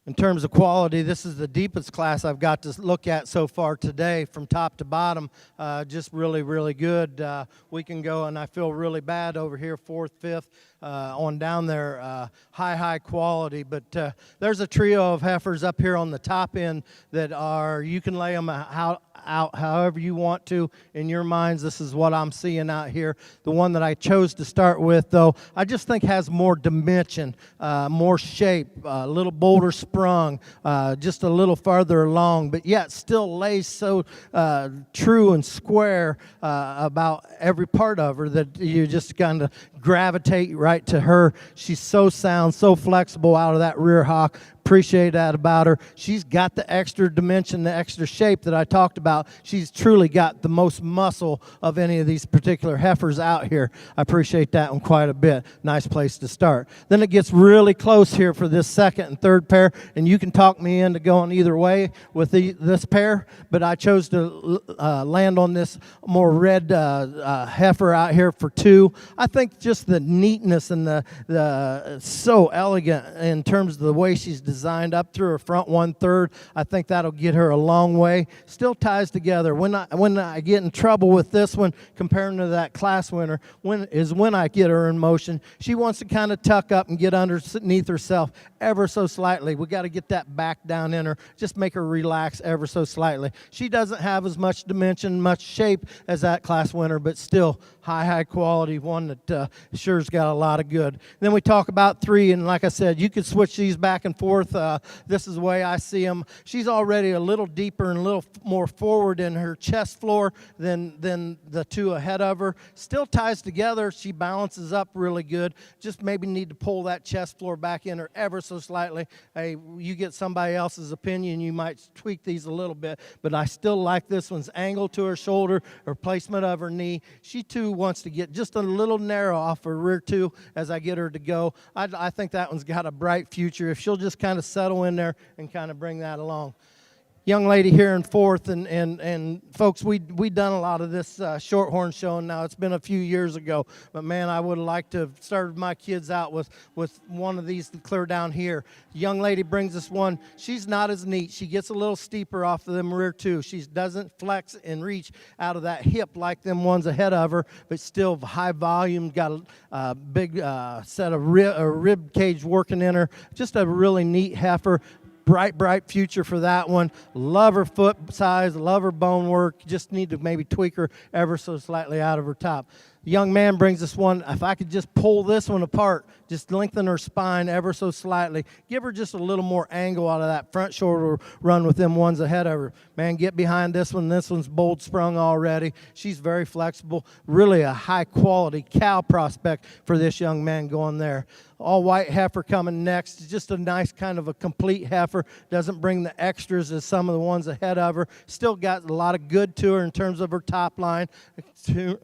In terms of quality, this is the deepest class I've got to look at so far today from top to bottom. Just really, really good. We can go, and I feel really bad over here, 4th, 5th, on down there, high quality. But there's a trio of heifers up here on the top end that are, you can lay them out however you want to in your minds. This is what I'm seeing out here. The one that I chose to start with, though, I just think has more dimension, more shape, a little bolder sprung, just a little farther along, but yet still lays so true and square about every part of her that you just kind of gravitate right to her. She's so sound, so flexible out of that rear hock. Appreciate that about her. She's got the extra dimension, the extra shape that I talked about. She's truly got the most muscle of any of these particular heifers out here. I appreciate that one quite a bit. Nice place to start. Then it gets really close here for this second and third pair, and you can talk me into going either way with this pair, but I chose to land on this more red heifer out here for 2. I think just the neatness and the so elegant in terms of the way she's designed up through her front 1/3. I think that'll get her a long way. Still ties together. When I get in trouble with this one, comparing to that class winner, when I get her in motion. She wants to kind of tuck up and get underneath herself ever so slightly. We got to get that back down in her. Just make her relax ever so slightly. She doesn't have as much dimension, much shape as that class winner, but still high quality, one that sure's got a lot of good. Then we talk about 3, and like I said, you could switch these back and forth. This is the way I see them. She's already a little deeper and a little more forward in her chest floor than the 2 ahead of her. Still ties together. She balances up really good. Just maybe need to pull that chest floor back in her ever so slightly. Hey, you get somebody else's opinion, you might tweak these a little bit, but I still like this one's angle to her shoulder, her placement of her knee. She too wants to get just a little narrow off her rear 2 as I get her to go. I think that one's got a bright future if she'll just kind of settle in there and kind of bring that along. Young lady here in 4th, and folks, we done a lot of this shorthorn showing now. It's been a few years ago, but man, I would have liked to have started my kids out with one of these clear down here. The young lady brings us one. She's not as neat. She gets a little steeper off of them rear 2. She doesn't flex and reach out of that hip like them ones ahead of her, but still high volume, got a big set of rib cage working in her. Just a really neat heifer. Bright future for that one. Love her foot size, love her bone work. Just need to maybe tweak her ever so slightly out of her top. The young man brings us one. If I could just pull this one apart, just lengthen her spine ever so slightly, give her just a little more angle out of that front shoulder run with them ones ahead of her. Man, get behind this one. This one's bold sprung already. She's very flexible. Really a high quality cow prospect for this young man going there. All white heifer coming next. Just a nice kind of a complete heifer. Doesn't bring the extras as some of the ones ahead of her. Still got a lot of good to her in terms of her top line,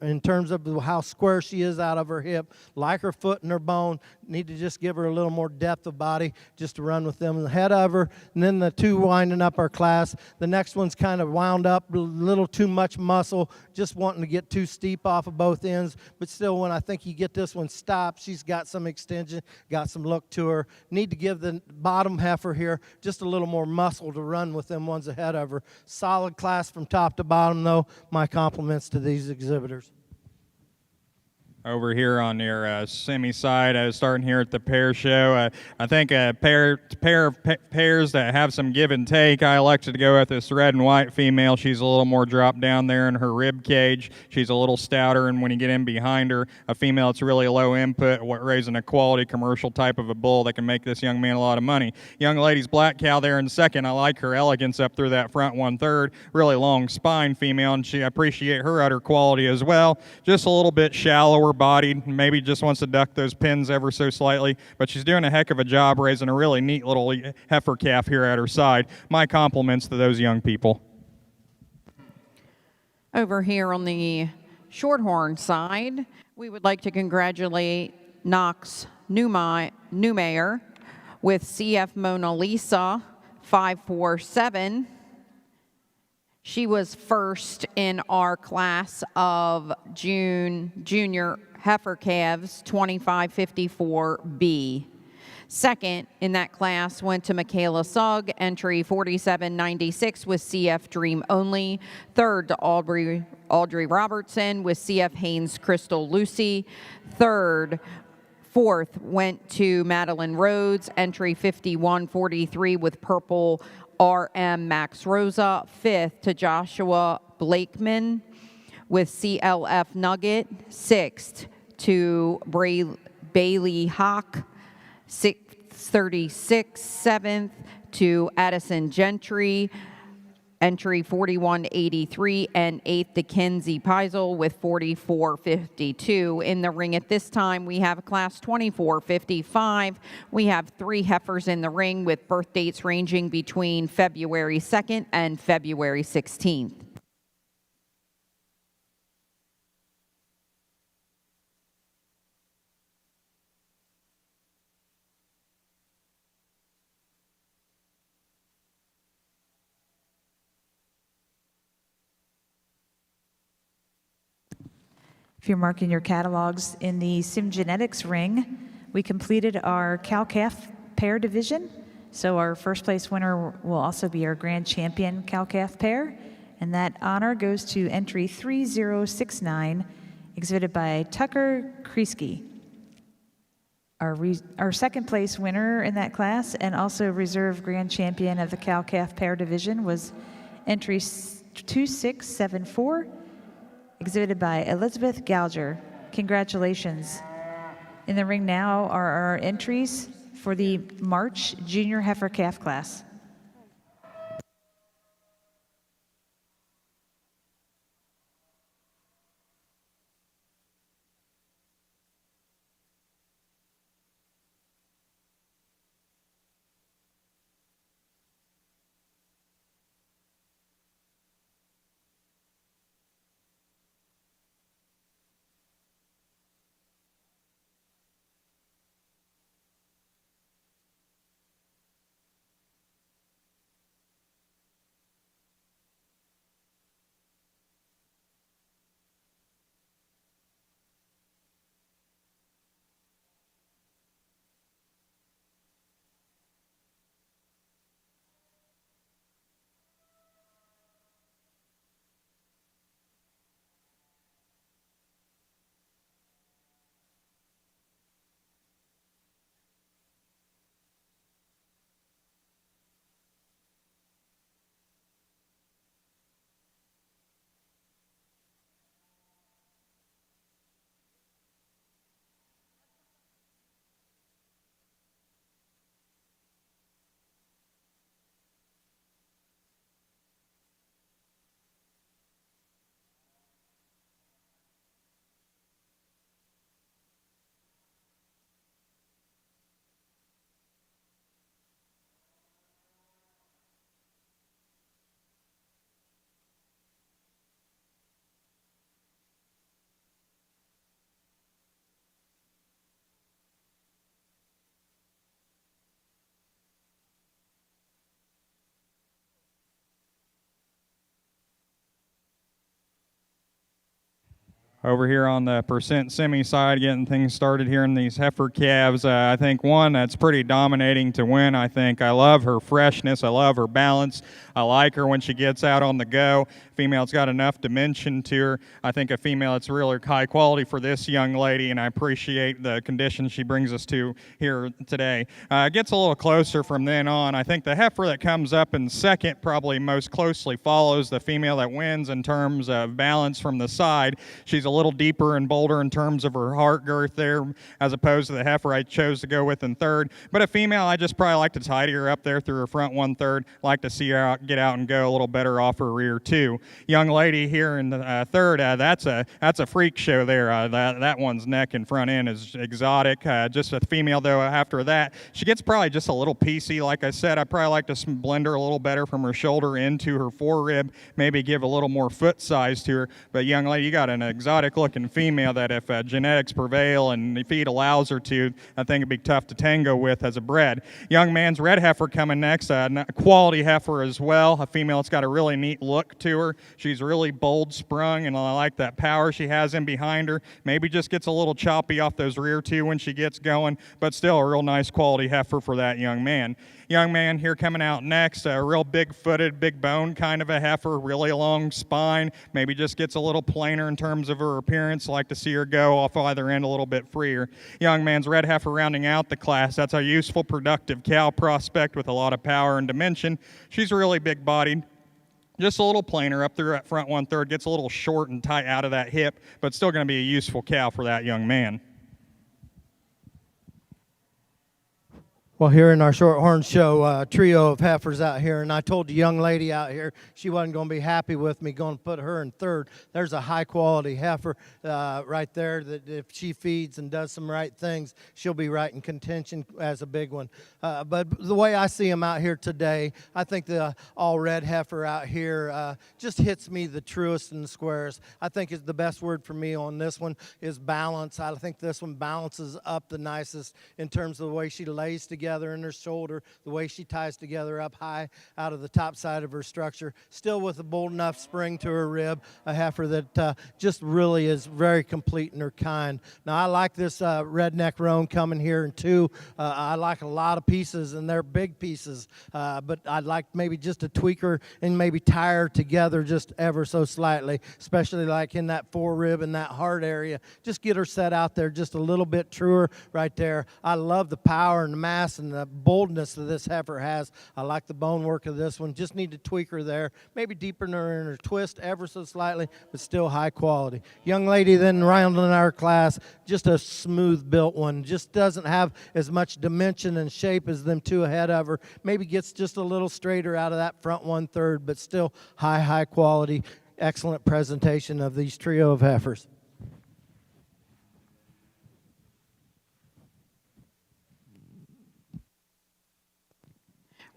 in terms of how square she is out of her hip. Like her foot and her bone. Need to just give her a little more depth of body just to run with them ahead of her. And then the 2 winding up our class. The next one's kind of wound up, a little too much muscle, just wanting to get too steep off of both ends. But still, when I think you get this one stopped, she's got some extension, got some look to her. Need to give the bottom heifer here just a little more muscle to run with them ones ahead of her. Solid class from top to bottom, though. My compliments to these exhibitors. Over here on your semi side, starting here at the pair show. I think a pair of pairs that have some give and take. I elected to go with this red and white female. She's a little more dropped down there in her rib cage. She's a little stouter, and when you get in behind her, a female that's really low input, raising a quality commercial type of a bull that can make this young man a lot of money. Young lady's black cow there in second. I like her elegance up through that front 1/3. Really long spine female, and I appreciate her udder quality as well. Just a little bit shallower bodied, maybe just wants to duck those pins ever so slightly, but she's doing a heck of a job raising a really neat little heifer calf here at her side. My compliments to those young people. Over here on the shorthorn side, we would like to congratulate Knox Newmayer with CF Mona Lisa 547. She was first in our class of junior heifer calves 2554B. Second in that class went to Michaela Sugg, entry 4796 with CF Dream Only. Third to Audrey Robertson with CF Haynes Crystal Lucy. Fourth went to Madeline Rhodes, entry 5143 with Purple RM Max Rosa. Fifth to Joshua Blakeman with CLF Nugget. Sixth to Bailey Hawk, 636. Seventh to Addison Gentry, entry 4183, and eighth to Kenzie Peisel with 4452. In the ring at this time, we have class 2455. We have 3 heifers in the ring with birth dates ranging between February 2nd and February 16th. If you're marking your catalogs in the SimGenetics ring, we completed our cow-calf pair division. So our first place winner will also be our grand champion cow-calf pair. And that honor goes to entry 3069, exhibited by Tucker Kreisky. Our second place winner in that class and also reserve grand champion of the cow-calf pair division was entry 2674, exhibited by Elizabeth Gouger. Congratulations. In the ring now are our entries for the March Junior Heifer Calf class. Over here on the percent semi side, getting things started here in these heifer calves. I think one that's pretty dominating to win. I love her freshness. I love her balance. I like her when she gets out on the go. Female's got enough dimension to her. I think a female that's really high quality for this young lady, and I appreciate the conditions she brings us to here today. It gets a little closer from then on. I think the heifer that comes up in second probably most closely follows the female that wins in terms of balance from the side. She's a little deeper and bolder in terms of her heart girth there, as opposed to the heifer I chose to go with in third. But a female, I just probably like to tidy her up there through her front 1/3. Like to see her get out and go a little better off her rear too. Young lady here in the third, that's a freak show there. That one's neck and front end is exotic. Just a female though. After that, she gets probably just a little piecey. Like I said, I probably like to blend her a little better from her shoulder into her forerib. Maybe give a little more foot size to her. But young lady, you got an exotic exotic looking female that if genetics prevail and the feed allows her to, I think it'd be tough to tango with as a bred. Young man's red heifer coming next, a quality heifer as well, a female that's got a really neat look to her. She's really bold sprung, and I like that power she has in behind her. Maybe just gets a little choppy off those rear two when she gets going, but still a real nice quality heifer for that young man. Young man here coming out next, a real big-footed, big-boned kind of a heifer, really long spine, maybe just gets a little plainer in terms of her appearance. Like to see her go off either end a little bit freer. Young man's red heifer rounding out the class. That's a useful, productive cow prospect with a lot of power and dimension. She's really big-bodied. Just a little plainer up there at front 1/3, gets a little short and tight out of that hip, but still going to be a useful cow for that young man. Well, here in our Shorthorn show, trio of heifers out here, and I told the young lady out here she wasn't going to be happy with me going to put her in third. There's a high-quality heifer right there that if she feeds and does some right things, she'll be right in contention as a big one. But the way I see them out here today, I think the all-red heifer out here just hits me the truest and the squarest. I think the best word for me on this one is balance. I think this one balances up the nicest in terms of the way she lays together in her shoulder, the way she ties together up high out of the top side of her structure, still with a bold enough spring to her rib, a heifer that just really is very complete in her kind. Now, I like this redneck roan coming here in two. I like a lot of pieces, and they're big pieces, but I'd like maybe just to tweak her and maybe tie her together just ever so slightly, especially like in that forerib and that heart area. Just get her set out there just a little bit truer right there. I love the power and the mass and the boldness that this heifer has. I like the bone work of this one. Just need to tweak her there. Maybe deepen her in her twist ever so slightly, but still high quality. Young lady then rounding our class, just a smooth built one. Just doesn't have as much dimension and shape as them two ahead of her. Maybe gets just a little straighter out of that front 1/3, but still high quality. Excellent presentation of these trio of heifers.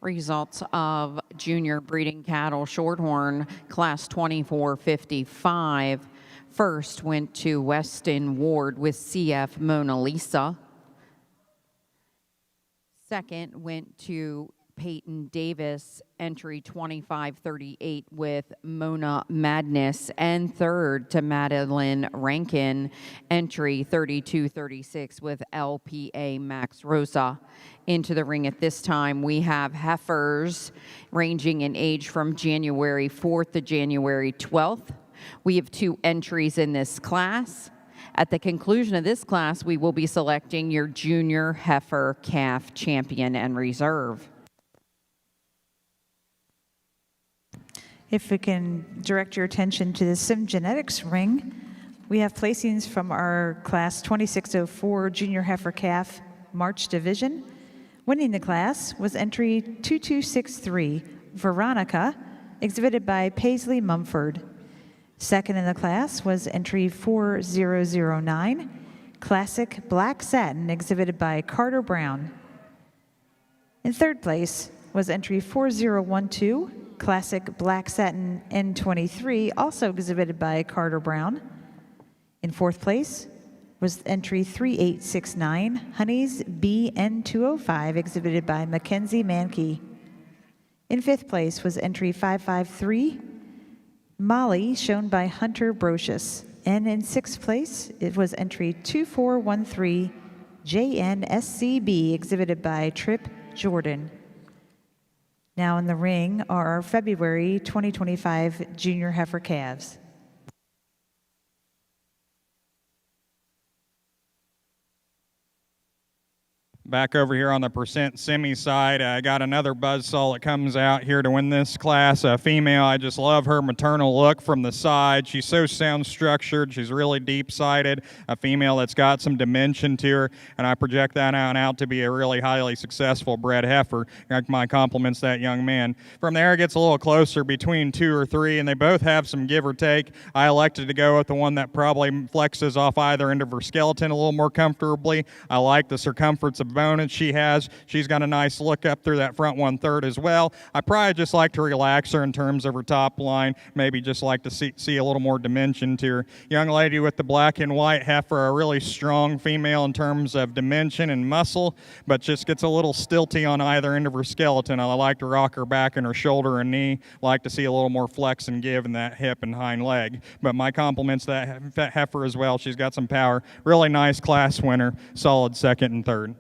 Results of junior breeding cattle Shorthorn class 2455. First went to Weston Ward with CF Mona Lisa. Second went to Peyton Davis, entry 2538 with Mona Madness. And third to Madeline Rankin, entry 3236 with LPA Max Rosa. Into the ring at this time, we have heifers ranging in age from January 4th to January 12th. We have 2 entries in this class. At the conclusion of this class, we will be selecting your junior heifer calf champion and reserve. If we can direct your attention to the SimGenetics ring, we have placings from our class 2604 junior heifer calf March division. Winning the class was entry 2263, Veronica, exhibited by Paisley Mumford. Second in the class was entry 4009, Classic Black Satin, exhibited by Carter Brown. In third place was entry 4012, Classic Black Satin N23, also exhibited by Carter Brown. In fourth place was entry 3869, Honeys BN205, exhibited by Mackenzie Mankey. In fifth place was entry 553, Molly, shown by Hunter Brocious. And in sixth place, it was entry 2413, JNSCB, exhibited by Trip Jordan. Now in the ring are our February 2025 junior heifer calves. Back over here on the percent semi side, I got another buzzsaw that comes out here to win this class. A female, I just love her maternal look from the side. She's so sound structured. She's really deep-sided. A female that's got some dimension to her, and I project that out to be a really highly successful bred heifer. My compliments that young man. From there, it gets a little closer between 2 or 3, and they both have some give or take. I elected to go with the one that probably flexes off either end of her skeleton a little more comfortably. I like the circumference of components she has. She's got a nice look up through that front 1/3 as well. I probably just like to relax her in terms of her top line, maybe just like to see a little more dimension to her. Young lady with the black and white heifer, a really strong female in terms of dimension and muscle, but just gets a little stilty on either end of her skeleton. I like to rock her back and her shoulder and knee, like to see a little more flex and give in that hip and hind leg. But my compliments to that heifer as well. She's got some power. Really nice class winner, solid second and third.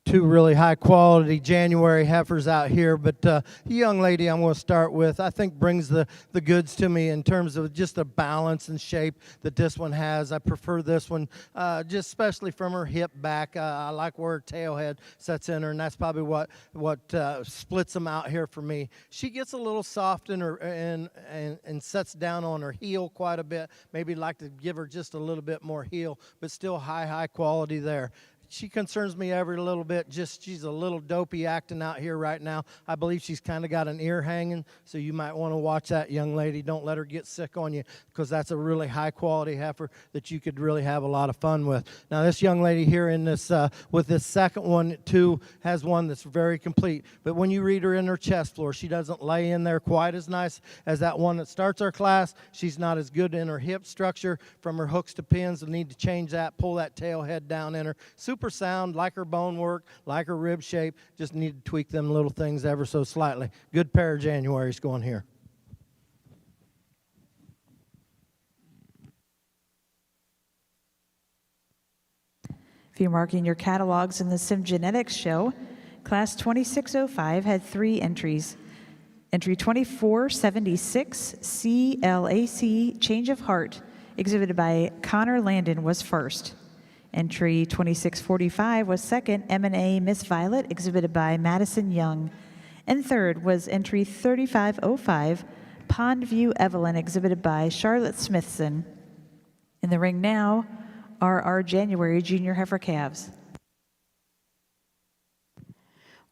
Two really high quality January heifers out here, but the young lady I'm going to start with, I think brings the goods to me in terms of just the balance and shape that this one has. I prefer this one, just especially from her hip back. I like where her tail head sets in her, and that's probably what splits them out here for me. She gets a little soft in her and sets down on her heel quite a bit. Maybe like to give her just a little bit more heel, but still high quality there. She concerns me every little bit. Just she's a little dopey acting out here right now. I believe she's kind of got an ear hanging, so you might want to watch that, young lady. Don't let her get sick on you, because that's a really high quality heifer that you could really have a lot of fun with. Now this young lady here in this with this second one too has one that's very complete. But when you read her in her chest floor, she doesn't lay in there quite as nice as that one that starts our class. She's not as good in her hip structure from her hooks to pins. We need to change that, pull that tail head down in her. Super sound, like her bone work, like her rib shape. Just need to tweak them little things ever so slightly. Good pair of Januaries going here. If you're marking your catalogs in the SimGenetics show, Class 2605 had 3 entries. Entry 2476, CLAC Change of Heart, exhibited by Connor Landon, was first. Entry 2645 was second, M&A Miss Violet, exhibited by Madison Young. And third was entry 3505, Pondview Evelyn, exhibited by Charlotte Smithson. In the ring now are our January junior heifer calves.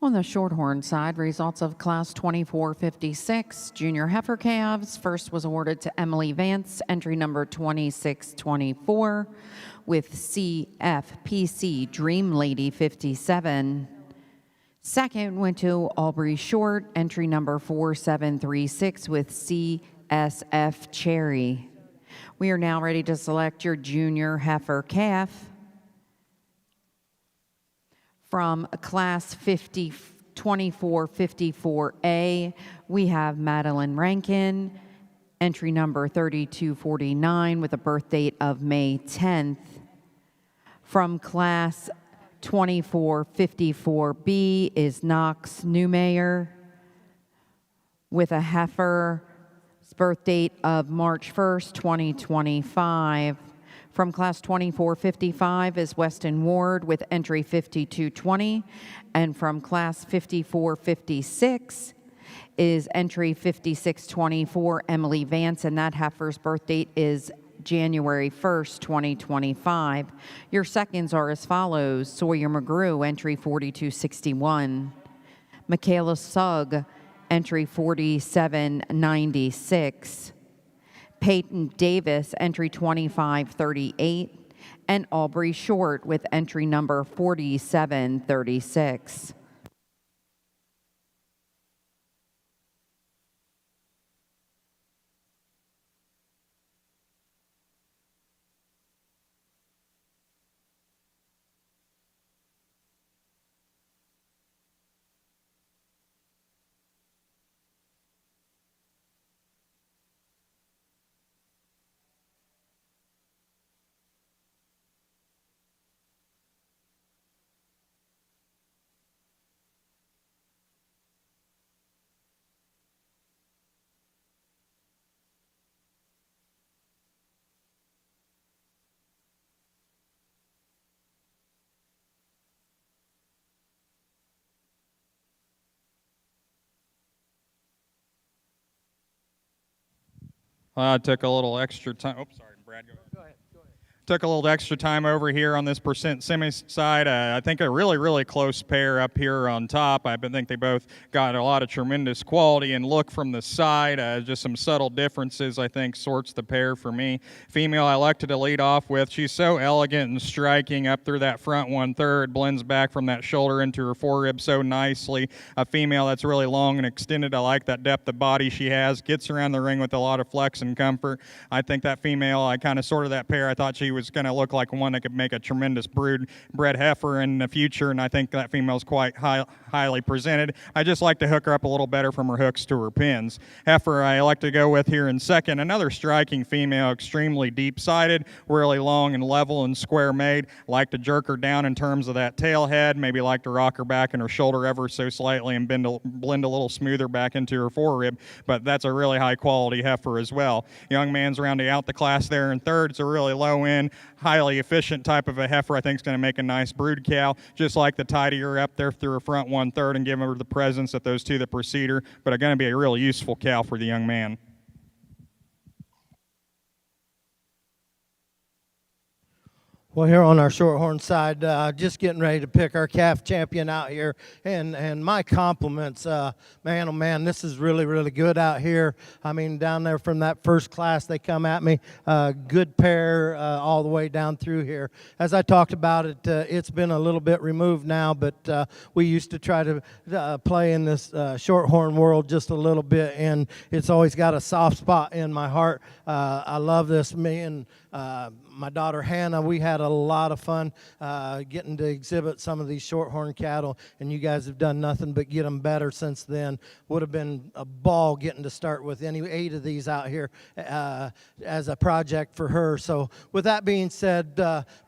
On the Shorthorn side, results of Class 2456 junior heifer calves. First was awarded to Emily Vance, entry number 2624, with CFPC Dream Lady 57. Second went to Aubrey Short, entry number 4736, with CSF Cherry. We are now ready to select your junior heifer calf. From Class 2454A, we have Madeline Rankin, entry number 3249, with a birth date of May 10th. From Class 2454B is Knox Newmayer, with a heifer's birth date of March 1st, 2025. From Class 2455 is Weston Ward with entry 5220. And from Class 5456 is entry 5624, Emily Vance, and that heifer's birth date is January 1st, 2025. Your seconds are as follows: Sawyer McGrew, entry 4261. Michaela Sugg, entry 4796. Peyton Davis, entry 2538, and Aubrey Short with entry number 4736. I took a little extra time. Oops, sorry, Brad. Go ahead. Took a little extra time over here on this percent semi side. I think a really, really close pair up here on top. I think they both got a lot of tremendous quality and look from the side. Just some subtle differences, I think, sorts the pair for me. Female I elected to lead off with. She's so elegant and striking up through that front 1/3, blends back from that shoulder into her forearm so nicely. A female that's really long and extended. I like that depth of body she has. Gets around the ring with a lot of flex and comfort. I think that female, I kind of sorted that pair. I thought she was going to look like one that could make a tremendous bred heifer in the future, and I think that female's quite highly presented. I just like to hook her up a little better from her hooks to her pins. Heifer I like to go with here in second. Another striking female, extremely deep-sided, really long and level and square made. Like to jerk her down in terms of that tail head, maybe like to rock her back and her shoulder ever so slightly and blend a little smoother back into her forerib, but that's a really high-quality heifer as well. Young man's rounding out the class there in third. It's a really low-end, highly efficient type of a heifer. I think is going to make a nice brood cow, just like the tidy her up there through her front 1/3 and give her the presence that those two that precede her, but are going to be a real useful cow for the young man. Well, here on our Shorthorn side, just getting ready to pick our calf champion out here, and my compliments, man, oh man, this is really, really good out here. I mean, down there from that first class, they come at me, good pair all the way down through here. As I talked about it, it's been a little bit removed now, but we used to try to play in this Shorthorn world just a little bit, and it's always got a soft spot in my heart. I love this. Me and my daughter Hannah, we had a lot of fun getting to exhibit some of these Shorthorn cattle, and you guys have done nothing but get them better since then. Would have been a ball getting to start with any 8 of these out here as a project for her. So with that being said,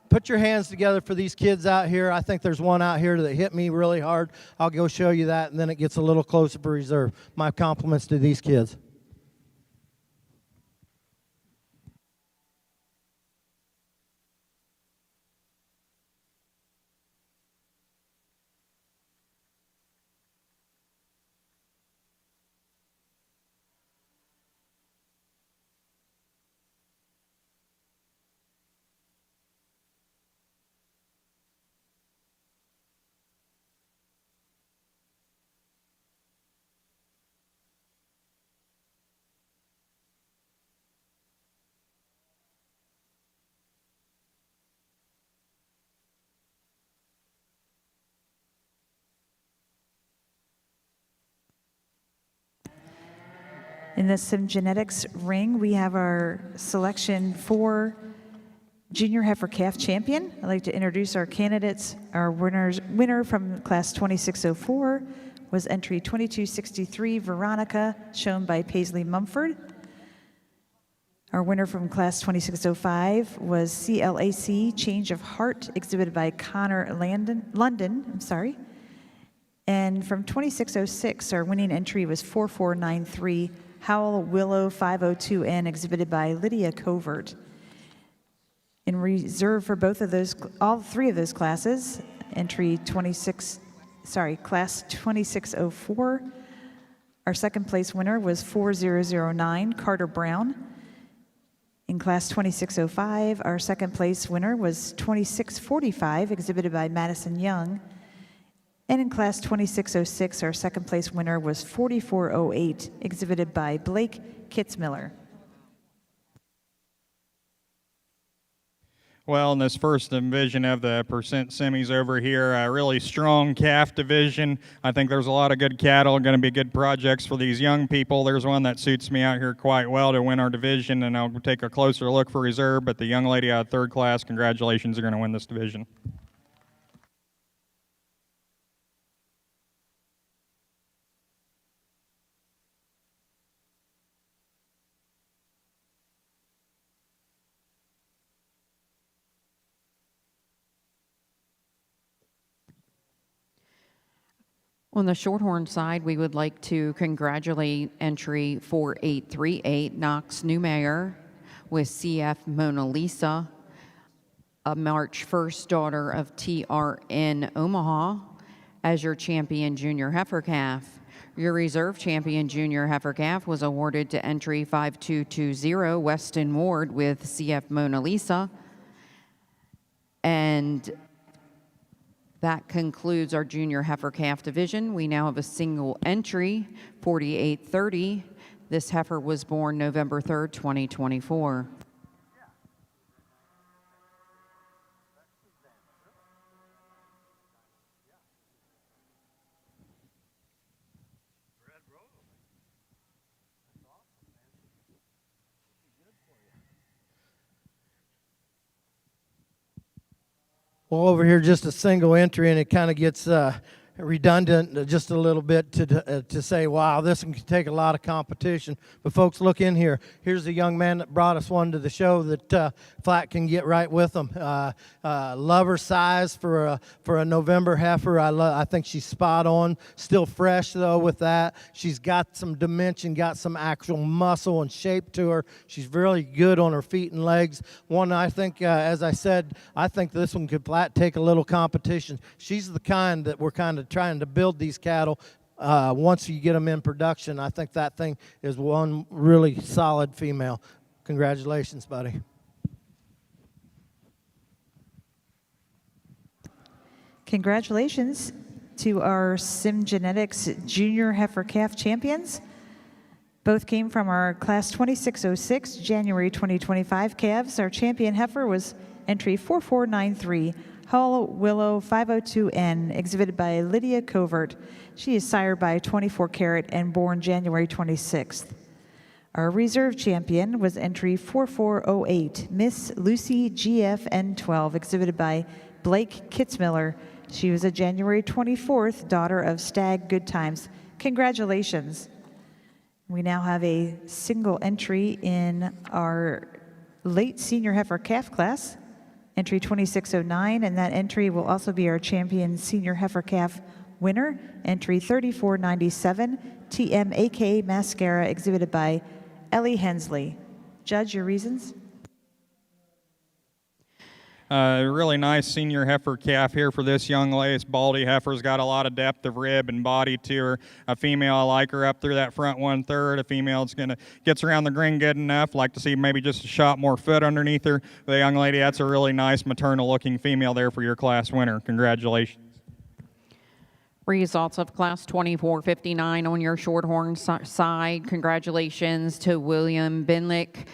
put your hands together for these kids out here. I think there's one out here that hit me really hard. I'll go show you that, and then it gets a little closer for reserve. My compliments to these kids. In the SimGenetics ring, we have our selection for Junior Heifer Calf Champion. I'd like to introduce our candidates. Our winner from class 2604 was entry 2263, Veronica, shown by Paisley Mumford. Our winner from class 2605 was CLAC, Change of Heart, exhibited by Connor London. And from 2606, our winning entry was 4493, Howell Willow 502N, exhibited by Lydia Covert. In reserve for all 3 of those classes, class 2604, our second place winner was 4009, Carter Brown. In class 2605, our second place winner was 2645, exhibited by Madison Young. And in class 2606, our second place winner was 4408, exhibited by Blake Kitzmiller. Well, in this first division of the percent semis over here, a really strong calf division. I think there's a lot of good cattle, going to be good projects for these young people. There's one that suits me out here quite well to win our division, and I'll take a closer look for reserve, but the young lady out of third class, congratulations, are going to win this division. On the Shorthorn side, we would like to congratulate entry 4838, Knox Newmayer, with CF Mona Lisa, a March 1st daughter of TRN Omaha, as your champion junior heifer calf. Your reserve champion junior heifer calf was awarded to entry 5220, Weston Ward, with CF Mona Lisa. And that concludes our junior heifer calf division. We now have a single entry, 4830. This heifer was born November 3rd, 2024. Well, over here, just a single entry, and it kind of gets redundant just a little bit to say, wow, this one could take a lot of competition. But folks, look in here. Here's a young man that brought us one to the show that flat can get right with them. Love her size for a November heifer. I think she's spot on. Still fresh though with that. She's got some dimension, got some actual muscle and shape to her. She's really good on her feet and legs. One, I think, as I said, I think this one could flat take a little competition. She's the kind that we're kind of trying to build these cattle. Once you get them in production, I think that thing is one really solid female. Congratulations, buddy. Congratulations to our SimGenetics Junior Heifer Calf champions. Both came from our Class 2606 January 2025 calves. Our champion heifer was entry 4493. Hull Willow 502N, exhibited by Lydia Covert. She is sired by 24 Carat and born January 26th. Our reserve champion was entry 4408, Miss Lucy GFN12, exhibited by Blake Kitzmiller. She was a January 24th daughter of Stag Good Times. Congratulations. We now have a single entry in our late senior heifer calf class. Entry 2609, and that entry will also be our champion senior heifer calf winner. Entry 3497, TMAK Mascara, exhibited by Ellie Hensley. Judge, your reasons? Really nice senior heifer calf here for this young lace. Baldy heifer's got a lot of depth of rib and body to her. A female, I like her up through that front 1/3. A female that's gets around the green good enough. Like to see maybe just a shot more foot underneath her. The young lady, that's a really nice maternal looking female there for your class winner. Congratulations. Results of Class 2459 on your shorthorn side. Congratulations to William Binlick,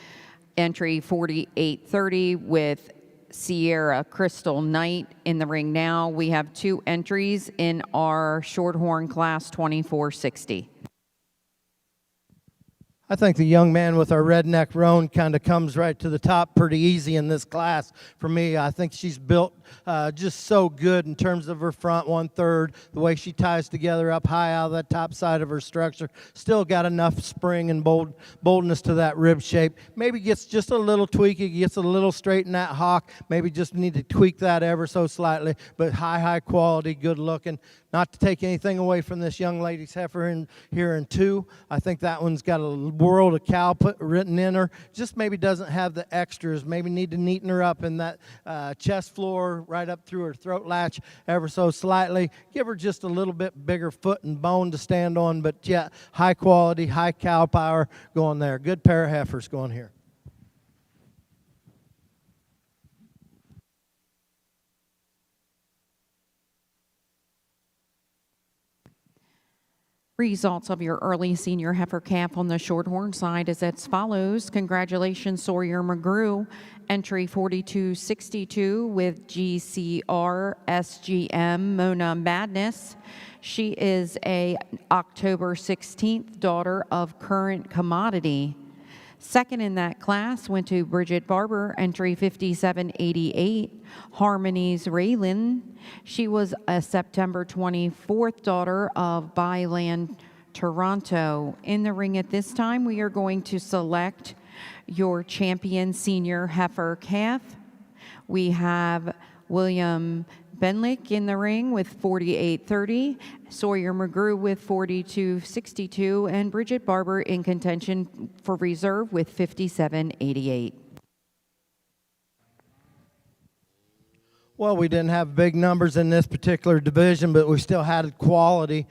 entry 4830 with Sierra Crystal Knight in the ring now. We have 2 entries in our shorthorn class 2460. I think the young man with our redneck roan kind of comes right to the top pretty easy in this class for me. I think she's built just so good in terms of her front 1/3, the way she ties together up high out of that top side of her structure. Still got enough spring and boldness to that rib shape. Maybe gets just a little tweaky, gets a little straight in that hock. Maybe just need to tweak that ever so slightly, but high quality, good looking. Not to take anything away from this young lady's heifer here in 2. I think that one's got a world of cow written in her. Just maybe doesn't have the extras. Maybe need to neaten her up in that chest floor, right up through her throat latch ever so slightly. Give her just a little bit bigger foot and bone to stand on, but yeah, high quality, high cow power going there. Good pair of heifers going here. Results of your early senior heifer calf on the shorthorn side is as follows. Congratulations, Sawyer McGrew, entry 4262 with GCR SGM Mona Madness. She is a October 16th daughter of Current Commodity. Second in that class went to Bridget Barber, entry 5788, Harmonies Raylan. She was a September 24th daughter of Byland Toronto. In the ring at this time, we are going to select your champion senior heifer calf. We have William Benlick in the ring with 4830, Sawyer McGrew with 4262, and Bridget Barber in contention for reserve with 5788. Well, we didn't have big numbers in this particular division, but we still had quality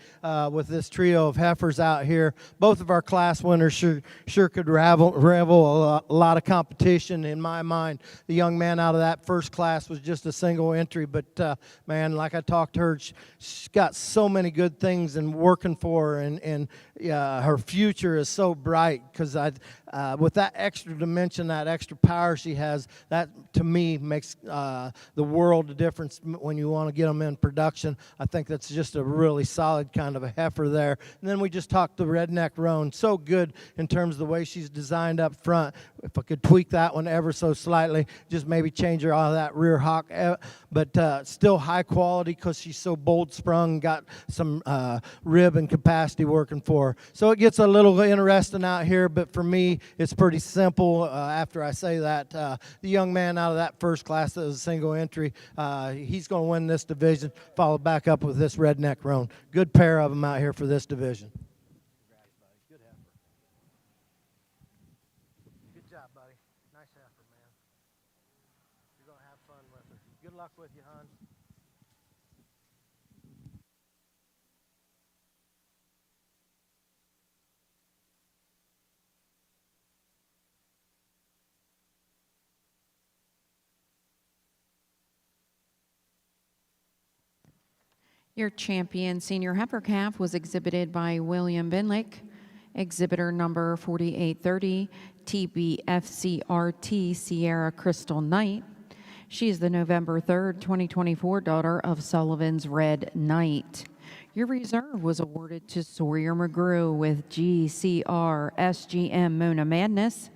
with this trio of heifers out here. Both of our class winners sure could rival a lot of competition in my mind. The young man out of that first class was just a single entry, but man, like I talked to her, she's got so many good things and working for her, and her future is so bright because with that extra dimension, that extra power she has, that to me makes the world of difference when you want to get them in production. I think that's just a really solid kind of a heifer there. And then we just talked the redneck roan, so good in terms of the way she's designed up front. If I could tweak that one ever so slightly, just maybe change her out of that rear hock, but still high quality because she's so bold sprung, got some rib and capacity working for her. So it gets a little interesting out here, but for me, it's pretty simple. After I say that, the young man out of that first class that was a single entry, he's going to win this division, followed back up with this redneck roan. Good pair of them out here for this division. Good heifer. Good job, buddy. Nice heifer, man. You're going to have fun with her. Good luck with you, hon. Your champion senior heifer calf was exhibited by William Binlick, exhibitor number 4830, TBFCRT Sierra Crystal Knight. She is the November 3rd, 2024 daughter of Sullivan's Red Knight. Your reserve was awarded to Sawyer McGrew with GCR SGM Mona Madness.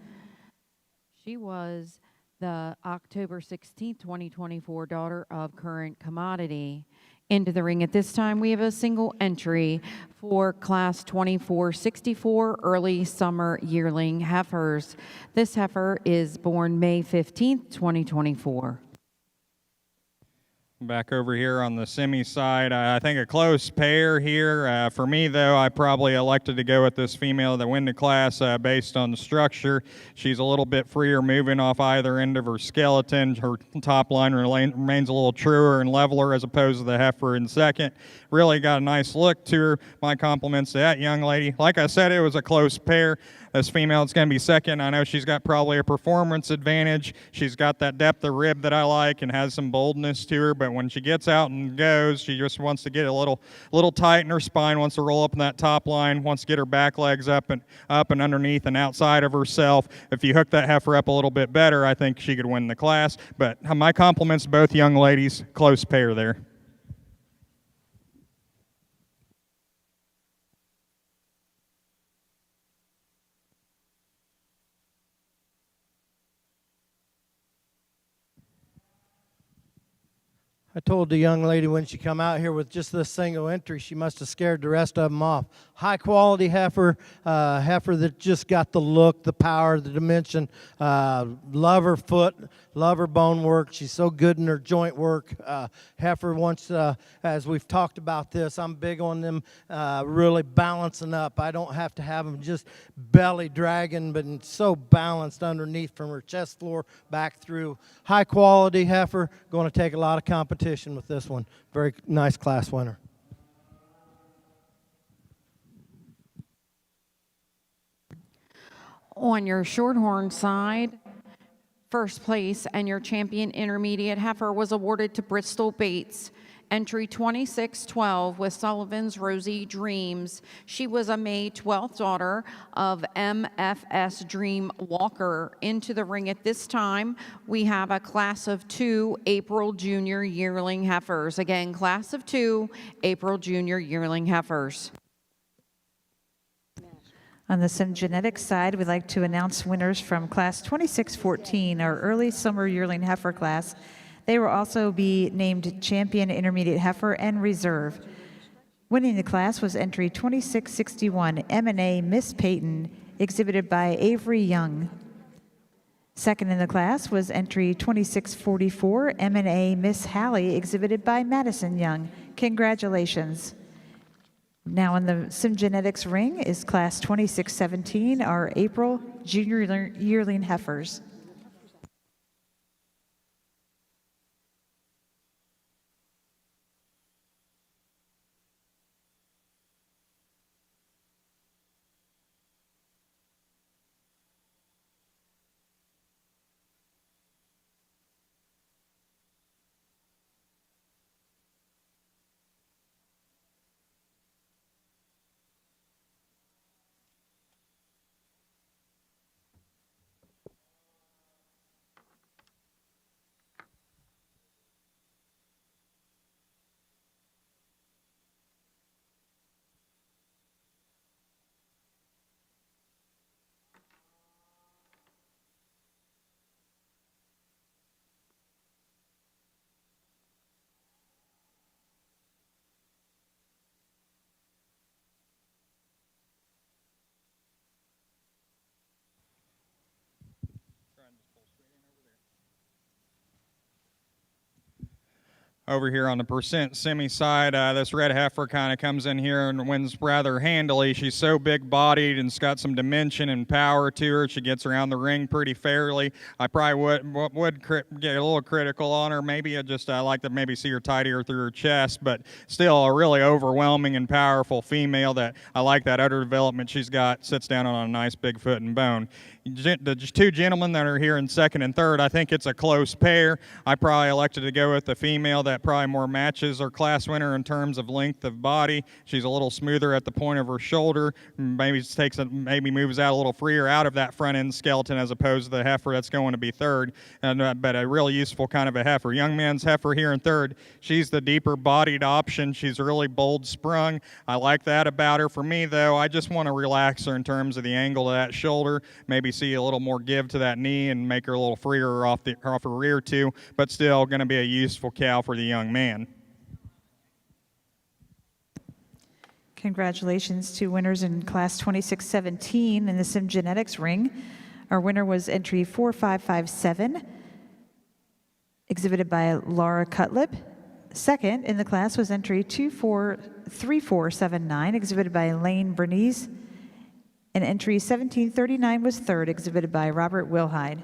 She was the October 16th, 2024 daughter of Current Commodity. Into the ring at this time, we have a single entry for Class 2464 Early Summer Yearling Heifers. This heifer is born May 15th, 2024. Back over here on the semi side, I think a close pair here. For me, though, I probably elected to go with this female that win the class based on the structure. She's a little bit freer moving off either end of her skeleton. Her top line remains a little truer and leveler as opposed to the heifer in second. Really got a nice look to her. My compliments to that young lady. Like I said, it was a close pair. This female is going to be second. I know she's got probably a performance advantage. She's got that depth of rib that I like and has some boldness to her, but when she gets out and goes, she just wants to get a little tight in her spine, wants to roll up in that top line, wants to get her back legs up and underneath and outside of herself. If you hook that heifer up a little bit better, I think she could win the class. But my compliments to both young ladies. Close pair there. I told the young lady when she come out here with just this single entry, she must have scared the rest of them off. High quality heifer, heifer that just got the look, the power, the dimension. Love her foot, love her bone work. She's so good in her joint work. Heifer wants, as we've talked about this, I'm big on them really balancing up. I don't have to have them just belly dragging, but so balanced underneath from her chest floor back through. High quality heifer, going to take a lot of competition with this one. Very nice class winner. On your shorthorn side, first place and your champion intermediate heifer was awarded to Bristol Bates, entry 2612 with Sullivan's Rosy Dreams. She was a May 12th daughter of MFS Dream Walker. Into the ring at this time, we have a class of 2 April Junior Yearling Heifers. Again, class of 2 April Junior Yearling Heifers. On the SimGenetics side, we'd like to announce winners from Class 2614, our early summer yearling heifer class. They will also be named champion intermediate heifer and reserve. Winning the class was entry 2661, M&A Miss Peyton, exhibited by Avery Young. Second in the class was entry 2644, M&A Miss Hallie, exhibited by Madison Young. Congratulations. Now in the SimGenetics ring is class 2617, our April Junior Yearling Heifers. Over here on the percent semi side, this red heifer kind of comes in here and wins rather handily. She's so big bodied and it's got some dimension and power to her. She gets around the ring pretty fairly. I probably would get a little critical on her. Maybe I like to maybe see her tidier through her chest, but still a really overwhelming and powerful female that I like that udder development she's got. Sits down on a nice big foot and bone. The two gentlemen that are here in second and third, I think it's a close pair. I probably elected to go with the female that probably more matches our class winner in terms of length of body. She's a little smoother at the point of her shoulder. Maybe moves out a little freer out of that front end skeleton as opposed to the heifer that's going to be third. But a really useful kind of a heifer. Young man's heifer here in third. She's the deeper bodied option. She's really bold sprung. I like that about her. For me though, I just want to relax her in terms of the angle of that shoulder. Maybe see a little more give to that knee and make her a little freer off her rear too, but still going to be a useful cow for the young man. Congratulations to winners in class 2617 in the SimGenetics ring. Our winner was entry 4557, exhibited by Laura Cutlip. Second in the class was entry 243479, exhibited by Lane Bernice. And entry 1739 was third, exhibited by Robert Wilhide.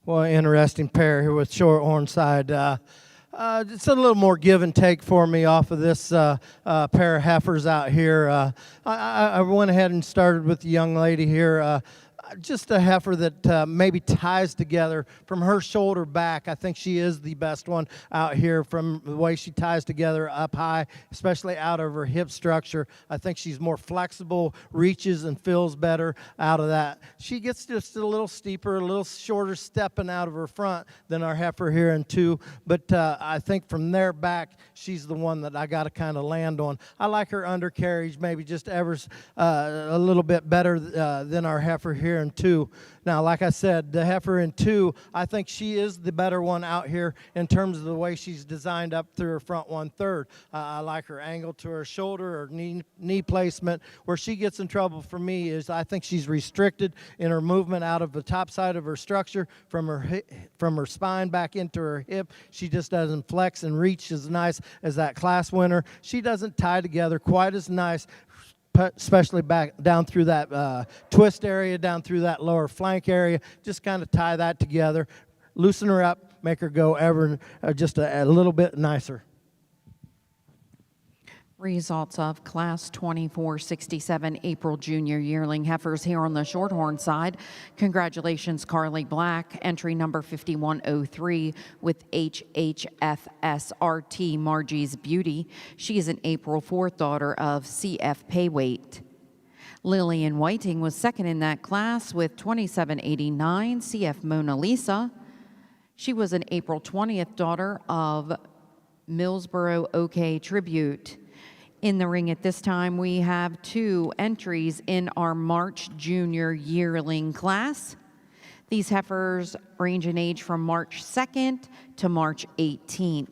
Well, interesting pair here with Shorthorn side. It's a little more give and take for me off of this pair of heifers out here. I went ahead and started with the young lady here. Just a heifer that maybe ties together from her shoulder back. I think she is the best one out here from the way she ties together up high, especially out of her hip structure. I think she's more flexible, reaches and feels better out of that. She gets just a little steeper, a little shorter stepping out of her front than our heifer here in two. But I think from there back, she's the one that I got to kind of land on. I like her undercarriage maybe just ever a little bit better than our heifer here in two. Now, like I said, the heifer in two, I think she is the better one out here in terms of the way she's designed up through her front 1/3. I like her angle to her shoulder, her knee placement. Where she gets in trouble for me is I think she's restricted in her movement out of the top side of her structure from her spine back into her hip. She just doesn't flex and reach as nice as that class winner. She doesn't tie together quite as nice, especially back down through that twist area, down through that lower flank area. Just kind of tie that together, loosen her up, make her go ever just a little bit nicer. Results of Class 2467 April Junior Yearling Heifers here on the Shorthorn side. Congratulations, Carly Black, entry number 5103 with HHFSRT Margie's Beauty. She is an April 4th daughter of CF Payweight. Lillian Whiting was second in that class with 2789 CF Mona Lisa. She was an April 20th daughter of Millsboro OK Tribute. In the ring at this time, we have two entries in our March Junior Yearling class. These heifers range in age from March 2nd to March 18th.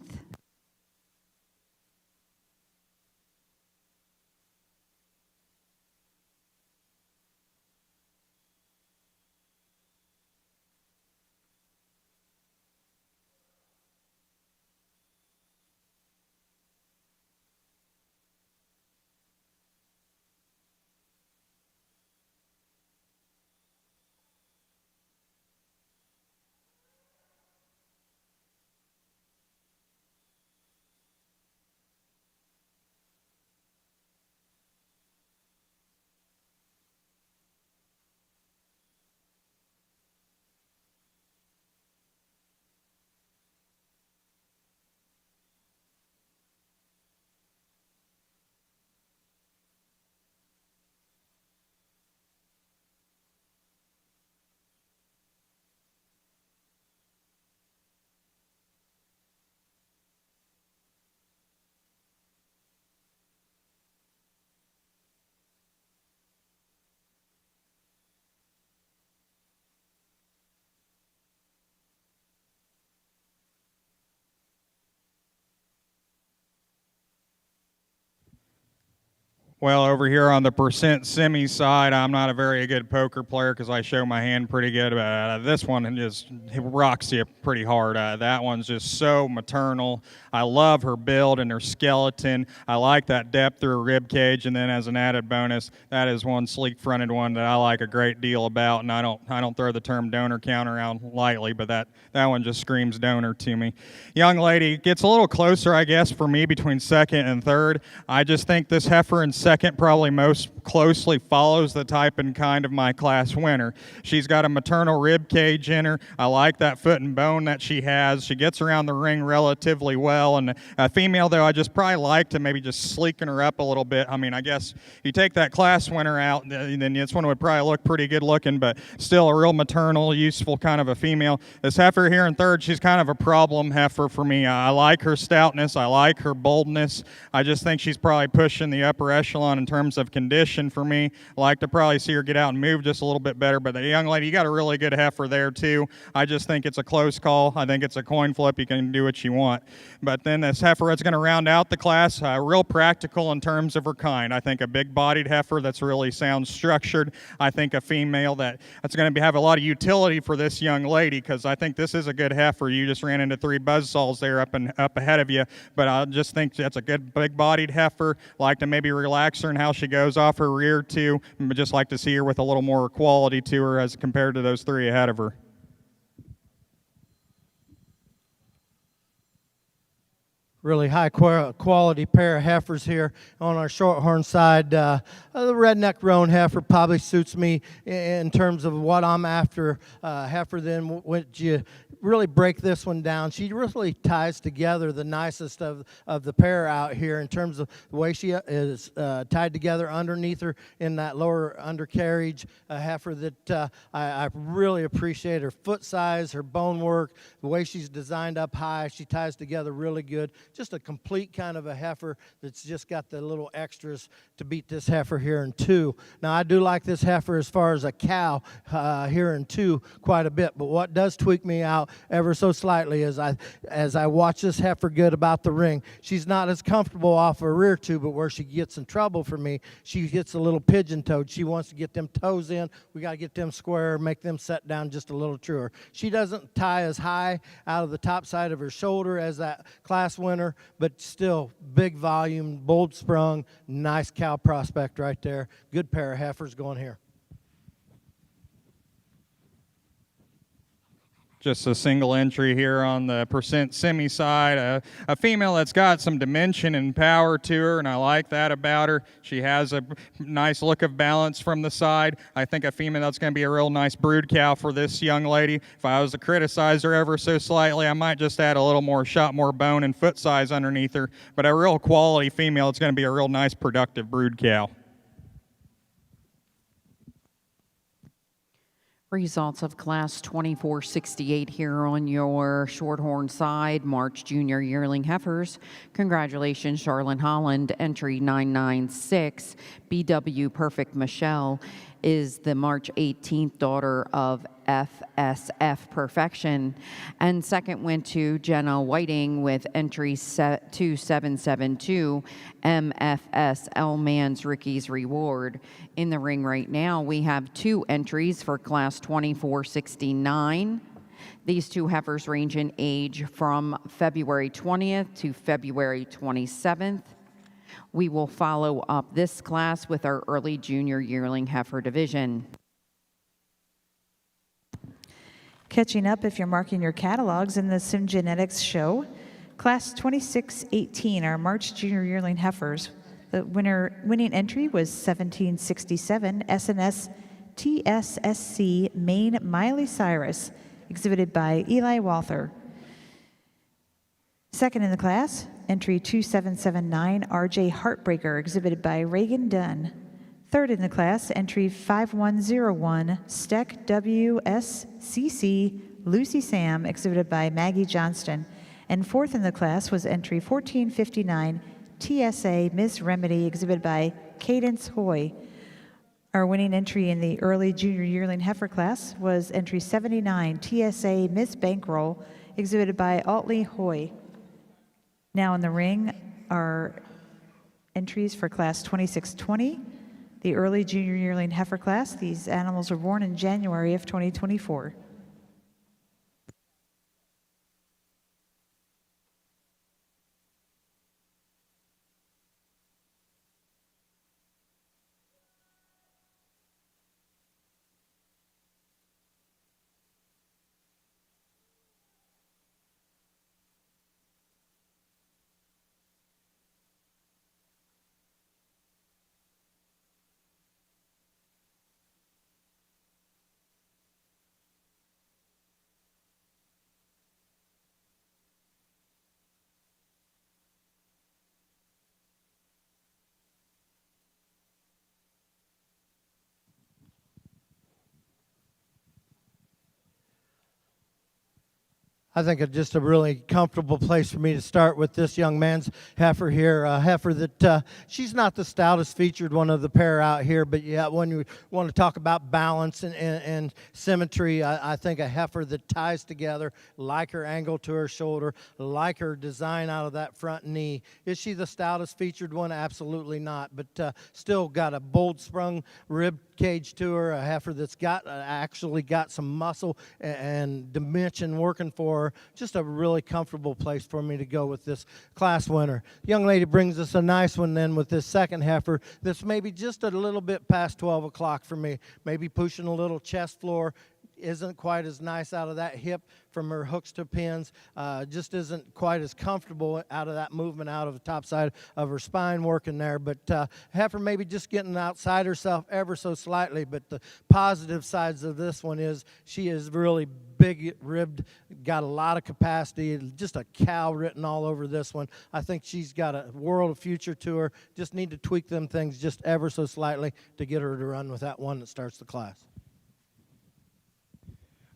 Well, over here on the percent semi side, I'm not a very good poker player because I show my hand pretty good. But this one just rocks you pretty hard. That one's just so maternal. I love her build and her skeleton. I like that depth through her rib cage, and then as an added bonus, that is one sleek-fronted one that I like a great deal about. And I don't throw the term donor count around lightly, but that one just screams donor to me. Young lady gets a little closer, I guess, for me between second and third. I just think this heifer in second probably most closely follows the type and kind of my class winner. She's got a maternal rib cage in her. I like that foot and bone that she has. She gets around the ring relatively well. And a female, though, I just probably like to maybe just sleeken her up a little bit. I mean, I guess you take that class winner out, then this one would probably look pretty good looking, but still a real maternal, useful kind of a female. This heifer here in third, she's kind of a problem heifer for me. I like her stoutness. I like her boldness. I just think she's probably pushing the upper echelon in terms of condition for me. I like to probably see her get out and move just a little bit better, but the young lady, you got a really good heifer there too. I just think it's a close call. I think it's a coin flip. You can do what you want. But then this heifer that's going to round out the class, real practical in terms of her kind. I think a big-bodied heifer that's really sound structured. I think a female that's going to have a lot of utility for this young lady, because I think this is a good heifer. You just ran into 3 buzzsaws there up ahead of you, but I just think that's a good big-bodied heifer. Like to maybe relax her and how she goes off her rear too, but just like to see her with a little more quality to her as compared to those 3 ahead of her. Really high quality pair of heifers here on our shorthorn side. The redneck roan heifer probably suits me in terms of what I'm after. Heifer, then when you really break this one down, she really ties together the nicest of the pair out here in terms of the way she is tied together underneath her in that lower undercarriage. A heifer that I really appreciate her foot size, her bone work, the way she's designed up high. She ties together really good. Just a complete kind of a heifer that's just got the little extras to beat this heifer here in 2. Now, I do like this heifer as far as a cow here in 2 quite a bit, but what does tweak me out ever so slightly is as I watch this heifer get about the ring, she's not as comfortable off her rear 2, but where she gets in trouble for me, she gets a little pigeon-toed. She wants to get them toes in. We got to get them square, make them set down just a little truer. She doesn't tie as high out of the top side of her shoulder as that class winner, but still big volume, bold sprung, nice cow prospect right there. Good pair of heifers going here. Just a single entry here on the percent semi side. A female that's got some dimension and power to her, and I like that about her. She has a nice look of balance from the side. I think a female that's going to be a real nice brood cow for this young lady. If I was to criticize her ever so slightly, I might just add a little more shot, more bone and foot size underneath her. But a real quality female, it's going to be a real nice productive brood cow. Results of Class 2468 here on your shorthorn side, March Junior Yearling Heifers. Congratulations, Charlotte Holland. Entry 996, BW Perfect Michelle, is the March 18th daughter of FSF Perfection. And second went to Jenna Whiting with entry 2772, MFS L-Man's Ricky's Reward. In the ring right now, we have 2 entries for Class 2469. These 2 heifers range in age from February 20th to February 27th. We will follow up this class with our early junior yearling heifer division. Catching up if you're marking your catalogs in the SimGenetics show. Class 2618, our March Junior Yearling Heifers. The winning entry was 1767 SNS TSSC Maine Miley Cyrus, exhibited by Eli Walther. Second in the class, entry 2779 RJ Heartbreaker, exhibited by Reagan Dunn. Third in the class, entry 5101 Steck WSCC Lucy Sam, exhibited by Maggie Johnston. And fourth in the class was entry 1459 TSA Miss Remedy, exhibited by Cadence Hoy. Our winning entry in the early junior yearling heifer class was entry 79 TSA Miss Bankroll, exhibited by Altley Hoy. Now in the ring, our entries for Class 2620, the early junior yearling heifer class. These animals were born in January of 2024. I think it's just a really comfortable place for me to start with this young man's heifer here. A heifer that she's not the stoutest featured one of the pair out here, but yeah, when you want to talk about balance and symmetry, I think a heifer that ties together, like her angle to her shoulder, like her design out of that front knee. Is she the stoutest featured one? Absolutely not, but still got a bold sprung rib cage to her, a heifer that's got actually got some muscle and dimension working for her. Just a really comfortable place for me to go with this class winner. The young lady brings us a nice one then with this second heifer that's maybe just a little bit past 12 o'clock for me, maybe pushing a little chest floor. Isn't quite as nice out of that hip from her hooks to pins, just isn't quite as comfortable out of that movement out of the top side of her spine working there, but heifer maybe just getting outside herself ever so slightly. But the positive sides of this one is she is really big ribbed, got a lot of capacity, just a cow written all over this one. I think she's got a world of future to her, just need to tweak them things just ever so slightly to get her to run with that one that starts the class.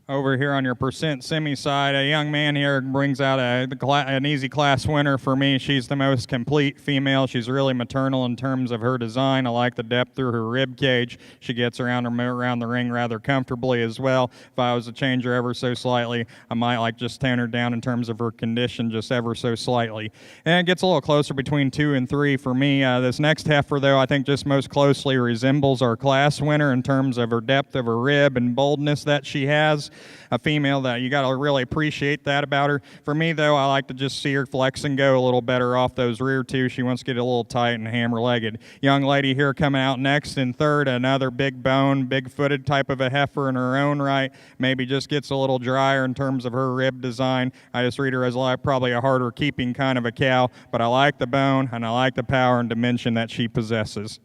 Over here on your percent semi side, a young man here brings out an easy class winner for me. She's the most complete female. She's really maternal in terms of her design. I like the depth through her rib cage. She gets around the ring rather comfortably as well. If I was to change her ever so slightly, I might like just tone her down in terms of her condition just ever so slightly. And it gets a little closer between 2 and 3 for me. This next heifer, though, I think just most closely resembles our class winner in terms of her depth of her rib and boldness that she has. A female that you got to really appreciate that about her. For me, though, I like to just see her flex and go a little better off those rear two. She wants to get a little tight and hammer-legged. Young lady here coming out next in third, another big bone, big-footed type of a heifer in her own right. Maybe just gets a little drier in terms of her rib design. I just read her as probably a harder keeping kind of a cow, but I like the bone and I like the power and dimension that she possesses.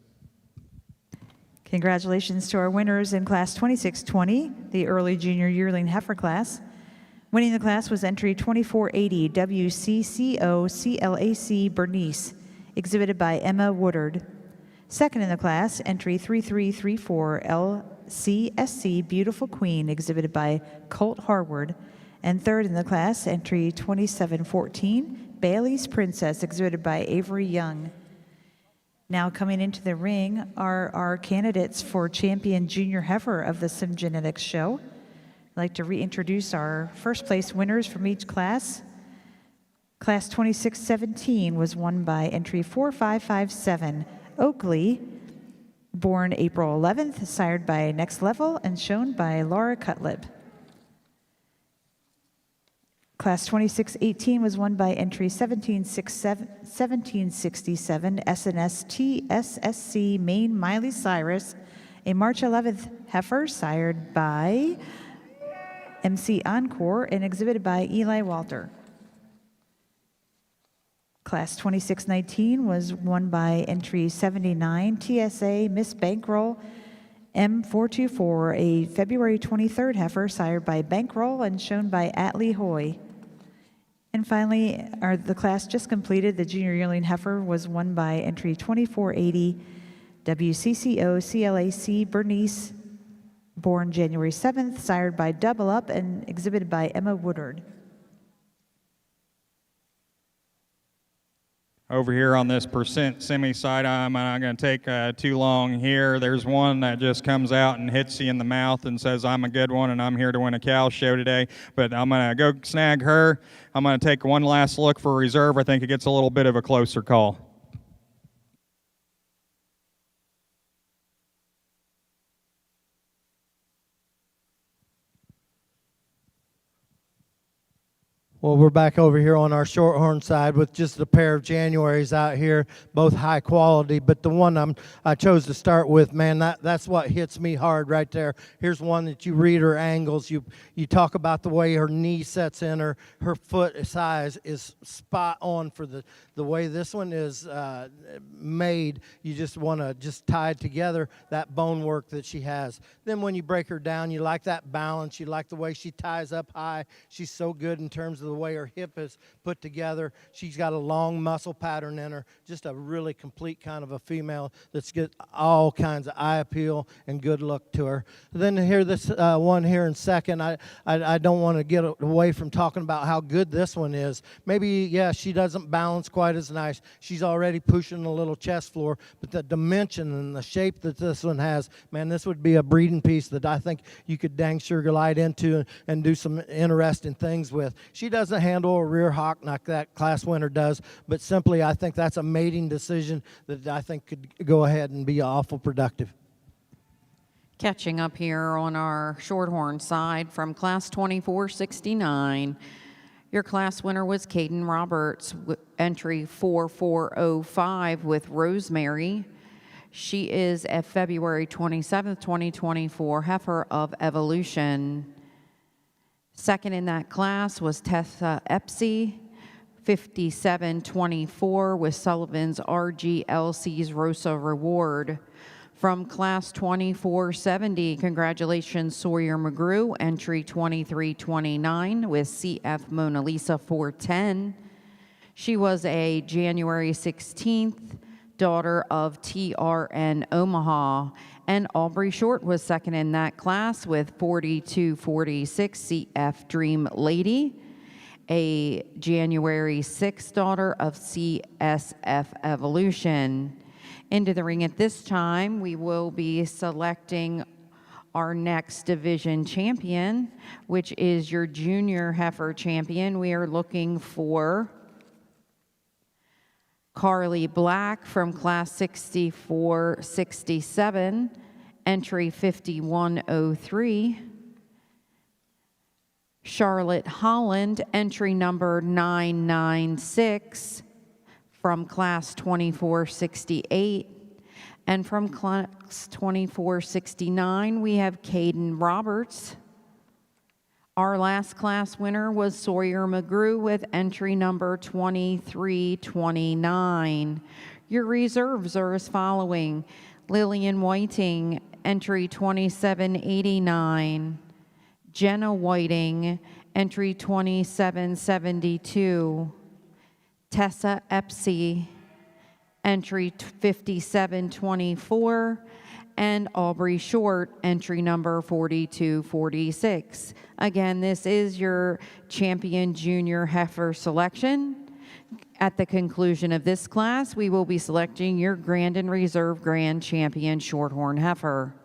Congratulations to our winners in Class 2620, the early junior yearling heifer class. Winning the class was entry 2480 WCCO CLAC Bernice, exhibited by Emma Woodard. Second in the class, entry 3334 LCSC Beautiful Queen, exhibited by Colt Harward. And third in the class, entry 2714 Bailey's Princess, exhibited by Avery Young. Now coming into the ring are our candidates for champion junior heifer of the SimGenetics show. I'd like to reintroduce our first place winners from each class. Class 2617 was won by entry 4557 Oakley, born April 11th, sired by Next Level and shown by Laura Cutlip. Class 2618 was won by entry 1767 SNS TSSC Maine Miley Cyrus, a March 11th heifer sired by MC Encore and exhibited by Eli Walter. Class 2619 was won by entry 79 TSA Miss Bankroll M424, a February 23rd heifer sired by Bankroll and shown by Atlee Hoy. And finally, the class just completed, the junior yearling heifer was won by entry 2480 WCCO CLAC Bernice, born January 7th, sired by Double Up and exhibited by Emma Woodard. Over here on this percent semi side, I'm not going to take too long here. There's one that just comes out and hits you in the mouth and says, I'm a good one and I'm here to win a cow show today. But I'm going to go snag her. I'm going to take one last look for reserve. I think it gets a little bit of a closer call. Well, we're back over here on our Shorthorn side with just a pair of Januaries out here, both high quality. But the one I chose to start with, man, that's what hits me hard right there. Here's one that you read her angles. You talk about the way her knee sets in, her foot size is spot on for the way this one is made. You just want to just tie together that bone work that she has. Then when you break her down, you like that balance. You like the way she ties up high. She's so good in terms of the way her hip is put together. She's got a long muscle pattern in her. Just a really complete kind of a female that's got all kinds of eye appeal and good look to her. Then here this one here in second, I don't want to get away from talking about how good this one is. Maybe, yeah, she doesn't balance quite as nice. She's already pushing a little chest floor, but the dimension and the shape that this one has, man, this would be a breeding piece that I think you could dang sure glide into and do some interesting things with. She doesn't handle a rear hawk like that class winner does, but simply I think that's a mating decision that I think could go ahead and be awful productive. Catching up here on our Shorthorn side from class 2469. Your class winner was Caden Roberts, entry 4405 with Rosemary. She is a February 27th, 2024 heifer of Evolution. Second in that class was Tessa Epsy, 5724 with Sullivan's RGLC's Rosa Reward. From class 2470, congratulations Sawyer McGrew, entry 2329 with CF Mona Lisa 410. She was a January 16th daughter of TRN Omaha, and Aubrey Short was second in that class with 4246 CF Dream Lady, a January 6th daughter of CSF Evolution. Into the ring at this time, we will be selecting our next division champion, which is your junior heifer champion. We are looking for Carly Black from class 6467, entry 5103. Charlotte Holland, entry number 996 from class 2468. And from class 2469, we have Caden Roberts. Our last class winner was Sawyer McGrew with entry number 2329. Your reserves are as following: Lillian Whiting, entry 2789. Jenna Whiting, entry 2772. Tessa Epsy, entry 5724. And Aubrey Short, entry number 4246. Again, this is your champion junior heifer selection. At the conclusion of this class, we will be selecting your Grand and Reserve Grand Champion Shorthorn heifer.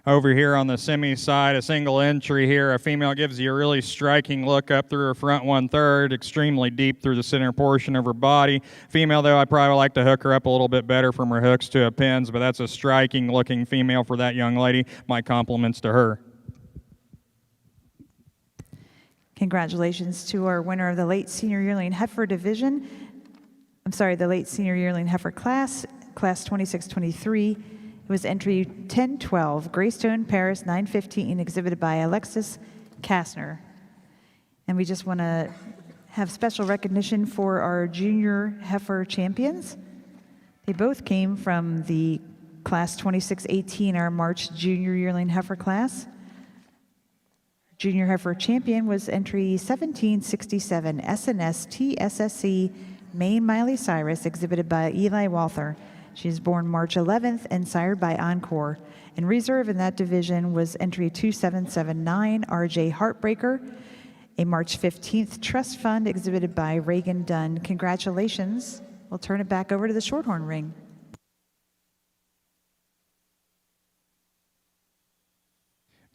Over here on the semi side, a single entry here. A female gives you a really striking look up through her front 1/3, extremely deep through the center portion of her body. Female, though, I'd probably like to hook her up a little bit better from her hooks to her pins, but that's a striking looking female for that young lady. My compliments to her. Congratulations to our winner of the late senior yearling heifer division. The late senior yearling heifer class 2623. It was entry 1012, Greystone, Paris 915, exhibited by Alexis Kastner. And we just want to have special recognition for our junior heifer champions. They both came from the class 2618, our March junior yearling heifer class. Junior heifer champion was entry 1767, SNS TSSC Maine Miley Cyrus, exhibited by Eli Walther. She was born March 11th and sired by Encore. In reserve in that division was entry 2779, RJ Heartbreaker, a March 15th trust fund exhibited by Reagan Dunn. Congratulations. We'll turn it back over to the Shorthorn ring.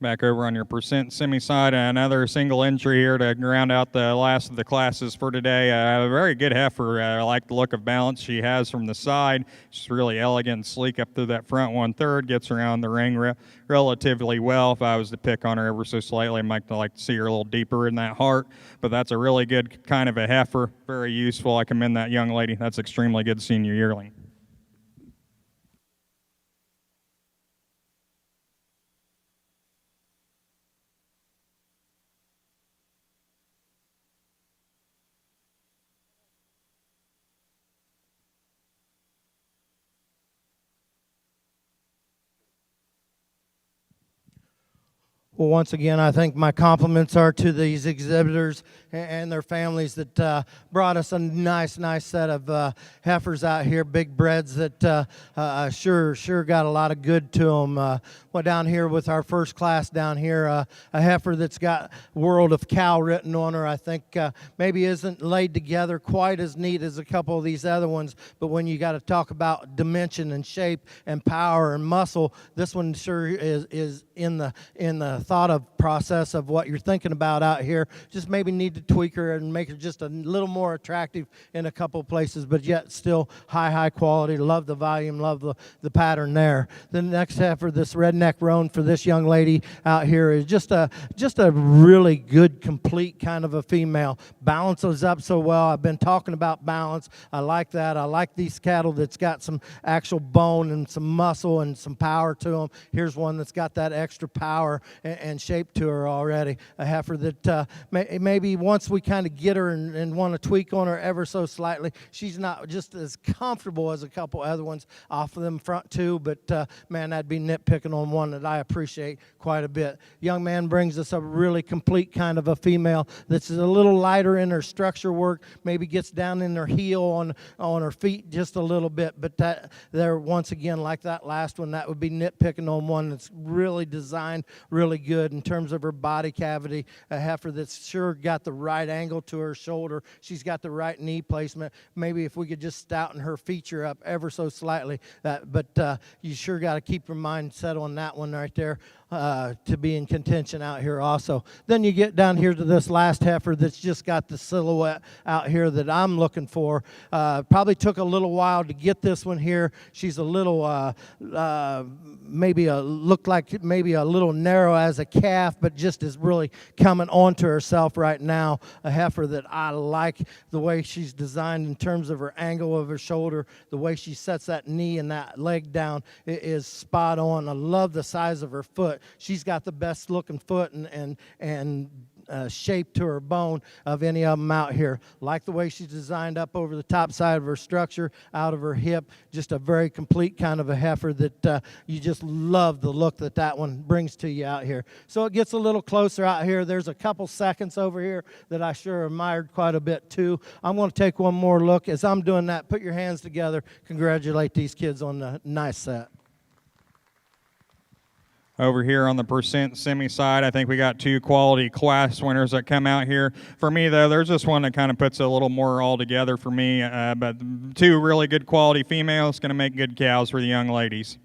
Back over on your percent semi side, another single entry here to round out the last of the classes for today. A very good heifer. I like the look of balance she has from the side. She's really elegant and sleek up through that front 1/3. Gets around the ring relatively well. If I was to pick on her ever so slightly, I might like to see her a little deeper in that heart. But that's a really good kind of a heifer. Very useful. I commend that young lady. That's extremely good senior yearling. Well, once again, I think my compliments are to these exhibitors and their families that brought us a nice set of heifers out here, big breds that sure got a lot of good to them. Well, down here with our first class down here, a heifer that's got World of Cow written on her, I think maybe isn't laid together quite as neat as a couple of these other ones, but when you got to talk about dimension and shape and power and muscle, this one sure is in the thought of process of what you're thinking about out here. Just maybe need to tweak her and make her just a little more attractive in a couple of places, but yet still high quality. Love the volume, love the pattern there. The next heifer, this redneck roan for this young lady out here, is just a really good, complete kind of a female. Balances up so well. I've been talking about balance. I like that. I like these cattle that's got some actual bone and some muscle and some power to them. Here's one that's got that extra power and shape to her already. A heifer that maybe once we kind of get her and want to tweak on her ever so slightly, she's not just as comfortable as a couple other ones off of them front two, but man, that'd be nitpicking on one that I appreciate quite a bit. Young man brings us a really complete kind of a female that's a little lighter in her structure work, maybe gets down in her heel on her feet just a little bit, but that there, once again, like that last one, that would be nitpicking on one that's really designed really good in terms of her body cavity. A heifer that's sure got the right angle to her shoulder. She's got the right knee placement. Maybe if we could just stouten her feature up ever so slightly, but you sure got to keep your mind set on that one right there to be in contention out here also. Then you get down here to this last heifer that's just got the silhouette out here that I'm looking for. Probably took a little while to get this one here. She's a little looked like maybe a little narrow as a calf, but just is really coming onto herself right now. A heifer that I like the way she's designed in terms of her angle of her shoulder, the way she sets that knee and that leg down is spot on. I love the size of her foot. She's got the best looking foot and shape to her bone of any of them out here. Like the way she's designed up over the top side of her structure, out of her hip. Just a very complete kind of a heifer that you just love the look that one brings to you out here. So it gets a little closer out here. There's a couple seconds over here that I sure admired quite a bit too. I'm going to take one more look. As I'm doing that, put your hands together. Congratulate these kids on the nice set. Over here on the percent semi side, I think we got two quality class winners that come out here. For me, though, there's just one that kind of puts a little more all together for me. But two really good quality females, going to make good cows for the young ladies.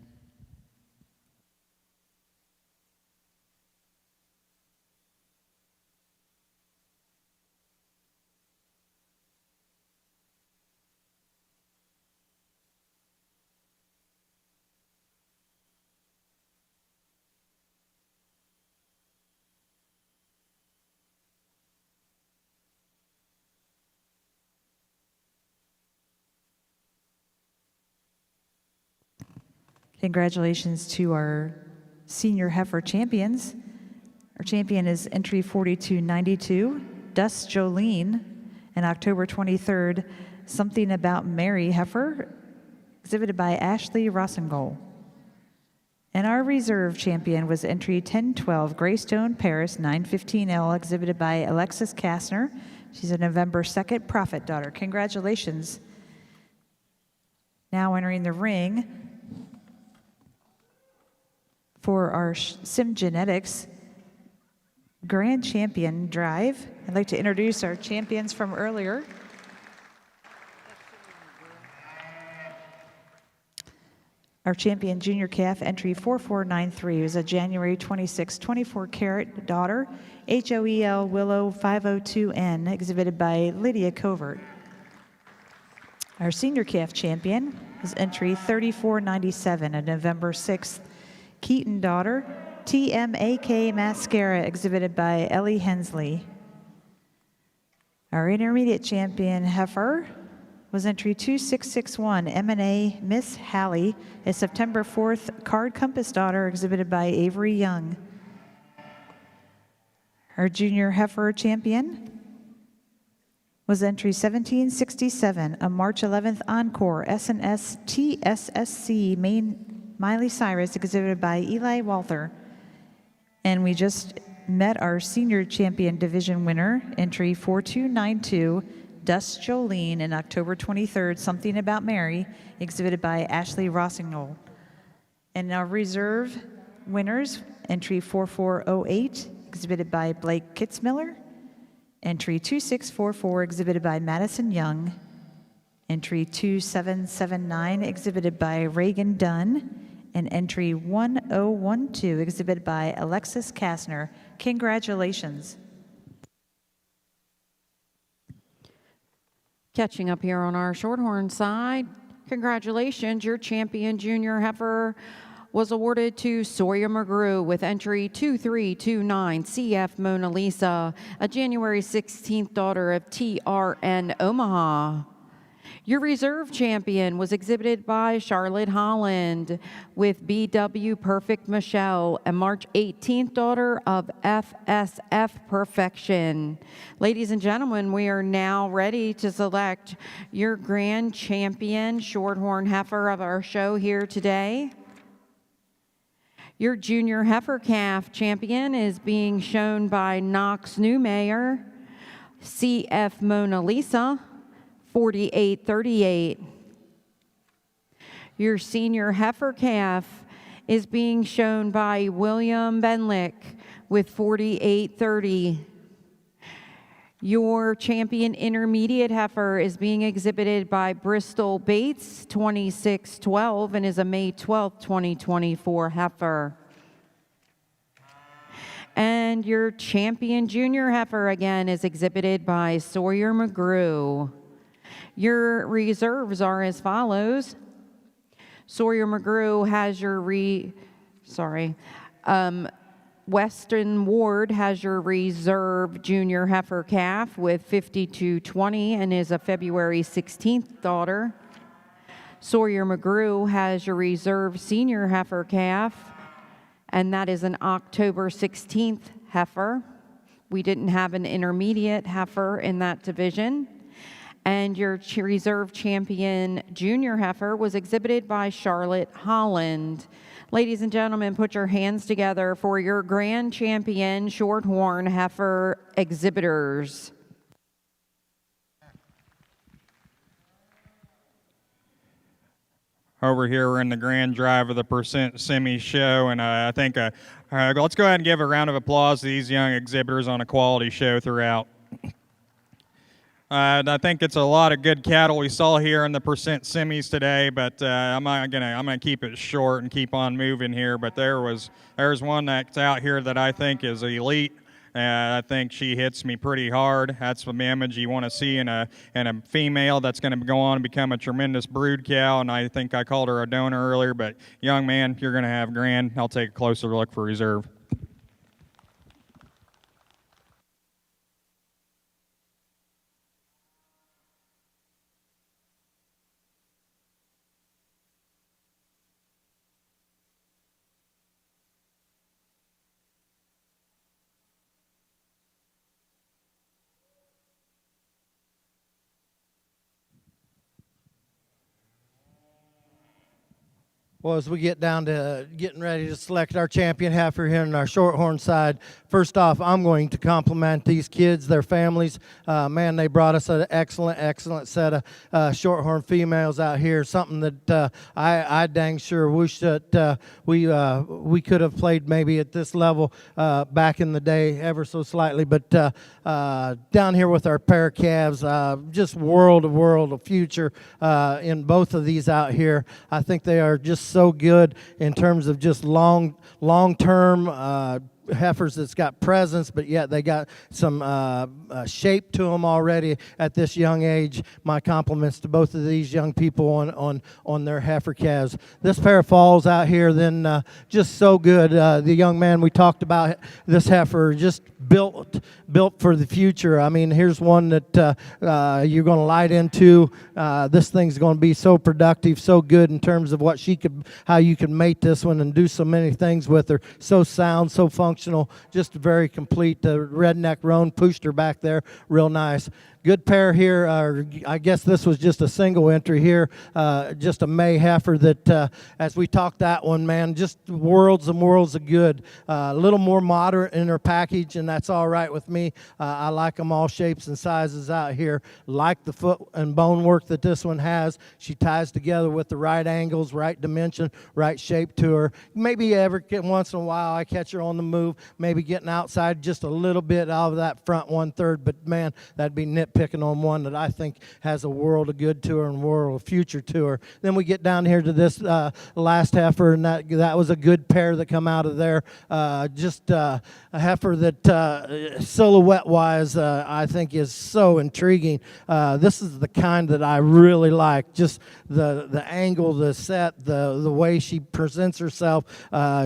Congratulations to our senior heifer champions. Our champion is entry 4292, Dust Jolene, and October 23rd, Something About Mary heifer, exhibited by Ashley Rossengol. And our reserve champion was entry 1012, Greystone Paris 915L, exhibited by Alexis Kastner. She's a November 2nd Prophet daughter. Congratulations. Now entering the ring for our SimGenetics Grand Champion Drive. I'd like to introduce our champions from earlier. Our champion junior calf, entry 4493, is a January 26, 24-carat daughter, HOEL Willow 502N, exhibited by Lydia Covert. Our senior calf champion is entry 3497, a November 6th Keaton daughter, TMAK Mascara, exhibited by Ellie Hensley. Our intermediate champion heifer was entry 2661, M&A Miss Hallie, a September 4th Card Compass daughter, exhibited by Avery Young. Our junior heifer champion was entry 1767, a March 11th Encore SNS TSSC Main Miley Cyrus, exhibited by Eli Walther. And we just met our senior champion division winner, entry 4292, Dust Jolene, in October 23rd, Something About Mary, exhibited by Ashley Rossignol. And our reserve winners, entry 4408, exhibited by Blake Kitzmiller, entry 2644, exhibited by Madison Young, entry 2779, exhibited by Reagan Dunn, and entry 1012, exhibited by Alexis Kastner. Congratulations. Catching up here on our Shorthorn side, congratulations, your champion junior heifer was awarded to Sawyer McGrew with entry 2329, CF Mona Lisa, a January 16th daughter of TRN Omaha. Your reserve champion was exhibited by Charlotte Holland with BW Perfect Michelle, a March 18th daughter of FSF Perfection. Ladies and gentlemen, we are now ready to select your grand champion Shorthorn heifer of our show here today. Your junior heifer calf champion is being shown by Knox Newmayer, CF Mona Lisa, 4838. Your senior heifer calf is being shown by William Benlick with 4830. Your champion intermediate heifer is being exhibited by Bristol Bates, 2612, and is a May 12, 2024 heifer. And your champion junior heifer again is exhibited by Sawyer McGrew. Your reserves are as follows. Sawyer McGrew has your Western Ward has your reserve junior heifer calf with 5220 and is a February 16th daughter. Sawyer McGrew has your reserve senior heifer calf, and that is an October 16th heifer. We didn't have an intermediate heifer in that division. And your reserve champion junior heifer was exhibited by Charlotte Holland. Ladies and gentlemen, put your hands together for your grand champion Shorthorn heifer exhibitors. Over here, we're in the grand drive of the Percent Semi show, and I think let's go ahead and give a round of applause to these young exhibitors on a quality show throughout. I think it's a lot of good cattle we saw here in the Percent Semis today, but I'm gonna keep it short and keep on moving here. But there's one that's out here that I think is elite. I think she hits me pretty hard. That's the image you want to see in a female that's going to go on and become a tremendous brood cow. And I think I called her a donor earlier, but young man, you're going to have grand. I'll take a closer look for reserve. Well, as we get down to getting ready to select our champion heifer here on our Shorthorn side, first off, I'm going to compliment these kids, their families. Man, they brought us an excellent set of Shorthorn females out here, something that I dang sure wish that we could have played maybe at this level back in the day ever so slightly. But down here with our pair of calves, just world of future in both of these out here. I think they are just so good in terms of just long-term heifers that's got presence, but yet they got some shape to them already at this young age. My compliments to both of these young people on their heifer calves. This pair of falls out here, then just so good. The young man we talked about, this heifer just built for the future. I mean, here's one that you're going to light into. This thing's going to be so productive, so good in terms of how you could mate this one and do so many things with her. So sound, so functional, just very complete. The redneck roan pushed her back there real nice. Good pair here. I guess this was just a single entry here, just a May heifer that, as we talked that one, man, just worlds and worlds of good. A little more moderate in her package, and that's all right with me. I like them all shapes and sizes out here. Like the foot and bone work that this one has. She ties together with the right angles, right dimension, right shape to her. Maybe once in a while I catch her on the move, maybe getting outside just a little bit out of that front 1/3, but man, that'd be nitpicking on one that I think has a world of good to her and a world of future to her. Then we get down here to this last heifer, and that was a good pair that come out of there. Just a heifer that silhouette-wise I think is so intriguing. This is the kind that I really like. Just the angle, the set, the way she presents herself,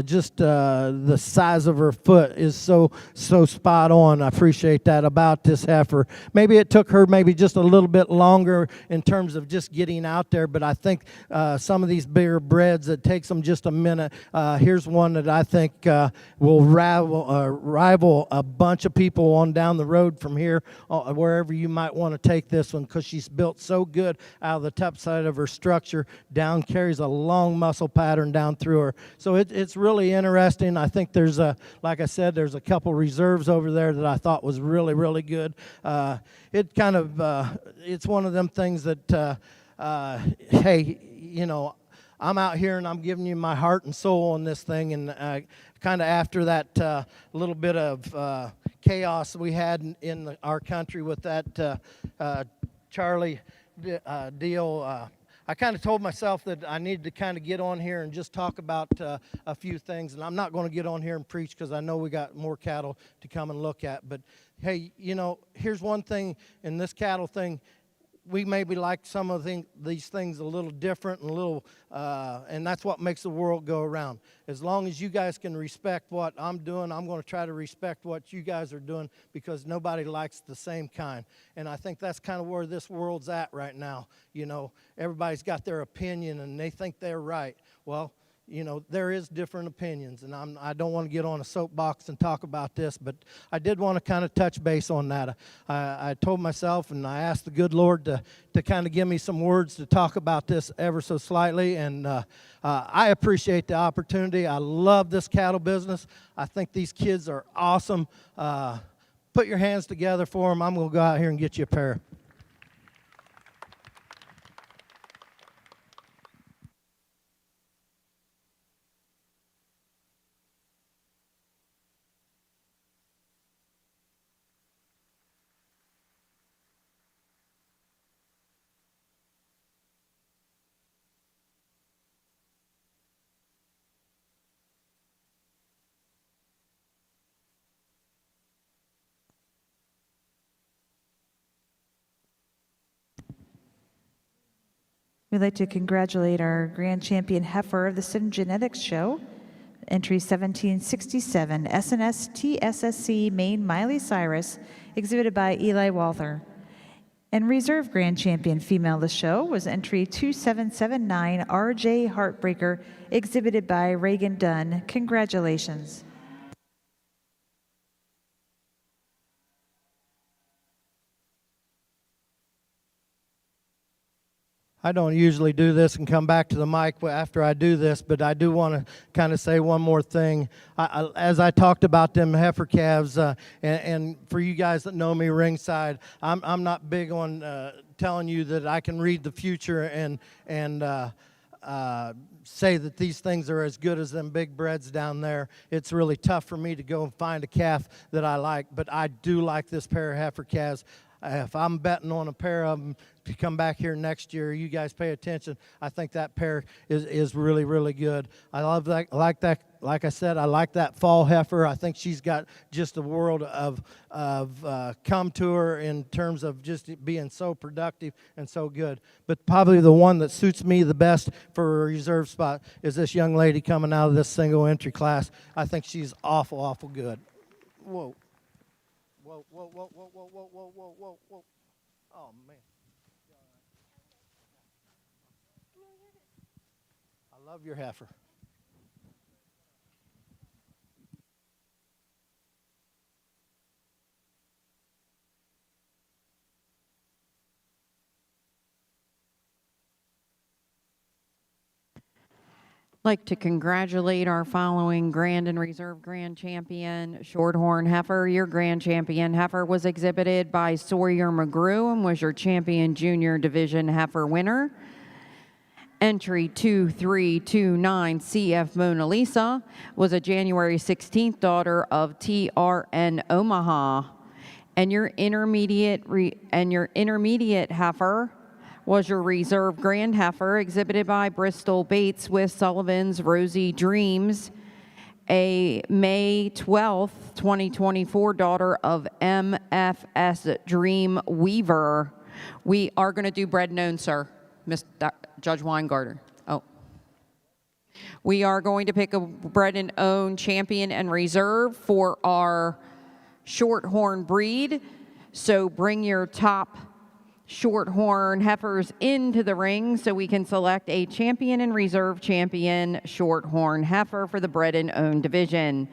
just the size of her foot is so spot on. I appreciate that about this heifer. Maybe it took her maybe just a little bit longer in terms of just getting out there, but I think some of these bigger breds, it takes them just a minute. Here's one that I think will rival a bunch of people on down the road from here, wherever you might want to take this one, because she's built so good out of the top side of her structure down, carries a long muscle pattern down through her. So it's really interesting. I think there's like I said, there's a couple reserves over there that I thought was really, really good. It kind of, it's one of them things that, hey, you know, I'm out here and I'm giving you my heart and soul on this thing, and kind of after that little bit of chaos we had in our country with that Charlie deal, I kind of told myself that I needed to kind of get on here and just talk about a few things, and I'm not going to get on here and preach because I know we got more cattle to come and look at, but hey, you know, here's one thing in this cattle thing. We maybe like some of these things a little different and a little, and that's what makes the world go around. As long as you guys can respect what I'm doing, I'm going to try to respect what you guys are doing, because nobody likes the same kind. And I think that's kind of where this world's at right now. You know, everybody's got their opinion and they think they're right. Well, you know, there is different opinions, and I don't want to get on a soapbox and talk about this, but I did want to kind of touch base on that. I told myself, and I asked the good Lord to kind of give me some words to talk about this ever so slightly, and I appreciate the opportunity. I love this cattle business. I think these kids are awesome. Put your hands together for them. I'm going to go out here and get you a pair. We'd like to congratulate our grand champion heifer of the SimGenetics show, entry 1767, SNS TSSC Maine Miley Cyrus, exhibited by Eli Walther. And reserve grand champion female of the show was entry 2779, RJ Heartbreaker, exhibited by Reagan Dunn. Congratulations. I don't usually do this and come back to the mic after I do this, but I do want to kind of say one more thing. As I talked about them heifer calves, and for you guys that know me ringside, I'm not big on telling you that I can read the future and say that these things are as good as them big breds down there. It's really tough for me to go and find a calf that I like, but I do like this pair of heifer calves. if I'm betting on a pair of them to come back here next year, you guys pay attention. I think that pair is really, really good. I love that. Like I said, I like that fall heifer. I think she's got just a world of come to her in terms of just being so productive and so good. But probably the one that suits me the best for a reserve spot is this young lady coming out of this single entry class. I think she's awful, awful good. Whoa. Whoa, whoa, whoa, whoa, whoa, whoa, whoa, whoa, whoa, whoa. Oh, man. I love your heifer. Like to congratulate our following Grand and Reserve Grand Champion Shorthorn Heifer. Your Grand Champion Heifer was exhibited by Sawyer McGrew and was your Champion Junior Division Heifer winner. Entry 2329 CF Mona Lisa was a January 16th daughter of TRN Omaha. And your intermediate heifer was your Reserve Grand Heifer, exhibited by Bristol Bates with Sullivan's Rosy Dreams, a May 12th, 2024 daughter of MFS Dream Weaver. We are going to do bred and owned, sir, Judge Weingarter. Oh. We are going to pick a bred and owned champion and reserve for our Shorthorn breed. So bring your top Shorthorn heifers into the ring so we can select a champion and reserve champion Shorthorn heifer for the bred and owned division.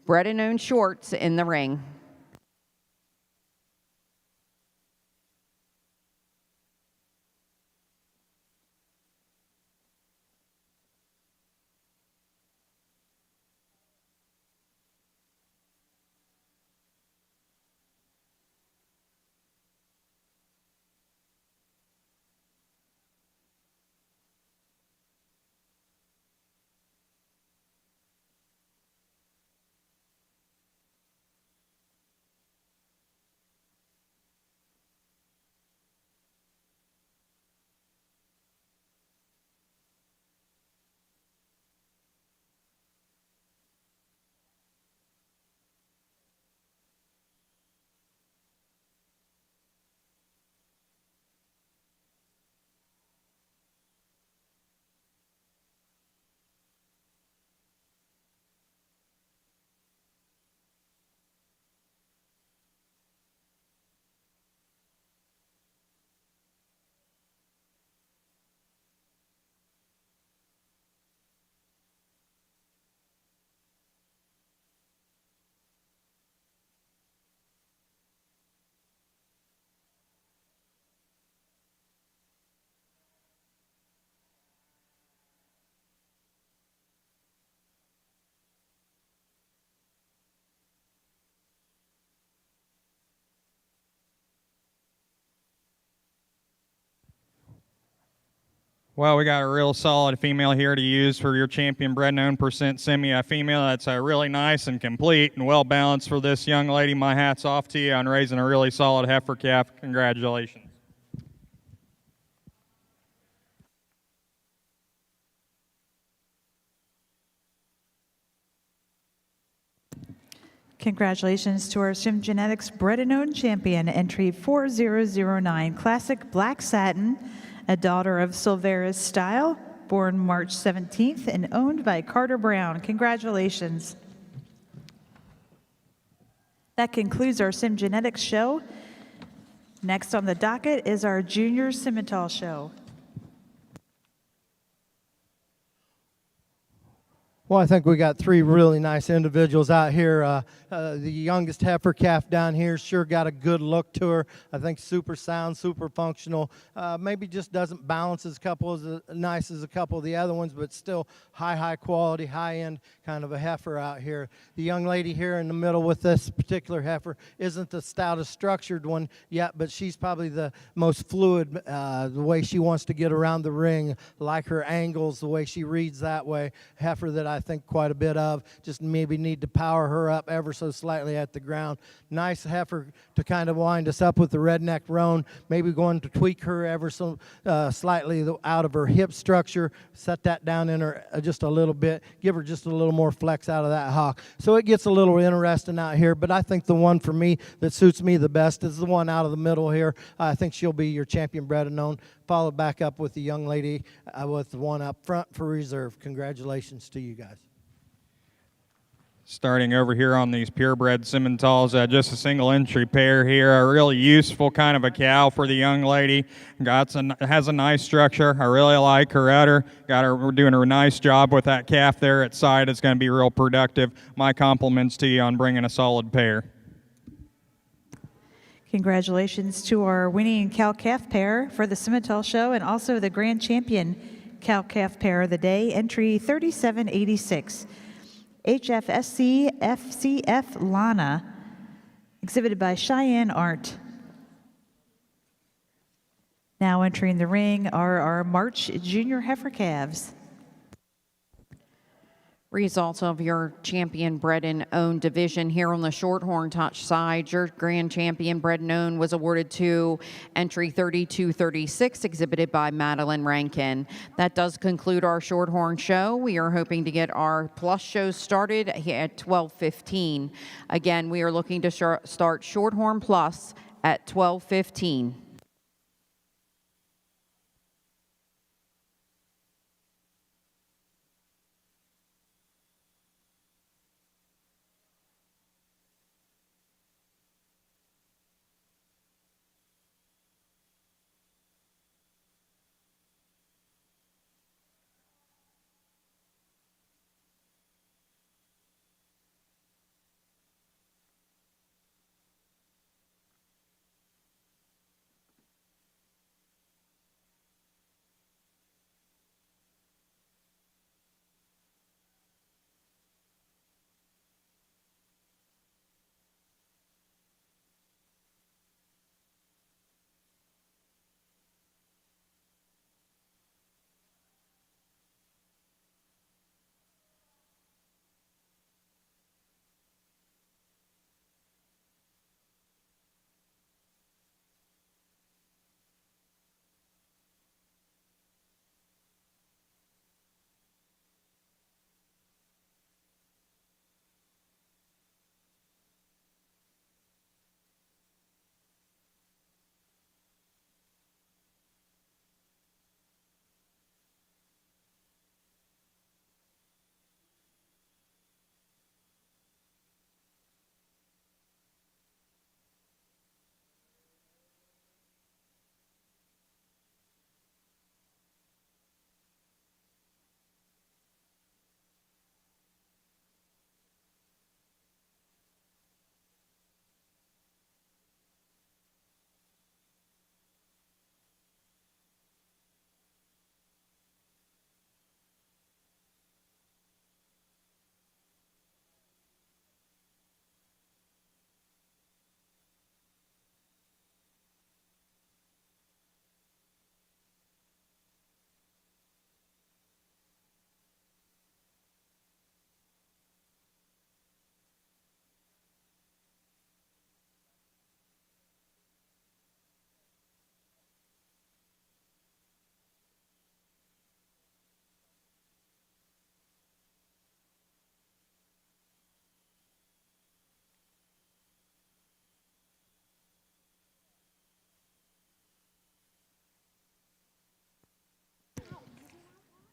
Bred and owned shorts in the ring. Well, we got a real solid female here to use for your champion bred and owned percent semi. A female that's really nice and complete and well balanced for this young lady. My hat's off to you on raising a really solid heifer calf. Congratulations. Congratulations to our SimGenetics bred and owned champion, entry 4009, Classic Black Satin, a daughter of Silvera's Style, born March 17th and owned by Carter Brown. Congratulations. That concludes our SimGenetics show. Next on the docket is our Junior Simmental show. Well, I think we got three really nice individuals out here. The youngest heifer calf down here sure got a good look to her. I think super sound, super functional. Maybe just doesn't balance as nice as a couple of the other ones, but still high quality, high end kind of a heifer out here. The young lady here in the middle with this particular heifer isn't the stoutest structured one yet, but she's probably the most fluid, the way she wants to get around the ring, like her angles, the way she reads that way. Heifer that I I think, quite a bit of. Just maybe need to power her up ever so slightly at the ground. Nice heifer to kind of wind us up with the redneck roan. Maybe going to tweak her ever so slightly out of her hip structure. Set that down in her just a little bit. Give her just a little more flex out of that hock. So it gets a little interesting out here, but I think the one for me that suits me the best is the one out of the middle here. I think she'll be your champion bred and known, followed back up with the young lady with the one up front for reserve. Congratulations to you guys. Starting over here on these purebred Simmentals, just a single entry pair here, a really useful kind of a cow for the young lady. Has a nice structure. I really like her udder. We're doing a nice job with that calf there at side. It's going to be real productive. My compliments to you on bringing a solid pair. Congratulations to our winning cow-calf pair for the Simmental show and also the grand champion cow-calf pair of the day, entry 3786. HFSC FCF Lana, exhibited by Cheyenne Art. Now entering the ring are our March Junior Heifer calves. Results of your champion bred and owned division here on the Shorthorn Touch side. Your grand champion bred and owned was awarded to entry 3236, exhibited by Madeline Rankin. That does conclude our Shorthorn show. We are hoping to get our plus shows started at 12:15. Again, we are looking to start Shorthorn Plus at 12:15.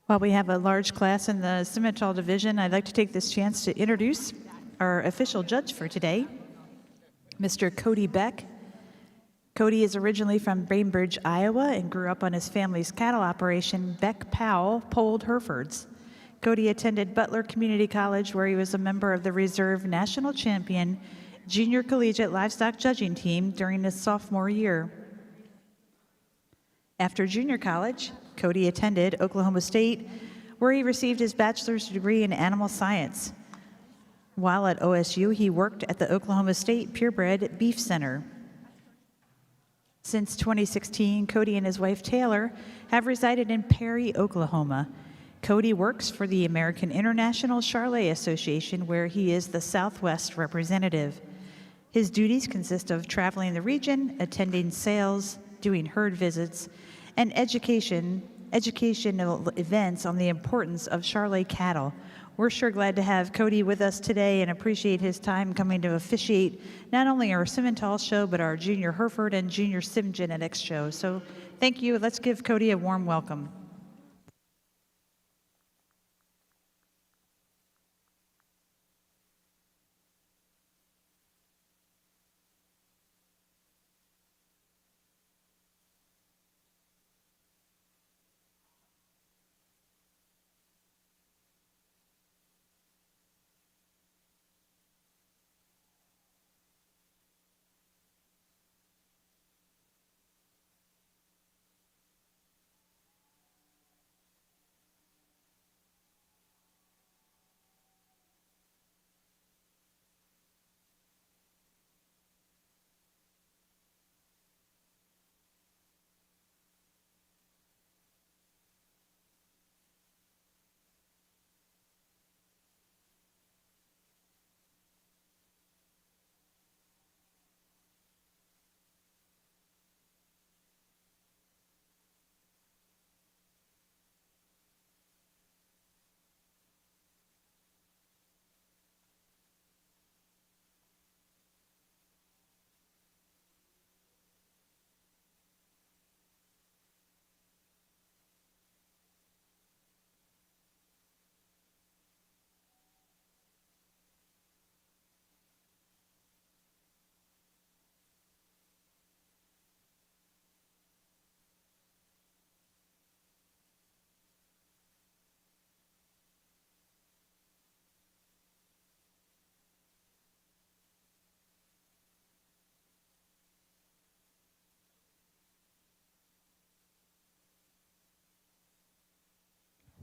While we have a large class in the Simmental division, I'd like to take this chance to introduce our official judge for today, Mr. Cody Beck. Cody is originally from Bainbridge, Iowa, and grew up on his family's cattle operation, Beck Powell Polled Herefords. Cody attended Butler Community College, where he was a member of the Reserve National Champion Junior Collegiate Livestock Judging Team during his sophomore year. After junior college, Cody attended Oklahoma State, where he received his bachelor's degree in animal science. While at OSU, he worked at the Oklahoma State Purebred Beef Center. Since 2016, Cody and his wife Taylor have resided in Perry, Oklahoma. Cody works for the American International Charlet Association, where he is the Southwest representative. His duties consist of traveling the region, attending sales, doing herd visits, and educational events on the importance of Charlet cattle. We're sure glad to have Cody with us today and appreciate his time coming to officiate not only our Simmental show, but our Junior Hereford and Junior SimGenetics show. So thank you. Let's give Cody a warm welcome.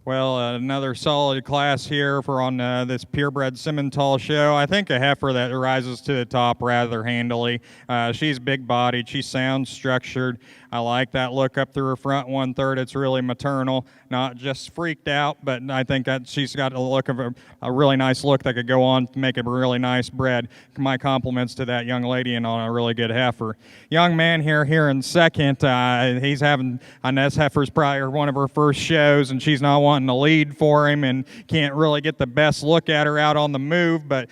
Well, another solid class here for on this purebred Simmental show. I think a heifer that rises to the top rather handily. She's big-bodied. She's sound structured. I like that look up through her front 1/3. It's really maternal, not just freaked out, but I think that she's got a look of a really nice look that could go on to make a really nice bred. My compliments to that young lady and on a really good heifer. Young man here in second. He's having, I know this heifer's probably one of her first shows, and she's not wanting to lead for him and can't really get the best look at her out on the move, but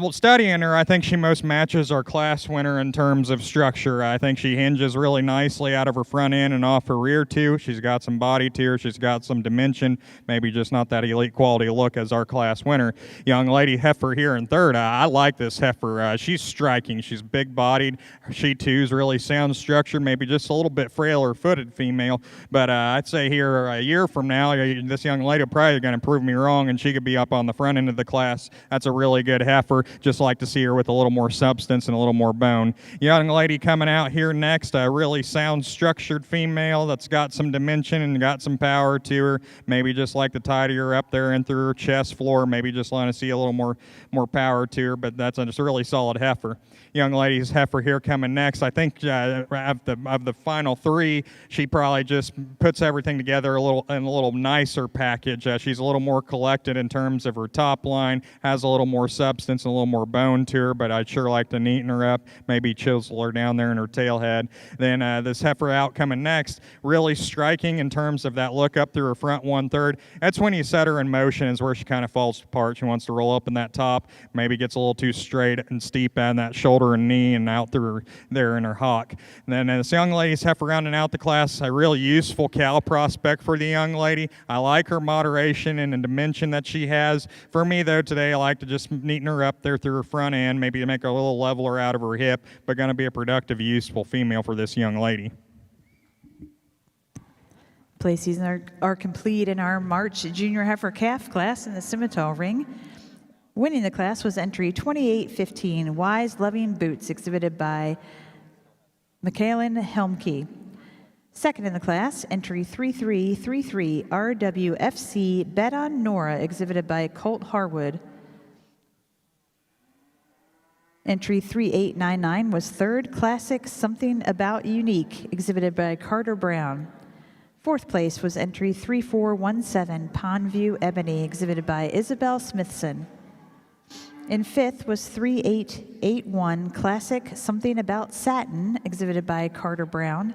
studying her, I think she most matches our class winner in terms of structure. I think she hinges really nicely out of her front end and off her rear too. She's got some body to her, she's got some dimension, maybe just not that elite quality look as our class winner. Young lady heifer here in third. I like this heifer. She's striking, she's big bodied. She too is really sound structured, maybe just a little bit frailer footed female, but I'd say here a year from now, this young lady probably going to prove me wrong, and she could be up on the front end of the class. That's a really good heifer. Just like to see her with a little more substance and a little more bone. Young lady coming out here next, a really sound structured female that's got some dimension and got some power to her. Maybe just like to tidy her up there and through her chest floor. Maybe just want to see a little more power to her, but that's just a really solid heifer. Young lady's heifer here coming next. I think of the final three, she probably just puts everything together in a little nicer package. She's a little more collected in terms of her top line, has a little more substance and a little more bone to her, but I'd sure like to neaten her up, maybe chisel her down there in her tail head. Then this heifer out coming next, really striking in terms of that look up through her front 1/3. That's when you set her in motion is where she kind of falls apart. She wants to roll up in that top, maybe gets a little too straight and steep on that shoulder and knee and out through her, there in her hock. And then this young lady's heifer rounding out the class, a really useful cow prospect for the young lady. I like her moderation and the dimension that she has. For me though today, I like to just neaten her up there through her front end, maybe to make a little leveler out of her hip, but going to be a productive, useful female for this young lady. Places are complete in our March Junior Heifer Calf class in the Simmental ring. Winning the class was entry 2815, Wise Loving Boots, exhibited by Michaelin Helmke. Second in the class, entry 3333, RWFC Bet on Nora, exhibited by Colt Harwood. Entry 3899 was third, Classic Something About Unique, exhibited by Carter Brown. Fourth place was entry 3417, Pondview Ebony, exhibited by Isabel Smithson. In fifth was 3881, Classic Something About Satin, exhibited by Carter Brown.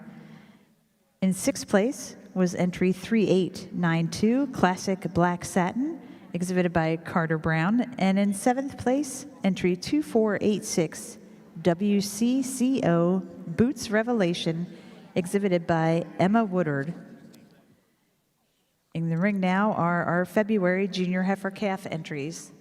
In sixth place was entry 3892, Classic Black Satin, exhibited by Carter Brown. And in seventh place, entry 2486, WCCO Boots Revelation, exhibited by Emma Woodard. In the ring now are our February Junior Heifer Calf entries.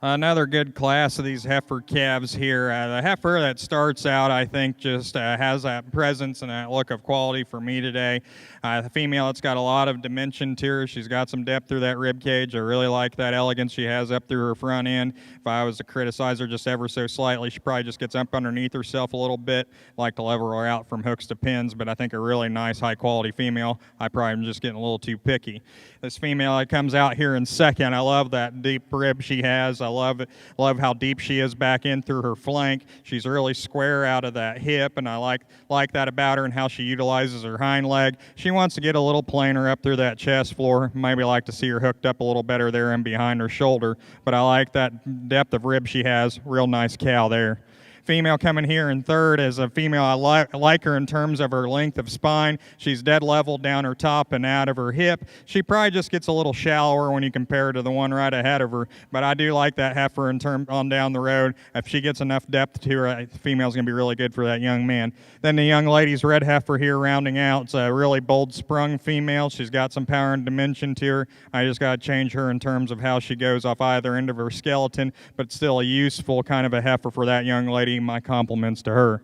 Another good class of these heifer calves here. The heifer that starts out, I think, just has that presence and that look of quality for me today. The female, it's got a lot of dimension to her. She's got some depth through that rib cage. I really like that elegance she has up through her front end. If I was to criticize her just ever so slightly, she probably just gets up underneath herself a little bit. Like to level her out from hooks to pins, but I think a really nice, high-quality female. I probably am just getting a little too picky. This female that comes out here in second, I love that deep rib she has. I love how deep she is back in through her flank. She's really square out of that hip, and I like that about her and how she utilizes her hind leg. She wants to get a little plainer up through that chest floor. Maybe like to see her hooked up a little better there and behind her shoulder, but I like that depth of rib she has. Real nice cow there. Female coming here in third is a female. I like her in terms of her length of spine. She's dead level down her top and out of her hip. She probably just gets a little shallower when you compare her to the one right ahead of her, but I do like that heifer in term on down the road. If she gets enough depth to her, the female's going to be really good for that young man. Then the young lady's red heifer here rounding out. It's a really bold sprung female. She's got some power and dimension to her. I just got to change her in terms of how she goes off either end of her skeleton, but still a useful kind of a heifer for that young lady. My compliments to her.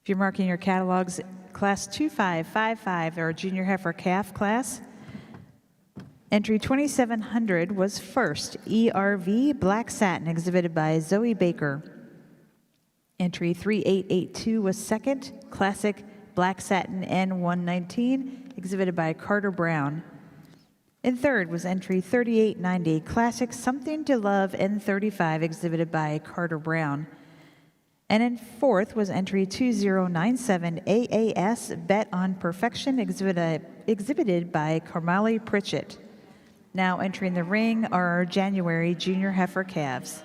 If you're marking your catalogs, class 2555, our junior heifer calf class. Entry 2700 was first, ERV Black Satin, exhibited by Zoe Baker. Entry 3882 was second, Classic Black Satin N119, exhibited by Carter Brown. In third was entry 3890, Classic Something to Love N35, exhibited by Carter Brown. And in fourth was entry 2097, AAS Bet on Perfection, exhibited by Carmali Pritchett. Now entering the ring are our January junior heifer calves.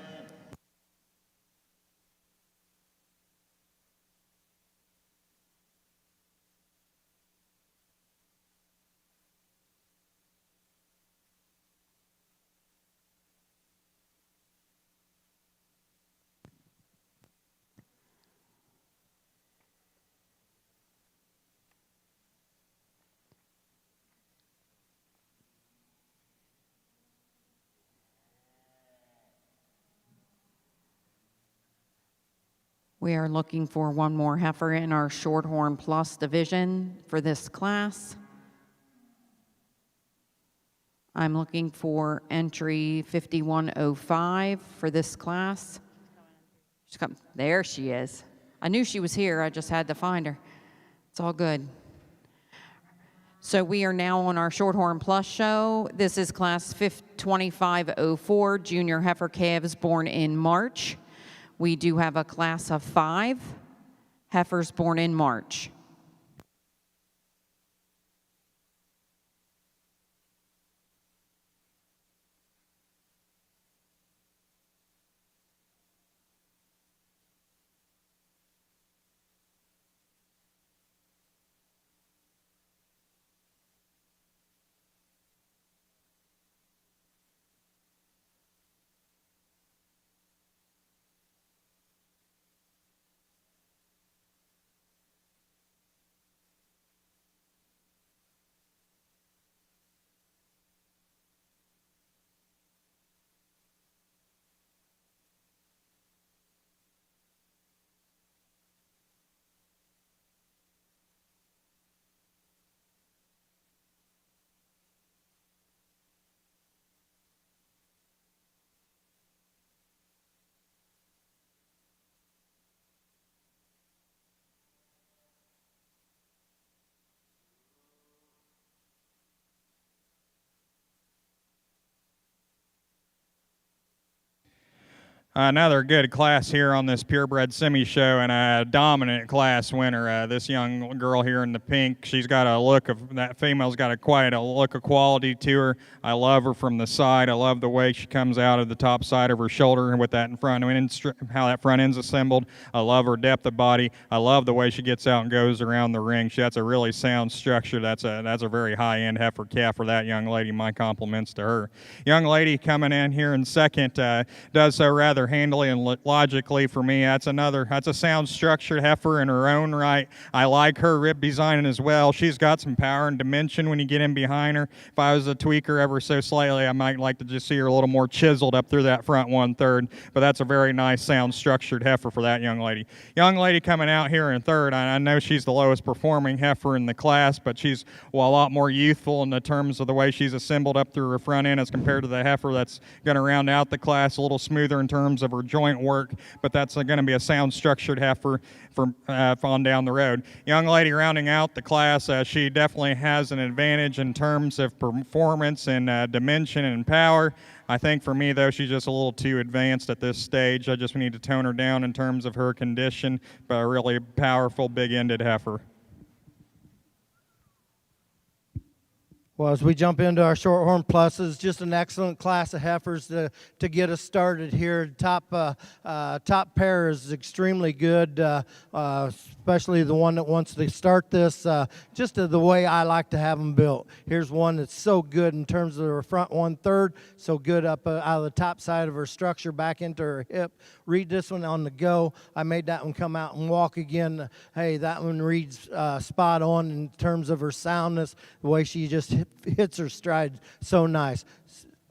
We are looking for one more heifer in our Shorthorn Plus division for this class. I'm looking for entry 5105 for this class. There she is. I knew she was here, I just had to find her. It's all good. So we are now on our Shorthorn Plus show. This is class 2504, junior heifer calves born in March. We do have a class of 5 heifers born in March. Another good class here on this purebred semi show, and a dominant class winner. This young girl here in the pink, she's got a look of, that female's got quite a look of quality to her. I love her from the side. I love the way she comes out of the top side of her shoulder with that in front end, how that front end's assembled. I love her depth of body. I love the way she gets out and goes around the ring. That's a really sound structure. That's a very high-end heifer calf for that young lady. My compliments to her. Young lady coming in here in second does so rather handily and logically for me. That's a sound structured heifer in her own right. I like her rib design as well. She's got some power and dimension when you get in behind her. If I was a tweaker ever so slightly, I might like to just see her a little more chiseled up through that front 1/3, but that's a very nice sound structured heifer for that young lady. Young lady coming out here in third, I know she's the lowest performing heifer in the class, but she's a lot more youthful in the terms of the way she's assembled up through her front end as compared to the heifer that's going to round out the class, a little smoother in terms of her joint work, but that's going to be a sound structured heifer for on down the road. Young lady rounding out the class, she definitely has an advantage in terms of performance and dimension and power. I think for me, though, she's just a little too advanced at this stage. I just need to tone her down in terms of her condition, but a really powerful, big-ended heifer. Well, as we jump into our Shorthorn Pluses, just an excellent class of heifers to get us started here. Top pair is extremely good, especially the one that wants to start this, just the way I like to have them built. Here's one that's so good in terms of her front 1/3, so good up out of the top side of her structure back into her hip. Read this one on the go. I made that one come out and walk again. Hey, that one reads spot on in terms of her soundness, the way she just hits her stride so nice.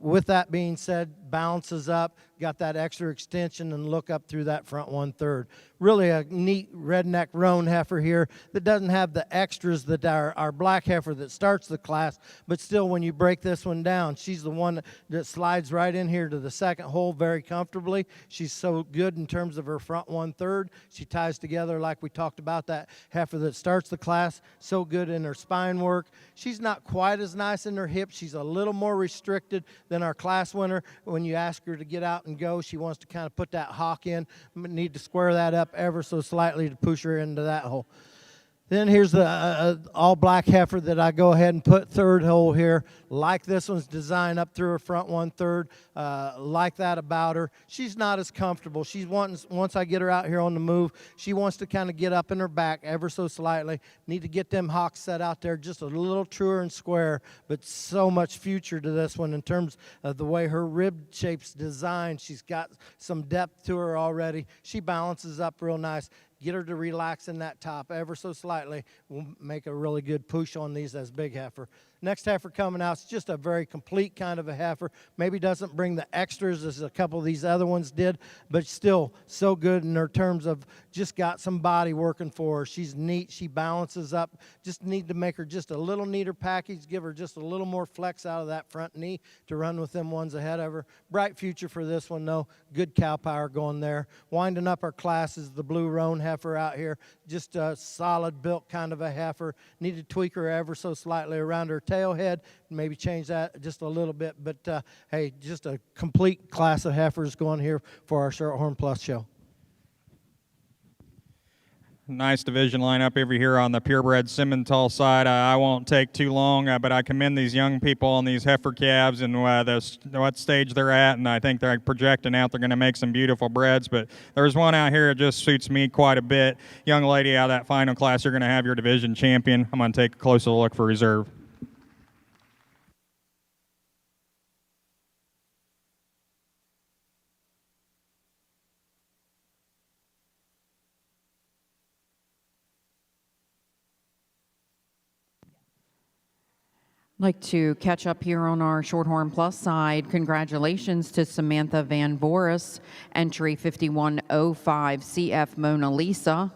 With that being said, balances up, got that extra extension and look up through that front 1/3. Really a neat redneck roan heifer here that doesn't have the extras that our black heifer that starts the class, but still when you break this one down, she's the one that slides right in here to the second hole very comfortably. She's so good in terms of her front 1/3. She ties together like we talked about that heifer that starts the class, so good in her spine work. She's not quite as nice in her hips. She's a little more restricted than our class winner. When you ask her to get out and go, she wants to kind of put that hock in. Need to square that up ever so slightly to push her into that hole. Then here's the all-black heifer that I go ahead and put third hole here. Like this one's designed up through her front 1/3. Like that about her. She's not as comfortable. She's once I get her out here on the move, she wants to kind of get up in her back ever so slightly. Need to get them hocks set out there just a little truer and square, but so much future to this one in terms of the way her rib shape's designed. She's got some depth to her already. She balances up real nice. Get her to relax in that top ever so slightly. We'll make a really good push on these as big heifer. Next heifer coming out is just a very complete kind of a heifer. Maybe doesn't bring the extras as a couple of these other ones did, but still so good in her terms of just got some body working for her. She's neat. She balances up. Just need to make her just a little neater package, give her just a little more flex out of that front knee to run with them ones ahead of her. Bright future for this one, though. Good cow power going there. Winding up our class is the blue roan heifer out here. Just a solid built kind of a heifer. Need to tweak her ever so slightly around her tail head, maybe change that just a little bit. But hey, just a complete class of heifers going here for our Shorthorn Plus show. Nice division lineup over here on the purebred Simmental side. I won't take too long, but I commend these young people on these heifer calves and what stage they're at, and I think they're projecting out they're going to make some beautiful breds. But there's one out here that just suits me quite a bit. Young lady out of that final class, you're going to have your division champion. I'm going to take a closer look for reserve. Like to catch up here on our Shorthorn Plus side. Congratulations to Samantha Van Boris, entry 5105 CF Mona Lisa.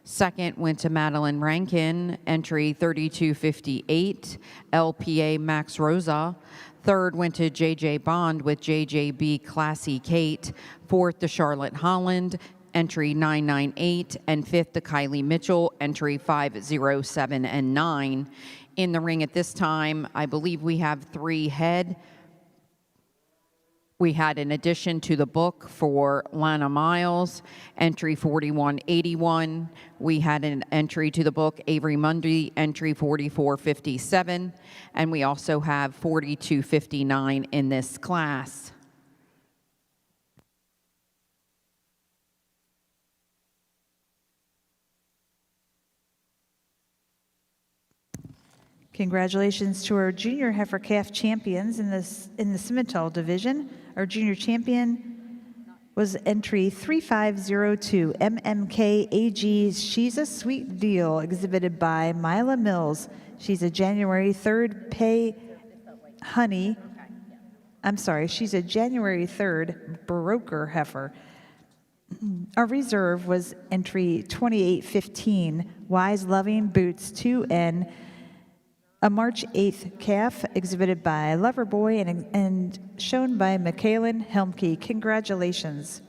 Second went to Madeline Rankin, entry 3258 LPA Max Rosa. Third went to JJ Bond with JJB Classy Kate. Fourth to Charlotte Holland, entry 998. And fifth to Kylie Mitchell, entry 507 and 9. In the ring at this time, I believe we have 3 head. We had an addition to the book for Lana Miles, entry 4181. We had an entry to the book, Avery Mundy, entry 4457. And we also have 4259 in this class. Congratulations to our junior heifer calf champions in the Simmental division. Our junior champion was entry 3502 MMK AG's She's a Sweet Deal, exhibited by Mila Mills. She's a January 3rd pay honey. I'm sorry, she's a January 3rd broker heifer. Our reserve was entry 2815 Wise Loving Boots 2N. A March 8th calf exhibited by Loverboy and shown by Michaelin Helmke. Congratulations.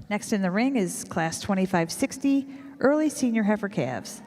Next in the ring is class 2560, early senior heifer calves.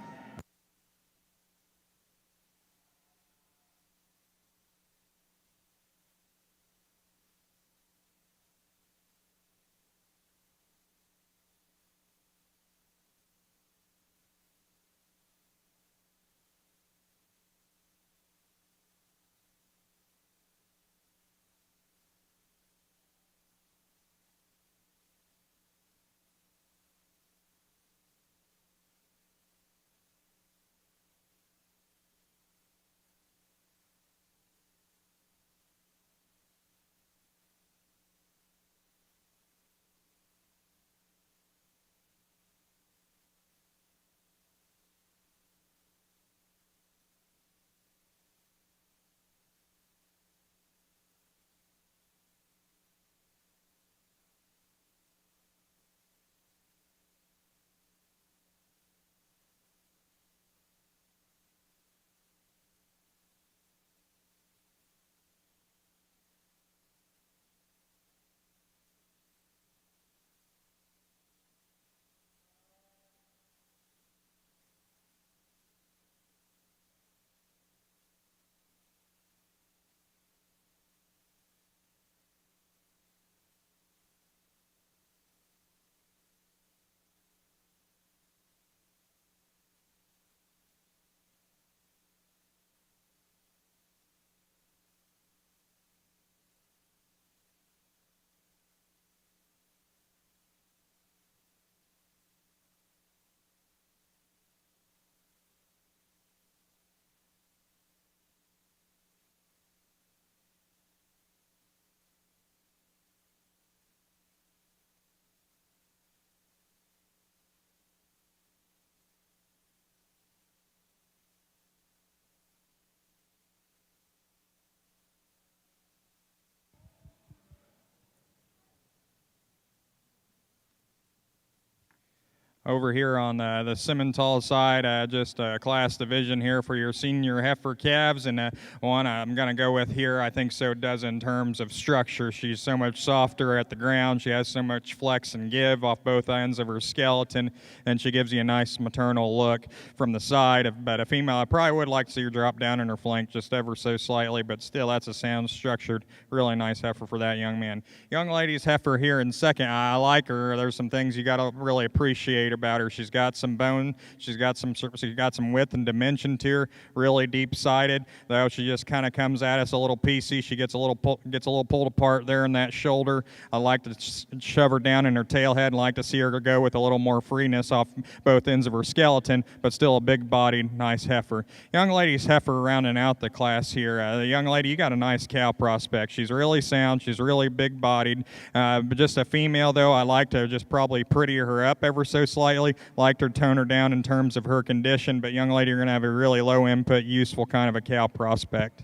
Over here on the Simmental side, just a class division here for your senior heifer calves, and one I'm going to go with here, I think so does in terms of structure. She's so much softer at the ground. She has so much flex and give off both ends of her skeleton, and she gives you a nice maternal look from the side. But a female, I probably would like to see her drop down in her flank just ever so slightly, but still that's a sound structured, really nice heifer for that young man. Young lady's heifer here in second, I like her. There's some things you got to really appreciate about her. She's got some bone, she's got some width and dimension to her, really deep-sided, though she just kind of comes at us a little piecey. She gets a little pulled apart there in that shoulder. I like to shove her down in her tail head and like to see her go with a little more freeness off both ends of her skeleton, but still a big-bodied, nice heifer. Young lady's heifer rounding out the class here. The young lady, you got a nice cow prospect. She's really sound, she's really big-bodied, but just a female, though. I like to just probably prettier her up ever so slightly, like to tone her down in terms of her condition, but young lady, you're going to have a really low input, useful kind of a cow prospect.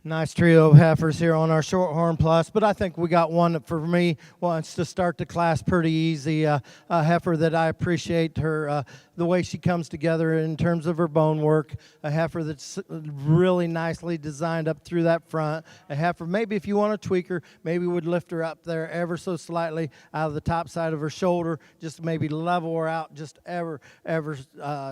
Nice trio of heifers here on our Shorthorn Plus, but I think we got one that for me wants to start the class pretty easy. A heifer that I appreciate her, the way she comes together in terms of her bone work. A heifer that's really nicely designed up through that front. A heifer, maybe if you want to tweak her, maybe would lift her up there ever so slightly out of the top side of her shoulder, just maybe level her out just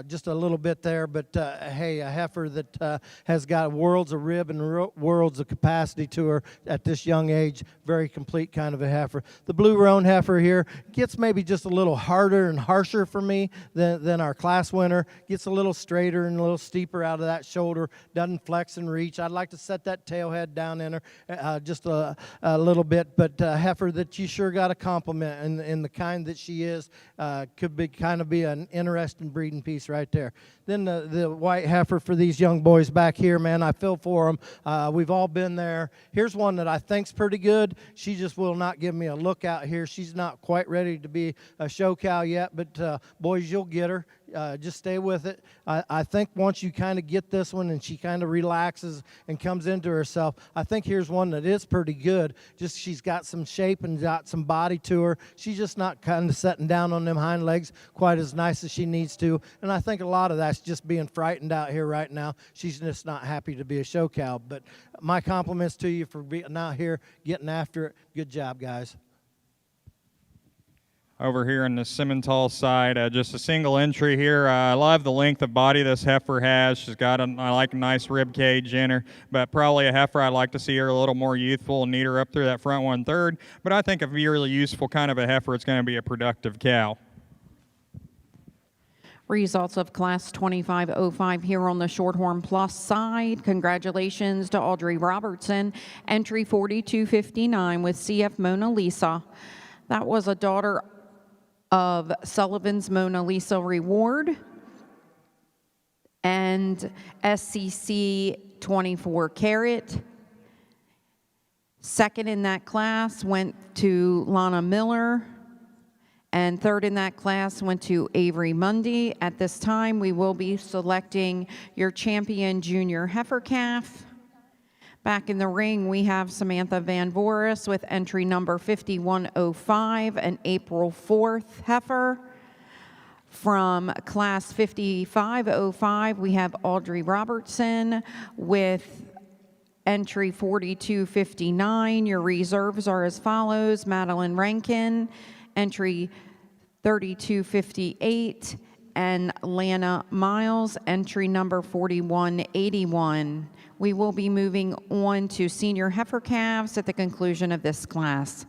just a little bit there. But hey, a heifer that has got worlds of rib and worlds of capacity to her at this young age. Very complete kind of a heifer. The blue roan heifer here gets maybe just a little harder and harsher for me than our class winner. Gets a little straighter and a little steeper out of that shoulder. Doesn't flex and reach. I'd like to set that tail head down in her just a little bit, but a heifer that you sure got to compliment in the kind that she is. Could be an interesting breeding piece right there. Then the white heifer for these young boys back here, man, I feel for them. We've all been there. Here's one that I think's pretty good. She just will not give me a look out here. She's not quite ready to be a show cow yet, but boys, you'll get her. Just stay with it. I think once you kind of get this one and she kind of relaxes and comes into herself, I think here's one that is pretty good. Just she's got some shape and got some body to her. She's just not kind of setting down on them hind legs quite as nice as she needs to. And I think a lot of that's just being frightened out here right now. She's just not happy to be a show cow. But my compliments to you for being out here, getting after it. Good job, guys. Over here on the Simmental side, just a single entry here. I love the length of body this heifer has. She's got I like a nice rib cage in her, but probably a heifer I'd like to see her a little more youthful and neater up through that front 1/3. But I think if you're really useful kind of a heifer, it's going to be a productive cow. Results of Class 2505 here on the Shorthorn Plus side. Congratulations to Audrey Robertson, entry 4259 with CF Mona Lisa. That was a daughter of Sullivan's Mona Lisa Reward and SCC 24 Carat. Second in that class went to Lana Miller, and third in that class went to Avery Mundy. At this time, we will be selecting your champion junior heifer calf. Back in the ring, we have Samantha Van Voris with entry number 5105, an April 4th heifer. From class 5505, we have Audrey Robertson with entry 4259. Your reserves are as follows: Madeline Rankin, entry 3258, and Lana Miles, entry number 4181. We will be moving on to senior heifer calves at the conclusion of this class.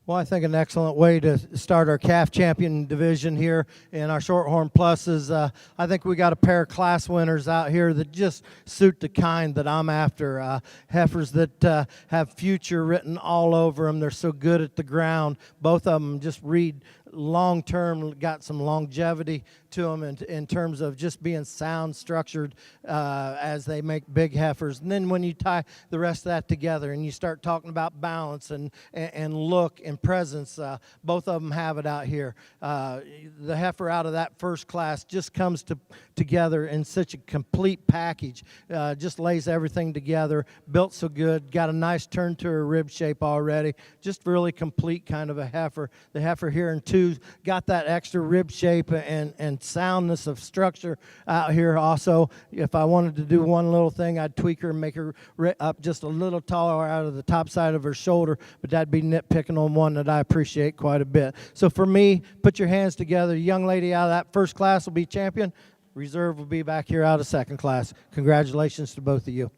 Well, I think an excellent way to start our calf champion division here in our Shorthorn Plus is I think we got a pair of class winners out here that just suit the kind that I'm after. Heifers that have future written all over them. They're so good at the ground. Both of them just read long-term, got some longevity to them in terms of just being sound structured as they make big heifers. And then when you tie the rest of that together and you start talking about balance and look and presence, both of them have it out here. The heifer out of that first class just comes together in such a complete package, just lays everything together, built so good, got a nice turn to her rib shape already, just really complete kind of a heifer. The heifer here in 2 got that extra rib shape and soundness of structure out here also. If I wanted to do one little thing, I'd tweak her and make her up just a little taller out of the top side of her shoulder, but that'd be nitpicking on one that I appreciate quite a bit. So for me, put your hands together. The young lady out of that first class will be champion. Reserve will be back here out of second class. Congratulations to both of you.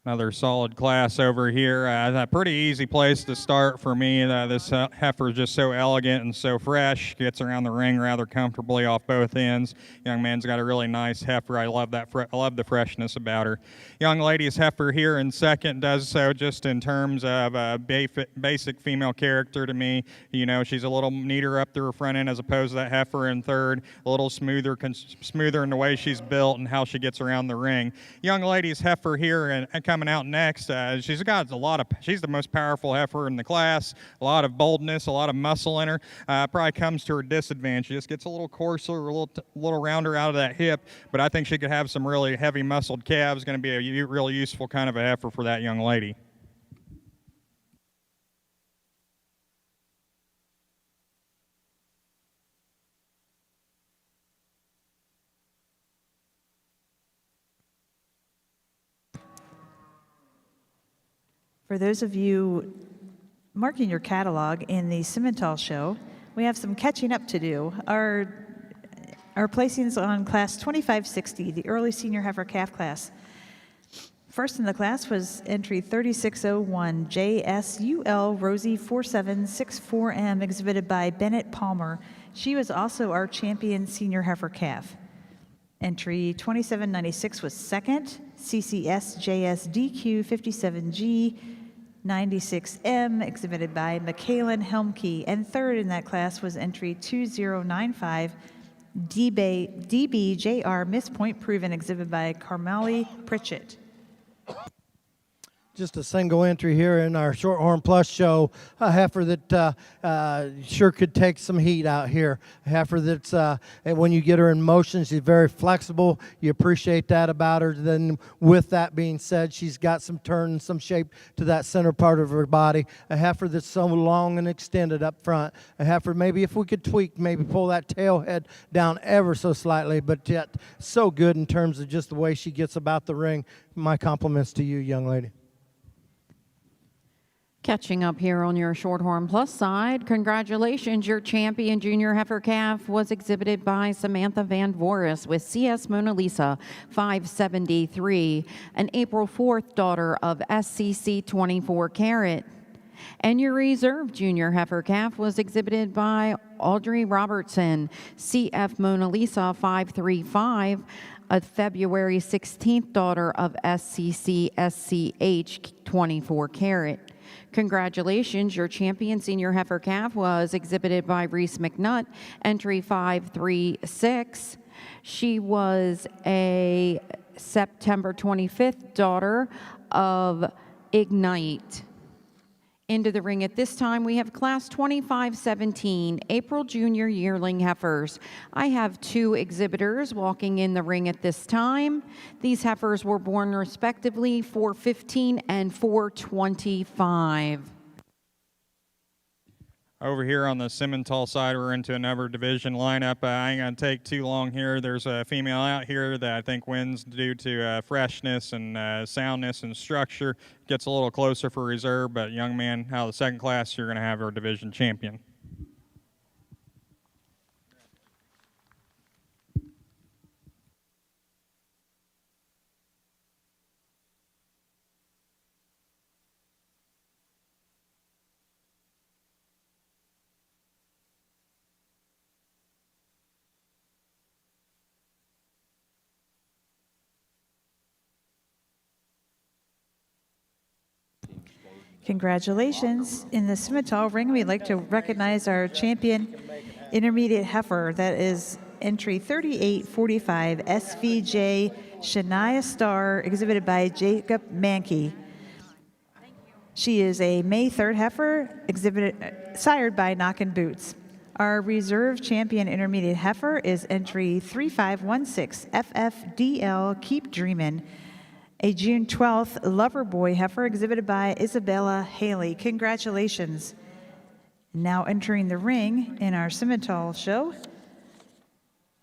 Another solid class over here. A pretty easy place to start for me. This heifer is just so elegant and so fresh. Gets around the ring rather comfortably off both ends. Young man's got a really nice heifer. I love that. I love the freshness about her. Young lady's heifer here in second does so just in terms of basic female character to me. You know, she's a little neater up to her front end as opposed to that heifer in third. A little smoother in the way she's built and how she gets around the ring. Young lady's heifer here and coming out next, she's the most powerful heifer in the class. A lot of boldness, a lot of muscle in her. Probably comes to her disadvantage. She just gets a little coarser, a little rounder out of that hip, but I think she could have some really heavy muscled calves. Going to be a real useful kind of a heifer for that young lady. For those of you marking your catalog in the Simmental show, we have some catching up to do. Our placings on class 2560, the early senior heifer calf class. First in the class was entry 3601, JSUL Rosie 4764M, exhibited by Bennett Palmer. She was also our champion senior heifer calf. Entry 2796 was second, CCS JSDQ 57G 96M, exhibited by Michaelin Helmke. And third in that class was entry 2095, DBJR Miss Point Proven, exhibited by Carmeli Pritchett. Just a single entry here in our Shorthorn Plus show, a heifer that sure could take some heat out here. A heifer that's, and when you get her in motion, she's very flexible. You appreciate that about her. Then with that being said, she's got some turn and some shape to that center part of her body. A heifer that's so long and extended up front. A heifer, maybe if we could tweak, maybe pull that tail head down ever so slightly, but yet so good in terms of just the way she gets about the ring. My compliments to you, young lady. Catching up here on your Shorthorn Plus side, congratulations, your champion junior heifer calf was exhibited by Samantha Van Voris with CS Mona Lisa 573, an April 4th daughter of SCC 24 Carat. And your reserve junior heifer calf was exhibited by Audrey Robertson, CF Mona Lisa 535, a February 16th daughter of SCC SCH 24 Carat. Congratulations, your champion senior heifer calf was exhibited by Reese McNutt, entry 536. She was a September 25th daughter of Ignite. Into the ring at this time, we have class 2517, April junior yearling heifers. I have 2 exhibitors walking in the ring at this time. These heifers were born respectively 415 and 425. Over here on the Simmental side, we're into another division lineup. I ain't going to take too long here. There's a female out here that I think wins due to freshness and soundness and structure. Gets a little closer for reserve, but young man out of the second class, you're going to have our division champion. Congratulations. In the Simmental ring, we'd like to recognize our champion intermediate heifer. That is entry 3845 SVJ Shania Star, exhibited by Jacob Mankey. She is a May 3rd heifer, sired by Knockin' Boots. Our reserve champion intermediate heifer is entry 3516 FFDL Keep Dreamin', a June 12th Lover Boy heifer exhibited by Isabella Haley. Congratulations. Now entering the ring in our Simmental show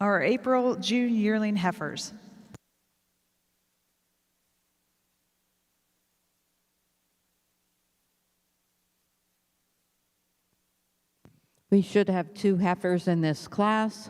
are April, June yearling heifers. We should have 2 heifers in this class.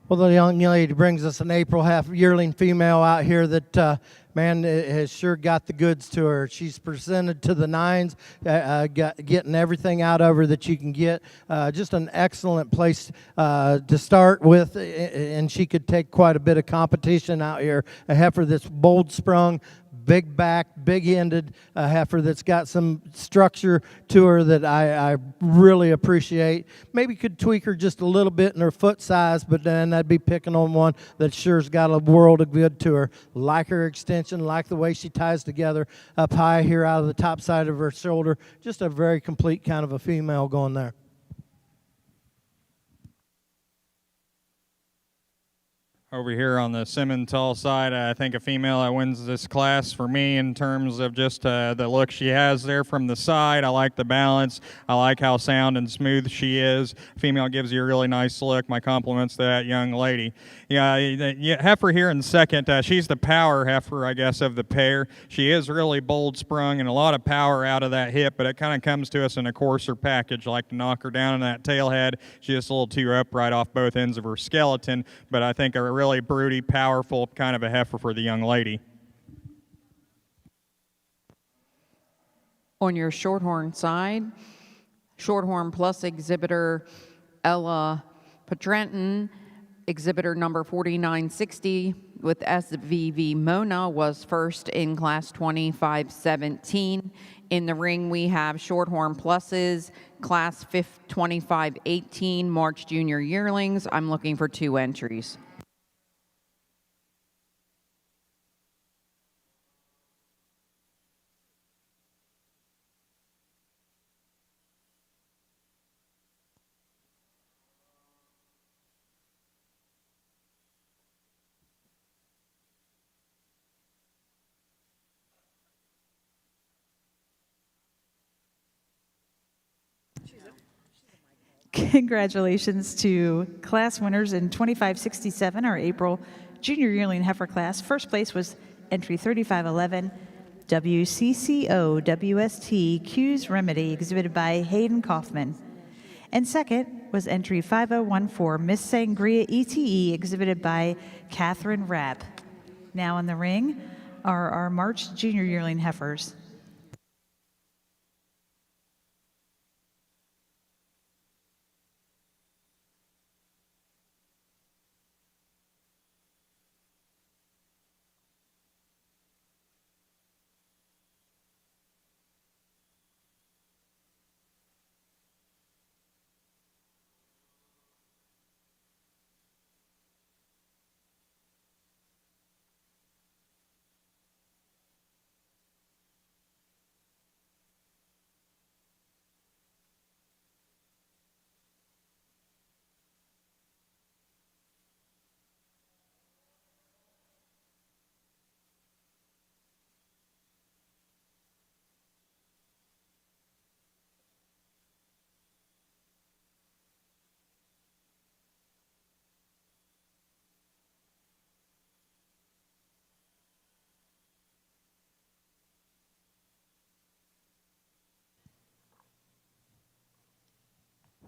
Well, the young lady brings us an April half yearling female out here that, man, has sure got the goods to her. She's presented to the nines, getting everything out of her that you can get. Just an excellent place to start with, and she could take quite a bit of competition out here. A heifer that's bold sprung, big back, big-ended heifer that's got some structure to her that I really appreciate. Maybe could tweak her just a little bit in her foot size, but then I'd be picking on one that sure's got a world of good to her. Like her extension, like the way she ties together up high here out of the top side of her shoulder. Just a very complete kind of a female going there. Over here on the Simmental side, I think a female that wins this class for me in terms of just the look she has there from the side. I like the balance. I like how sound and smooth she is. Female gives you a really nice look. My compliments to that young lady. Yeah, heifer here in second. She's the power heifer, I guess, of the pair. She is really bold sprung and a lot of power out of that hip, but it kind of comes to us in a coarser package. Like to knock her down in that tail head. She's just a little too upright off both ends of her skeleton, but I think a really broody, powerful kind of a heifer for the young lady. On your shorthorn side, shorthorn plus exhibitor Ella Petrenton, exhibitor number 4960 with SVV Mona was first in class 2517. In the ring, we have shorthorn pluses, class 2518, March Junior yearlings. I'm looking for 2 entries. Congratulations to class winners in 2567, our April junior yearling heifer class. First place was entry 3511, WCCO WST Q's Remedy, exhibited by Hayden Kaufman. And second was entry 5014, Miss Sangria ETE, exhibited by Catherine Rapp. Now in the ring are our March junior yearling heifers.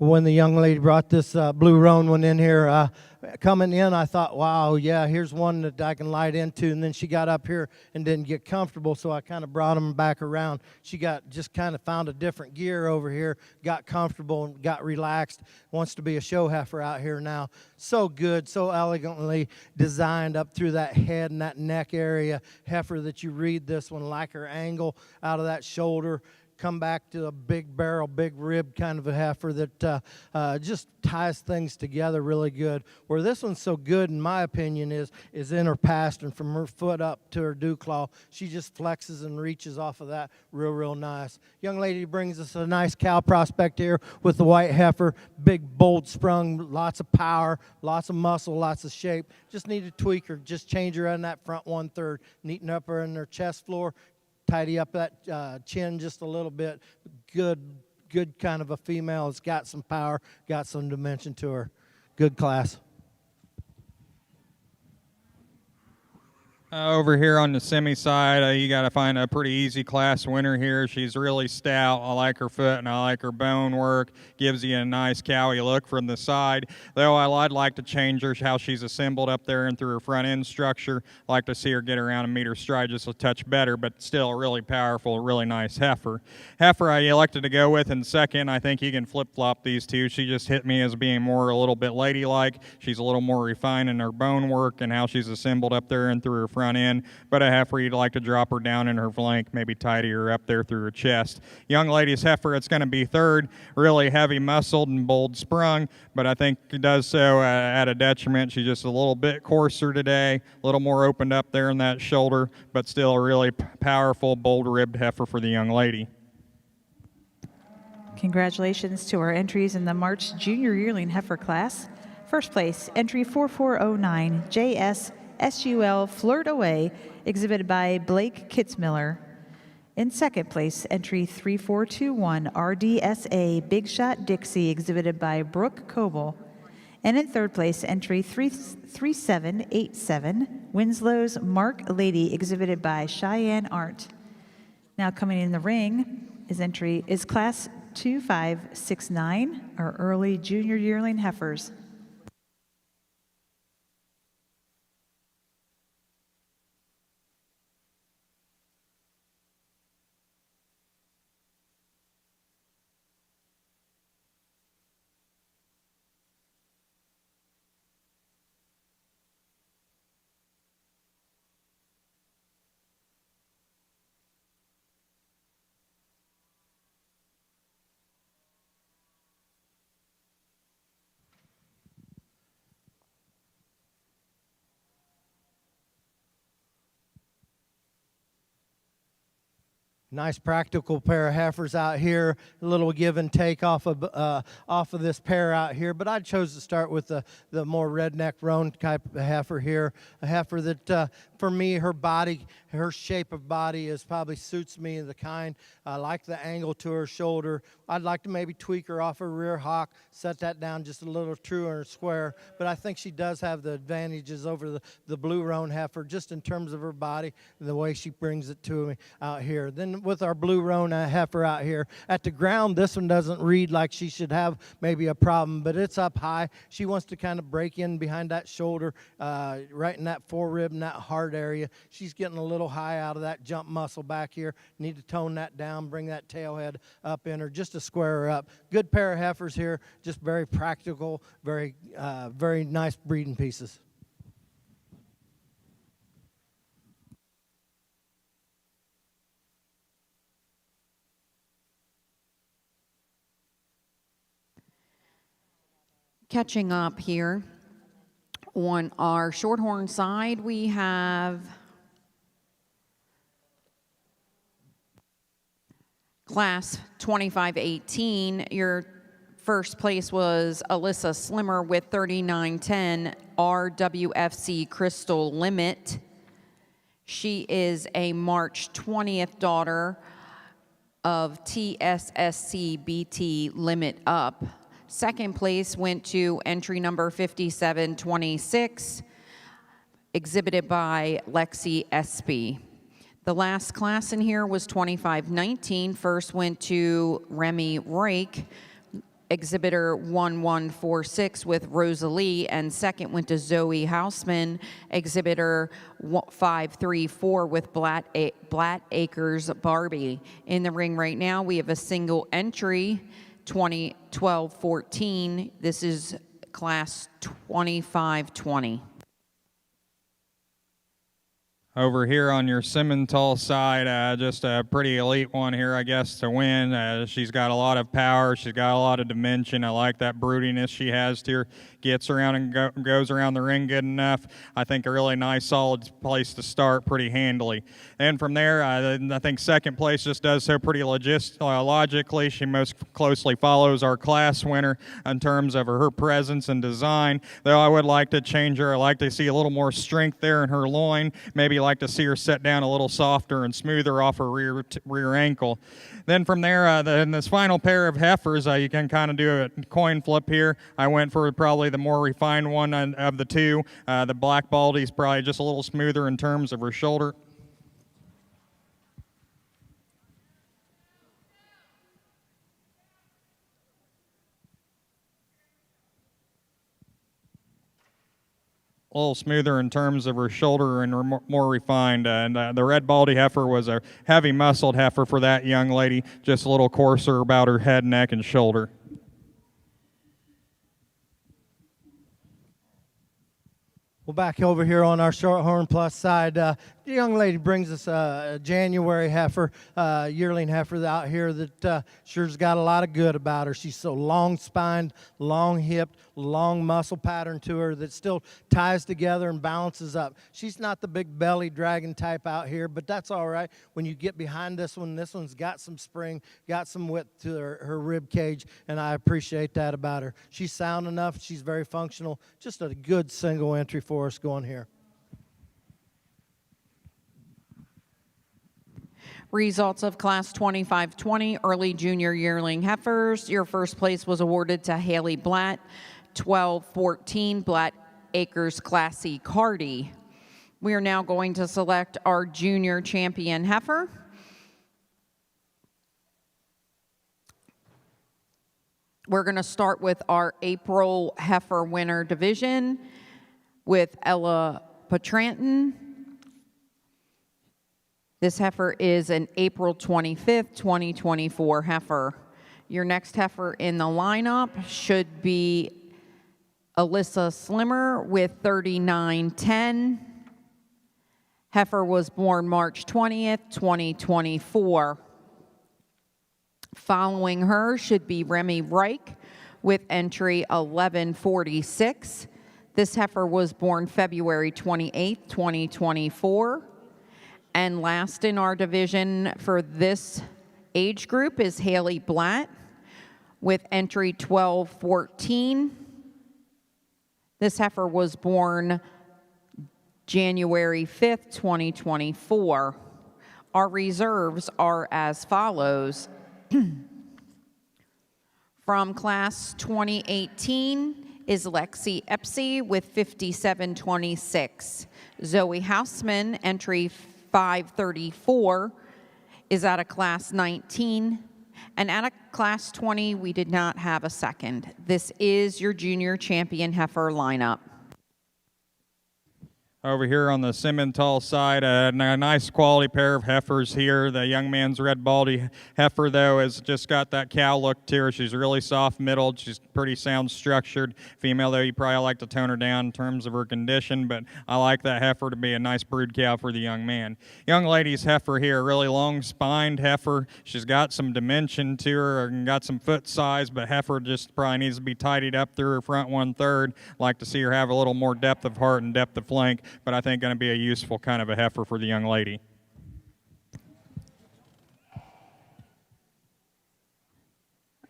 when the young lady brought this blue roan one in here, coming in, I thought, wow, yeah, here's one that I can light into. And then she got up here and didn't get comfortable, so I kind of brought them back around. She just kind of found a different gear over here, got comfortable and got relaxed, wants to be a show heifer out here now. So good, so elegantly designed up through that head and that neck area. Heifer that you read this one, like her angle out of that shoulder. Come back to a big barrel, big rib kind of a heifer that just ties things together really good. Where this one's so good, in my opinion, is in her pastern from her foot up to her dew claw. She just flexes and reaches off of that real nice. Young lady brings us a nice cow prospect here with the white heifer, big, bold sprung, lots of power, lots of muscle, lots of shape. Just need to tweak her, just change her on that front 1/3, neaten up her in her chest floor, tidy up that chin just a little bit. Good kind of a female. It's got some power, got some dimension to her. Good class. Over here on the semi side, you got to find a pretty easy class winner here. She's really stout. I like her foot and I like her bone work. Gives you a nice cowy look from the side. Though I'd like to change her, how she's assembled up there and through her front end structure. I like to see her get around and meet her stride just a touch better, but still a really powerful, really nice heifer. Heifer I elected to go with in second. I think you can flip-flop these two. She just hit me as being a little bit ladylike. She's a little more refined in her bone work and how she's assembled up there and through her front end, but a heifer you'd like to drop her down in her flank, maybe tidy her up there through her chest. Young lady's heifer, it's going to be third, really heavy muscled and bold sprung, but I think it does so at a detriment. She's just a little bit coarser today, a little more opened up there in that shoulder, but still a really powerful, bold ribbed heifer for the young lady. Congratulations to our entries in the March Junior Yearling Heifer class. First place, entry 4409, JS SUL Flirt Away, exhibited by Blake Kitzmiller. In second place, entry 3421, RDSA Big Shot Dixie, exhibited by Brooke Coble. And in third place, entry 3787, Winslow's Mark Lady, exhibited by Cheyenne Art. Now coming in the ring is class 2569, our early junior yearling heifers. Nice practical pair of heifers out here. A little give and take off of this pair out here. But I chose to start with the more redneck roan type of heifer here. A heifer that, for me, her body, her shape of body probably suits me. The kind, I like the angle to her shoulder. I'd like to maybe tweak her off her rear hock, set that down just a little truer and square. But I think she does have the advantages over the blue roan heifer, just in terms of her body and the way she brings it to me out here. Then with our blue roan heifer out here at the ground, this one doesn't read like she should have maybe a problem, but it's up high. She wants to kind of break in behind that shoulder, right in that forerib and that heart area. She's getting a little high out of that jump muscle back here. Need to tone that down, bring that tail head up in her just to square her up. Good pair of heifers here, just very practical, very nice breeding pieces. Catching up here, on our shorthorn side, we have class 2518. Your first place was Alyssa Slimmer with 3910 RWFC Crystal Limit. She is a March 20th daughter of TSSC BT Limit Up. Second place went to entry number 5726, exhibited by Lexi Espy. The last class in here was 2519. First went to Remy Rake, Exhibitor 1146 with Rosalie, and second went to Zoe Houseman. Exhibitor 534 with Blatt Acres Barbie. In the ring right now, we have a single entry, 2012-14. This is class 25-20. Over here on your Simmental side, just a pretty elite one here, I guess, to win. She's got a lot of power. She's got a lot of dimension. I like that broodiness she has here. Gets around and goes around the ring good enough. I think a really nice, solid place to start pretty handily. And from there, I think second place just does so pretty logically. She most closely follows our class winner in terms of her presence and design. Though I would like to change her. I like to see a little more strength there in her loin. Maybe like to see her set down a little softer and smoother off her rear ankle. Then from there, in this final pair of heifers, you can kind of do a coin flip here. I went for probably the more refined one of the two. The Black Baldy's probably just a little smoother in terms of her shoulder. A little smoother in terms of her shoulder and more refined. And the Red Baldy heifer was a heavy muscled heifer for that young lady, just a little coarser about her head, neck, and shoulder. Well, back over here on our Shorthorn Plus side, the young lady brings us a January heifer, yearling heifer out here that sure's got a lot of good about her. She's so long-spined, long-hipped, long muscle pattern to her that still ties together and balances up. She's not the big belly dragon type out here, but that's all right. When you get behind this one's got some spring, got some width to her rib cage, and I appreciate that about her. She's sound enough. She's very functional. Just a good single entry for us going here. Results of class 25-20 early junior yearling heifers. Your first place was awarded to Haley Blatt, 12-14 Blatt Acres Classy Cardi. We are now going to select our junior champion heifer. We're going to start with our April heifer winner division with Ella Patranton. This heifer is an April 25th, 2024 heifer. Your next heifer in the lineup should be Alyssa Slimmer with 3910. Heifer was born March 20th, 2024. Following her should be Remy Reich with entry 1146. This heifer was born February 28th, 2024. And last in our division for this age group is Haley Blatt with entry 1214. This heifer was born January 5th, 2024. Our reserves are as follows. From class 2018 is Lexi Epsy with 5726. Zoe Houseman, entry 534, is out of class 19. And out of class 20, we did not have a second. This is your junior champion heifer lineup. Over here on the Simmental side, a nice quality pair of heifers here. The young man's Red Baldy heifer, though, has just got that cow look to her. She's really soft-middled. She's pretty sound structured. Female, though, you probably like to tone her down in terms of her condition, but I like that heifer to be a nice brood cow for the young man. Young lady's heifer here, really long-spined heifer. She's got some dimension to her and got some foot size, but heifer just probably needs to be tidied up through her front 1/3. Like to see her have a little more depth of heart and depth of flank, but I think going to be a useful kind of a heifer for the young lady.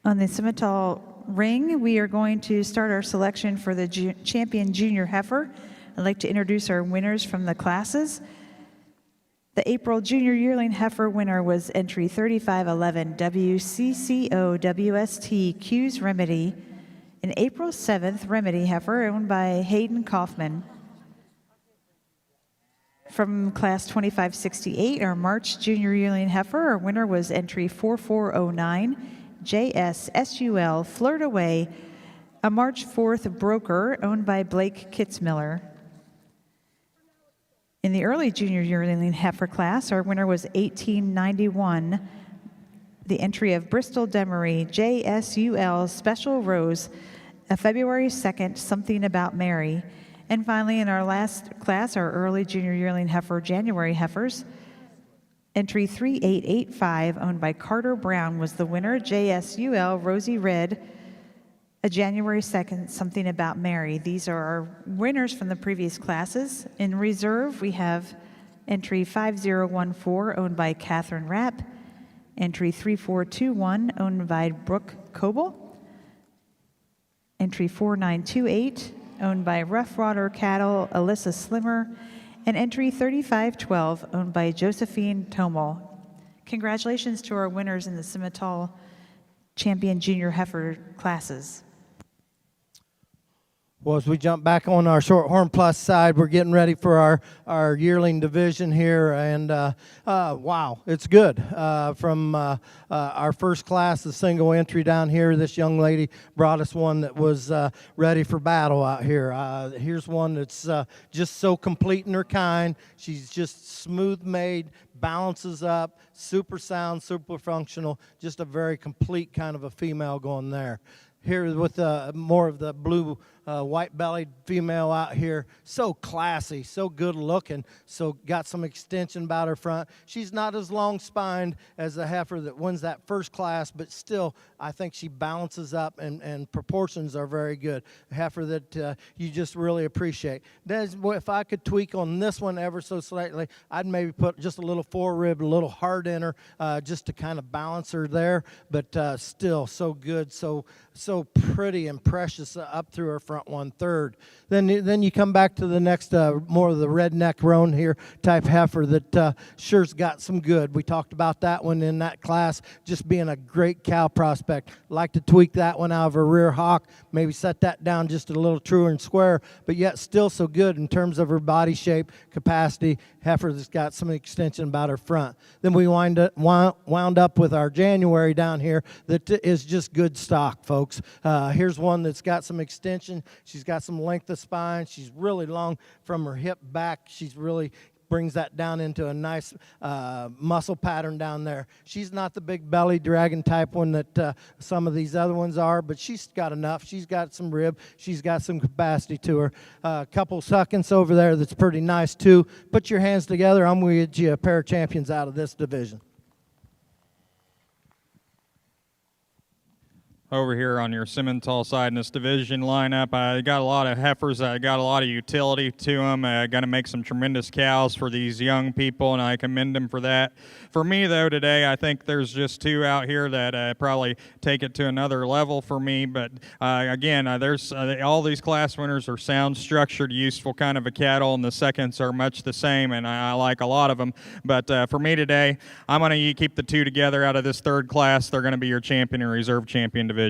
On the Simmental ring, we are going to start our selection for the champion junior heifer. I'd like to introduce our winners from the classes. The April junior yearling heifer winner was entry 3511 WCCO WST Q's Remedy, an April 7th Remedy heifer owned by Hayden Kaufman. From class 2568, our March junior yearling heifer, our winner was entry 4409 JSSUL Flirt Away, a March 4th broker owned by Blake Kitzmiller. In the early junior yearling heifer class, our winner was 1891, the entry of Bristol Demery JSUL Special Rose, a February 2nd Something About Mary. And finally, in our last class, our early junior yearling heifer January heifers, entry 3885, owned by Carter Brown, was the winner, JSUL Rosy Red, a January 2nd Something About Mary. These are our winners from the previous classes. In reserve, we have entry 5014, owned by Catherine Rapp, entry 3421, owned by Brooke Coble, entry 4928, owned by Rough Water Cattle, Alyssa Slimmer, and entry 3512, owned by Josephine Tomel. Congratulations to our winners in the Simmental Champion Junior Heifer classes. Well, as we jump back on our Shorthorn Plus side, we're getting ready for our yearling division here, and wow, it's good. From our first class, the single entry down here, this young lady brought us one that was ready for battle out here. Here's one that's just so complete in her kind. She's just smooth made, balances up, super sound, super functional, just a very complete kind of a female going there. Here with more of the blue white-bellied female out here, so classy, so good looking, so got some extension about her front. She's not as long-spined as the heifer that wins that first class, but still, I think she balances up and proportions are very good. A heifer that you just really appreciate. If I could tweak on this one ever so slightly, I'd maybe put just a little forerib, a little heart in her, just to kind of balance her there, but still so good, so pretty and precious up through her front 1/3. Then you come back to the next, more of the redneck roan here type heifer that sure's got some good. We talked about that one in that class, just being a great cow prospect. Like to tweak that one out of her rear hock, maybe set that down just a little truer and square, but yet still so good in terms of her body shape, capacity. Heifer that's got some extension about her front. Then we wound up with our January down here that is just good stock, folks. Here's one that's got some extension. She's got some length of spine. She's really long from her hip back. She's really brings that down into a nice muscle pattern down there. She's not the big belly dragon type one that some of these other ones are, but she's got enough. She's got some rib. She's got some capacity to her. A couple suckings over there that's pretty nice too. Put your hands together. I'm going to get you a pair of champions out of this division. Over here on your Simmental side in this division lineup, I got a lot of heifers. I got a lot of utility to them. I got to make some tremendous cows for these young people, and I commend them for that. For me, though, today, I think there's just two out here that probably take it to another level for me. But again, there's all these class winners are sound, structured, useful kind of a cattle, and the seconds are much the same, and I like a lot of them. But for me today, I'm going to keep the two together out of this third class. They're going to be your champion and reserve champion division.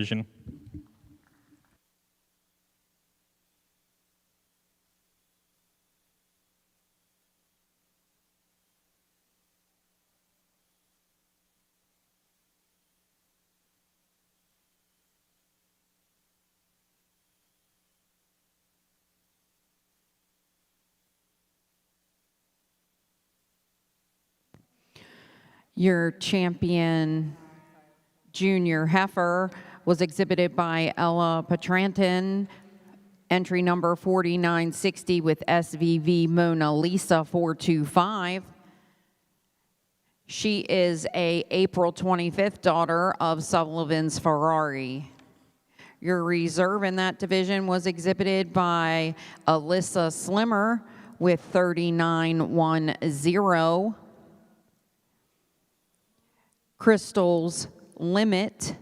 Your champion junior heifer was exhibited by Ella Petranton, entry number 4960 with SVV Mona Lisa 425. She is a April 25th daughter of Sullivan's Ferrari. Your reserve in that division was exhibited by Alyssa Slimmer with 3910. Crystal's Limit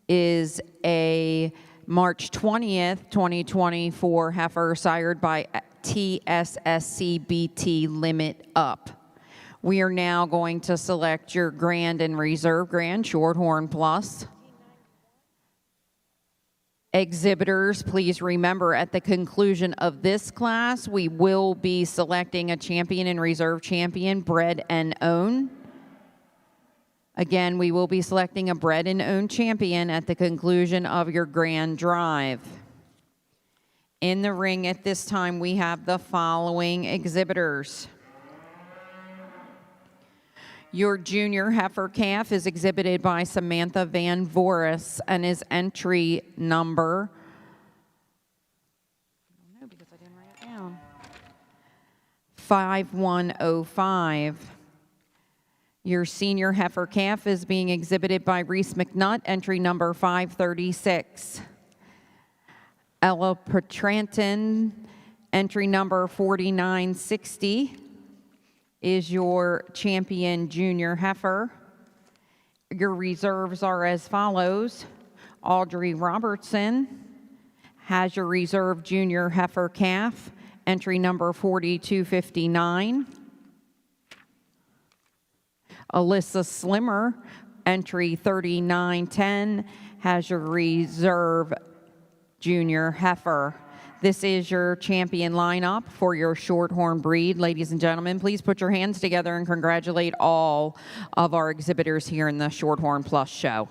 is a March 20th, 2024 heifer sired by TSSCBT Limit Up. We are now going to select your Grand and Reserve Grand Shorthorn Plus. Exhibitors, please remember at the conclusion of this class, we will be selecting a champion and reserve champion, bred and own. Again, we will be selecting a bred and owned champion at the conclusion of your grand drive. In the ring at this time, we have the following exhibitors. Your junior heifer calf is exhibited by Samantha Van Voris and is entry number, I don't know because I didn't write it down, 5105. Your senior heifer calf is being exhibited by Reese McNutt, entry number 536. Ella Petranton, entry number 4960, is your champion junior heifer. Your reserves are as follows. Audrey Robertson has your reserve junior heifer calf, entry number 4259. Alyssa Slimmer, entry 3910, has your reserve junior heifer. This is your champion lineup for your shorthorn breed. Ladies and gentlemen, please put your hands together and congratulate all of our exhibitors here in the Shorthorn Plus show.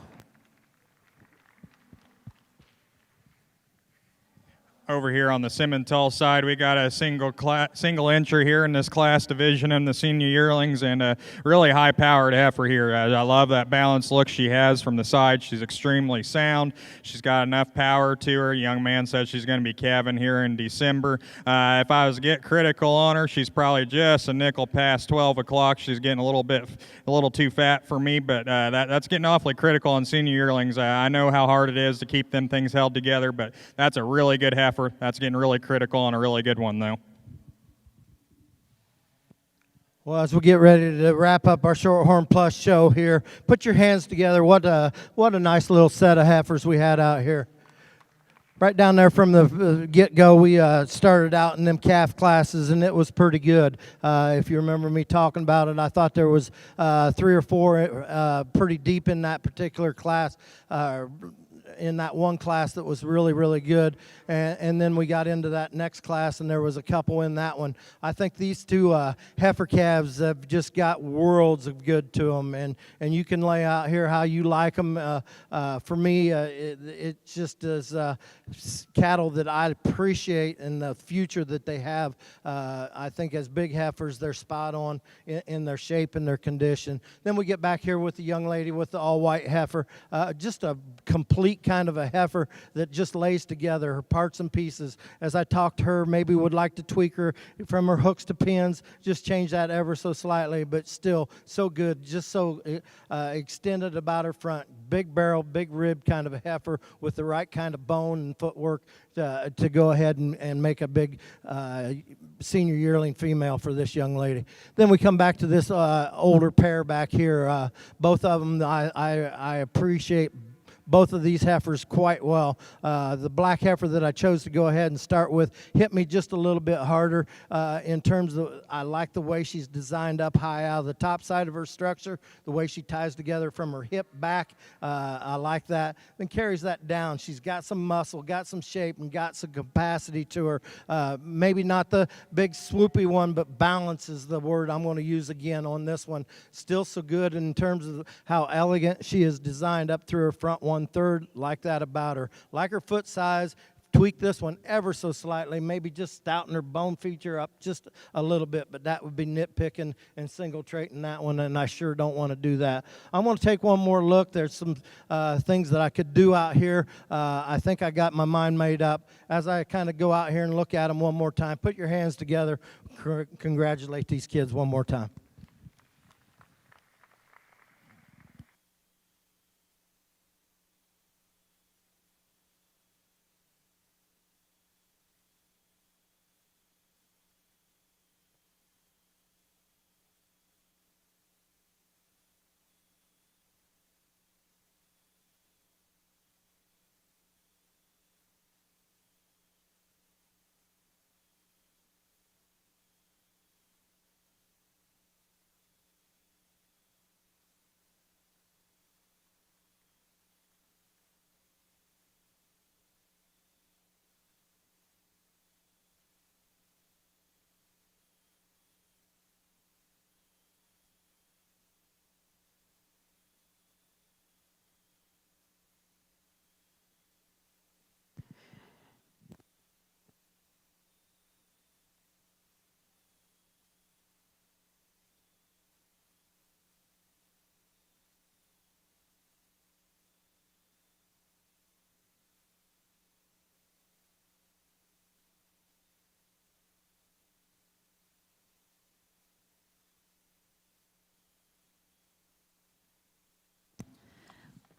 Over here on the Simmental side, we got a single entry here in this class division in the senior yearlings, and a really high-powered heifer here. I love that balanced look she has from the side. She's extremely sound. She's got enough power to her. A young man said she's going to be calving here in December. If I was to get critical on her, she's probably just a nickel past 12 o'clock. She's getting a little too fat for me, but that's getting awfully critical on senior yearlings. I know how hard it is to keep them things held together, but that's a really good heifer. That's getting really critical on a really good one, though. Well, as we get ready to wrap up our Shorthorn Plus show here, put your hands together. What a nice little set of heifers we had out here. Right down there from the get-go, we started out in them calf classes, and it was pretty good. If you remember me talking about it, I thought there was 3 or 4 pretty deep in that particular class, in that one class that was really, really good. And then we got into that next class, and there was a couple in that one. I think these two heifer calves have just got worlds of good to them, and you can lay out here how you like them. For me, it just is cattle that I appreciate in the future that they have. I think as big heifers, they're spot on in their shape and their condition. Then we get back here with the young lady with the all-white heifer, just a complete kind of a heifer that just lays together her parts and pieces. As I talked to her, maybe would like to tweak her from her hooks to pins, just change that ever so slightly, but still so good, just so extended about her front. Big barrel, big rib kind of a heifer with the right kind of bone and footwork to go ahead and make a big senior yearling female for this young lady. Then we come back to this older pair back here. Both of them, I appreciate both of these heifers quite well. The black heifer that I chose to go ahead and start with hit me just a little bit harder in terms of, I like the way she's designed up high out of the top side of her structure, the way she ties together from her hip back. I like that. Then carries that down. She's got some muscle, got some shape, and got some capacity to her. Maybe not the big swoopy one, but balance is the word I'm going to use again on this one. Still so good in terms of how elegant she is designed up through her front 1/3, like that about her. Like her foot size, tweak this one ever so slightly, maybe just stouten her bone feature up just a little bit, but that would be nitpicking and single traiting that one, and I sure don't want to do that. I'm going to take one more look. There's some things that I could do out here. I think I got my mind made up. As I kind of go out here and look at them one more time, put your hands together, congratulate these kids one more time.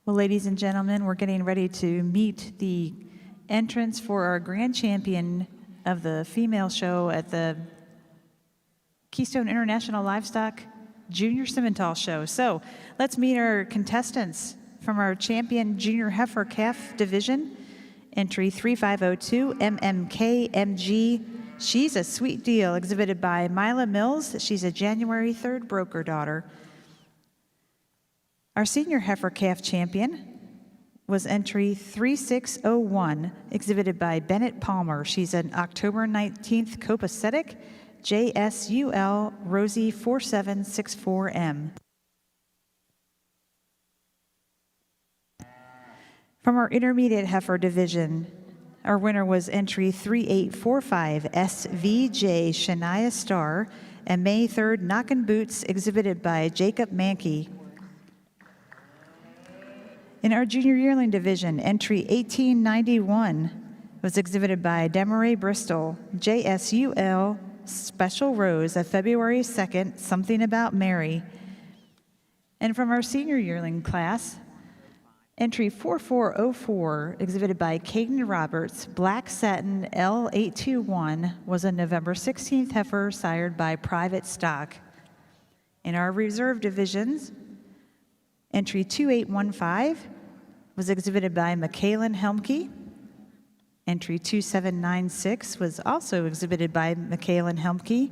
Well, ladies and gentlemen, we're getting ready to meet the entrants for our grand champion of the female show at the Keystone International Livestock Junior Simmental Show. So let's meet our contestants from our champion junior heifer calf division. Entry 3502, MMKMG. She's a sweet deal, exhibited by Mila Mills. She's a January 3rd broker daughter. Our senior heifer calf champion was entry 3601, exhibited by Bennett Palmer. She's an October 19th copacetic, JSUL Rosie 4764M. From our intermediate heifer division, our winner was entry 3845, SVJ Shania Star, and May 3rd Knockin' Boots, exhibited by Jacob Mankey. In our junior yearling division, entry 1891 was exhibited by Demaray Bristol, JSUL Special Rose of February 2nd, Something About Mary. And from our senior yearling class, entry 4404, exhibited by Caden Roberts, Black Satin L821, was a November 16th heifer sired by Private Stock. In our reserve divisions, entry 2815 was exhibited by Michaelan Helmke. Entry 2796 was also exhibited by Michaelan Helmke.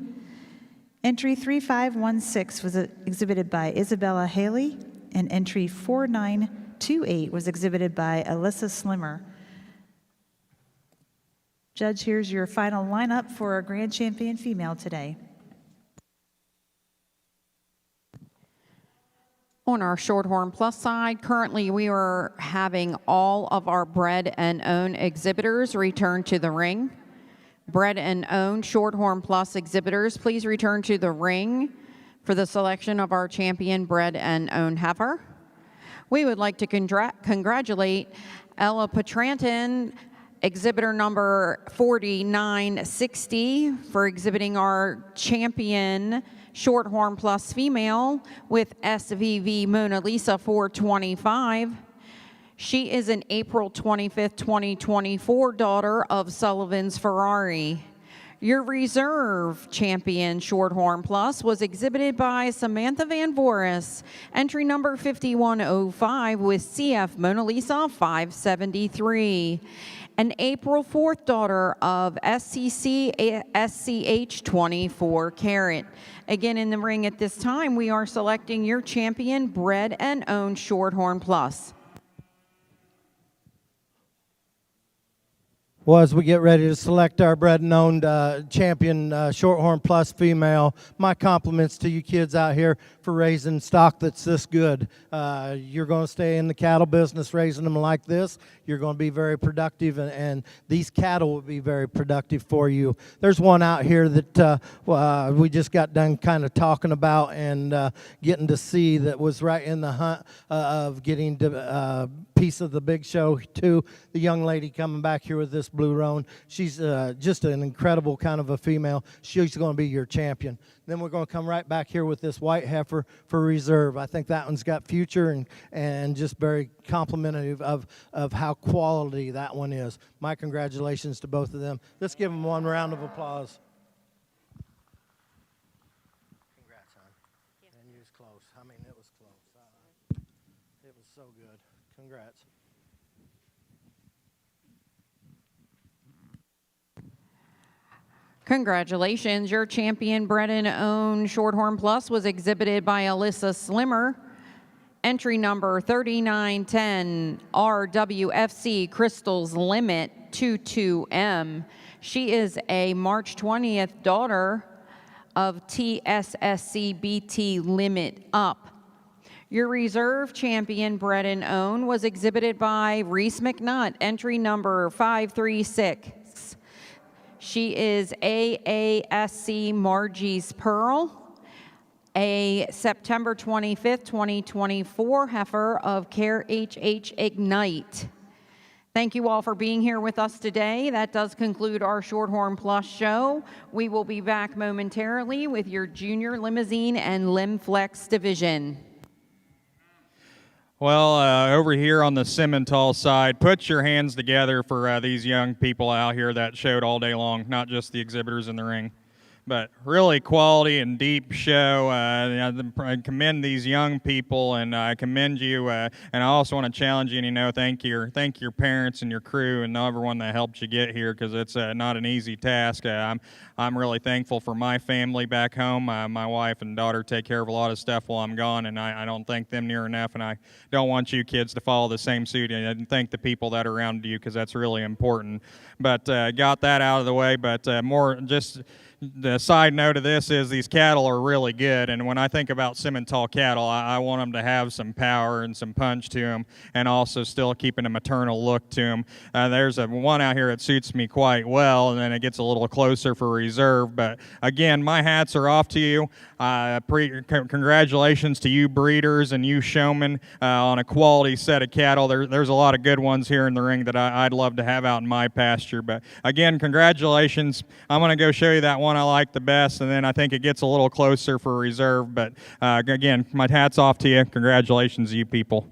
Entry 3516 was exhibited by Isabella Haley, and entry 4928 was exhibited by Alyssa Slimmer. Judge, here's your final lineup for our grand champion female today. On our Shorthorn Plus side, currently we are having all of our bred and owned exhibitors return to the ring. Bred and owned Shorthorn Plus exhibitors, please return to the ring for the selection of our champion bred and owned heifer. We would like to congratulate Ella Petranton, exhibitor number 4960, for exhibiting our champion Shorthorn Plus female with SVV Mona Lisa 425. She is an April 25th, 2024 daughter of Sullivan's Ferrari. Your reserve champion Shorthorn Plus was exhibited by Samantha Van Voris, entry number 5105 with CF Mona Lisa 573. An April 4th daughter of SCC SCH 24 carat. Again, in the ring at this time, we are selecting your champion bred and owned Shorthorn Plus. Well, as we get ready to select our bred and owned champion Shorthorn Plus female, my compliments to you kids out here for raising stock that's this good. You're going to stay in the cattle business raising them like this. You're going to be very productive, and these cattle will be very productive for you. There's one out here that we just got done kind of talking about and getting to see, that was right in the hunt of getting a piece of the big show too. The young lady coming back here with this blue roan, she's just an incredible kind of a female. She's going to be your champion. Then we're going to come right back here with this white heifer for reserve. I think that one's got future and just very complimentary of how quality that one is. My congratulations to both of them. Let's give them one round of applause. Congrats, hon. And you was close. I mean, it was close. It was so good. Congrats. Congratulations, your champion bred and owned Shorthorn Plus was exhibited by Alyssa Slimmer. Entry number 3910, RWFC Crystals Limit 22M. She is a March 20th daughter of TSSC BT Limit Up. Your reserve champion bred and owned was exhibited by Reese McNutt, entry number 536. She is AASC Margie's Pearl, a September 25th, 2024 heifer of Care HH Ignite. Thank you all for being here with us today. That does conclude our Shorthorn Plus show. We will be back momentarily with your Junior Limousine and Lim Flex division. Well, over here on the Simmental side, put your hands together for these young people out here that showed all day long, not just the exhibitors in the ring. But really quality and deep show. I commend these young people, and I commend you. And I also want to challenge you. And, thank your parents and your crew and everyone that helped you get here, because it's not an easy task. I'm really thankful for my family back home. My wife and daughter take care of a lot of stuff while I'm gone, and I don't thank them near enough. And I don't want you kids to follow the same suit. And thank the people that are around you, because that's really important. But got that out of the way. But more just. The side note of this is these cattle are really good, and when I think about Simmental cattle, I want them to have some power and some punch to them, and also still keeping a maternal look to them. There's one out here that suits me quite well, and then it gets a little closer for reserve. But again, my hats are off to you. Congratulations to you breeders and you showmen on a quality set of cattle. There's a lot of good ones here in the ring that I'd love to have out in my pasture. But again, congratulations. I'm going to go show you that one I like the best, and then I think it gets a little closer for reserve. But again, my hat's off to you. Congratulations, you people.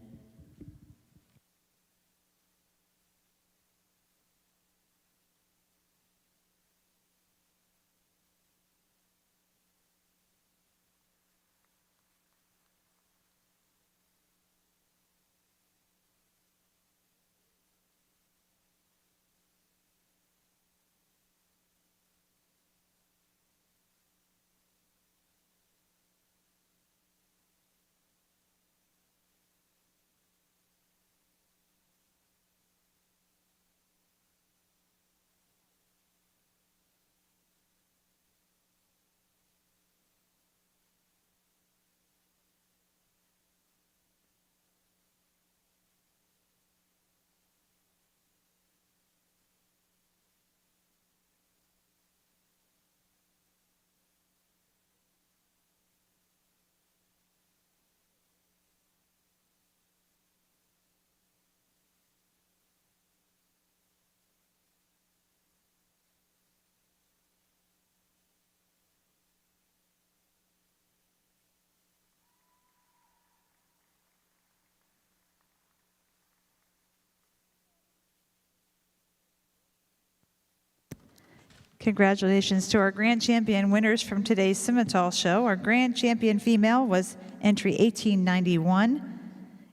Congratulations to our grand champion winners from today's Simmental show. Our grand champion female was entry 1891,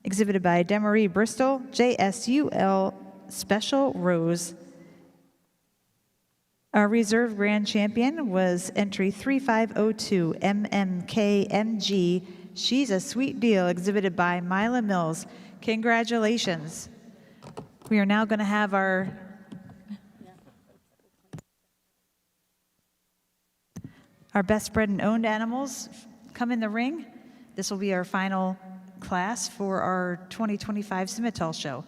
exhibited by Demarie Bristol, JSUL Special Rose. Our reserve grand champion was entry 3502, MMKMG. She's a Sweet Deal, exhibited by Mila Mills. Congratulations. We are now going to have our best bred and owned animals come in the ring. This will be our final class for our 2025 Simmental show.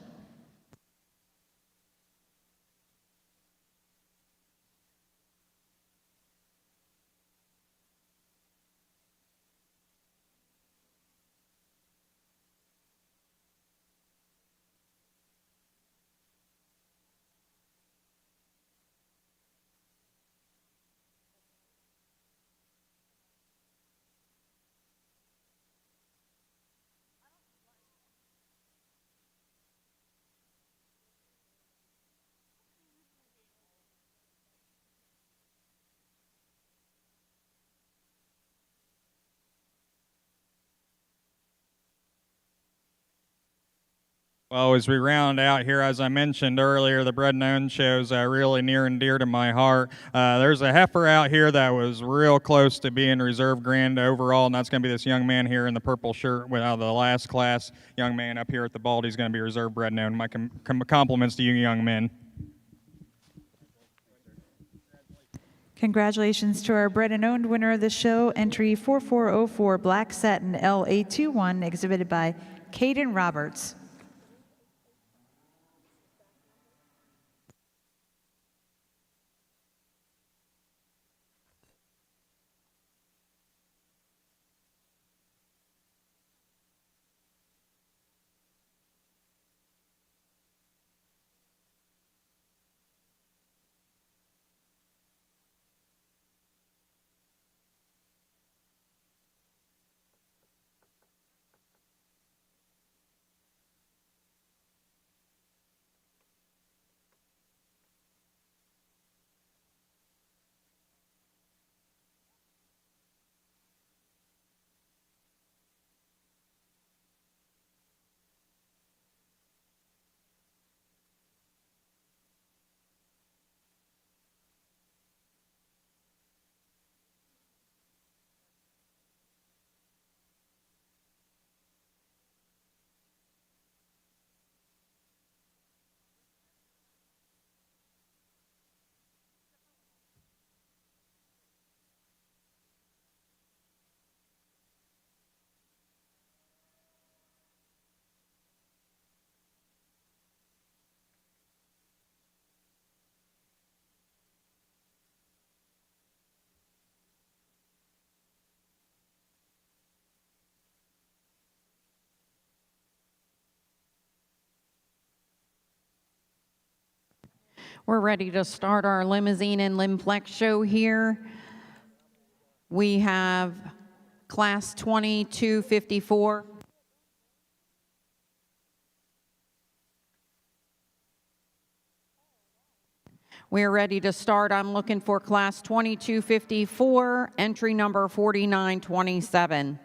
Well, as we round out here, as I mentioned earlier, the Bred and Owned show's really near and dear to my heart. There's a heifer out here that was real close to being reserve grand overall, and that's going to be this young man here in the purple shirt with the last class. Young man up here at the bald, he's going to be reserve Bred and Owned. My compliments to you young men. Congratulations to our bred and owned winner of the show, entry 4404 Black Satin LA21, exhibited by Caden Roberts. We're ready to start our limousine and Limplex show here. We have class 2254. We're ready to start. I'm looking for class 2254, entry number 4927.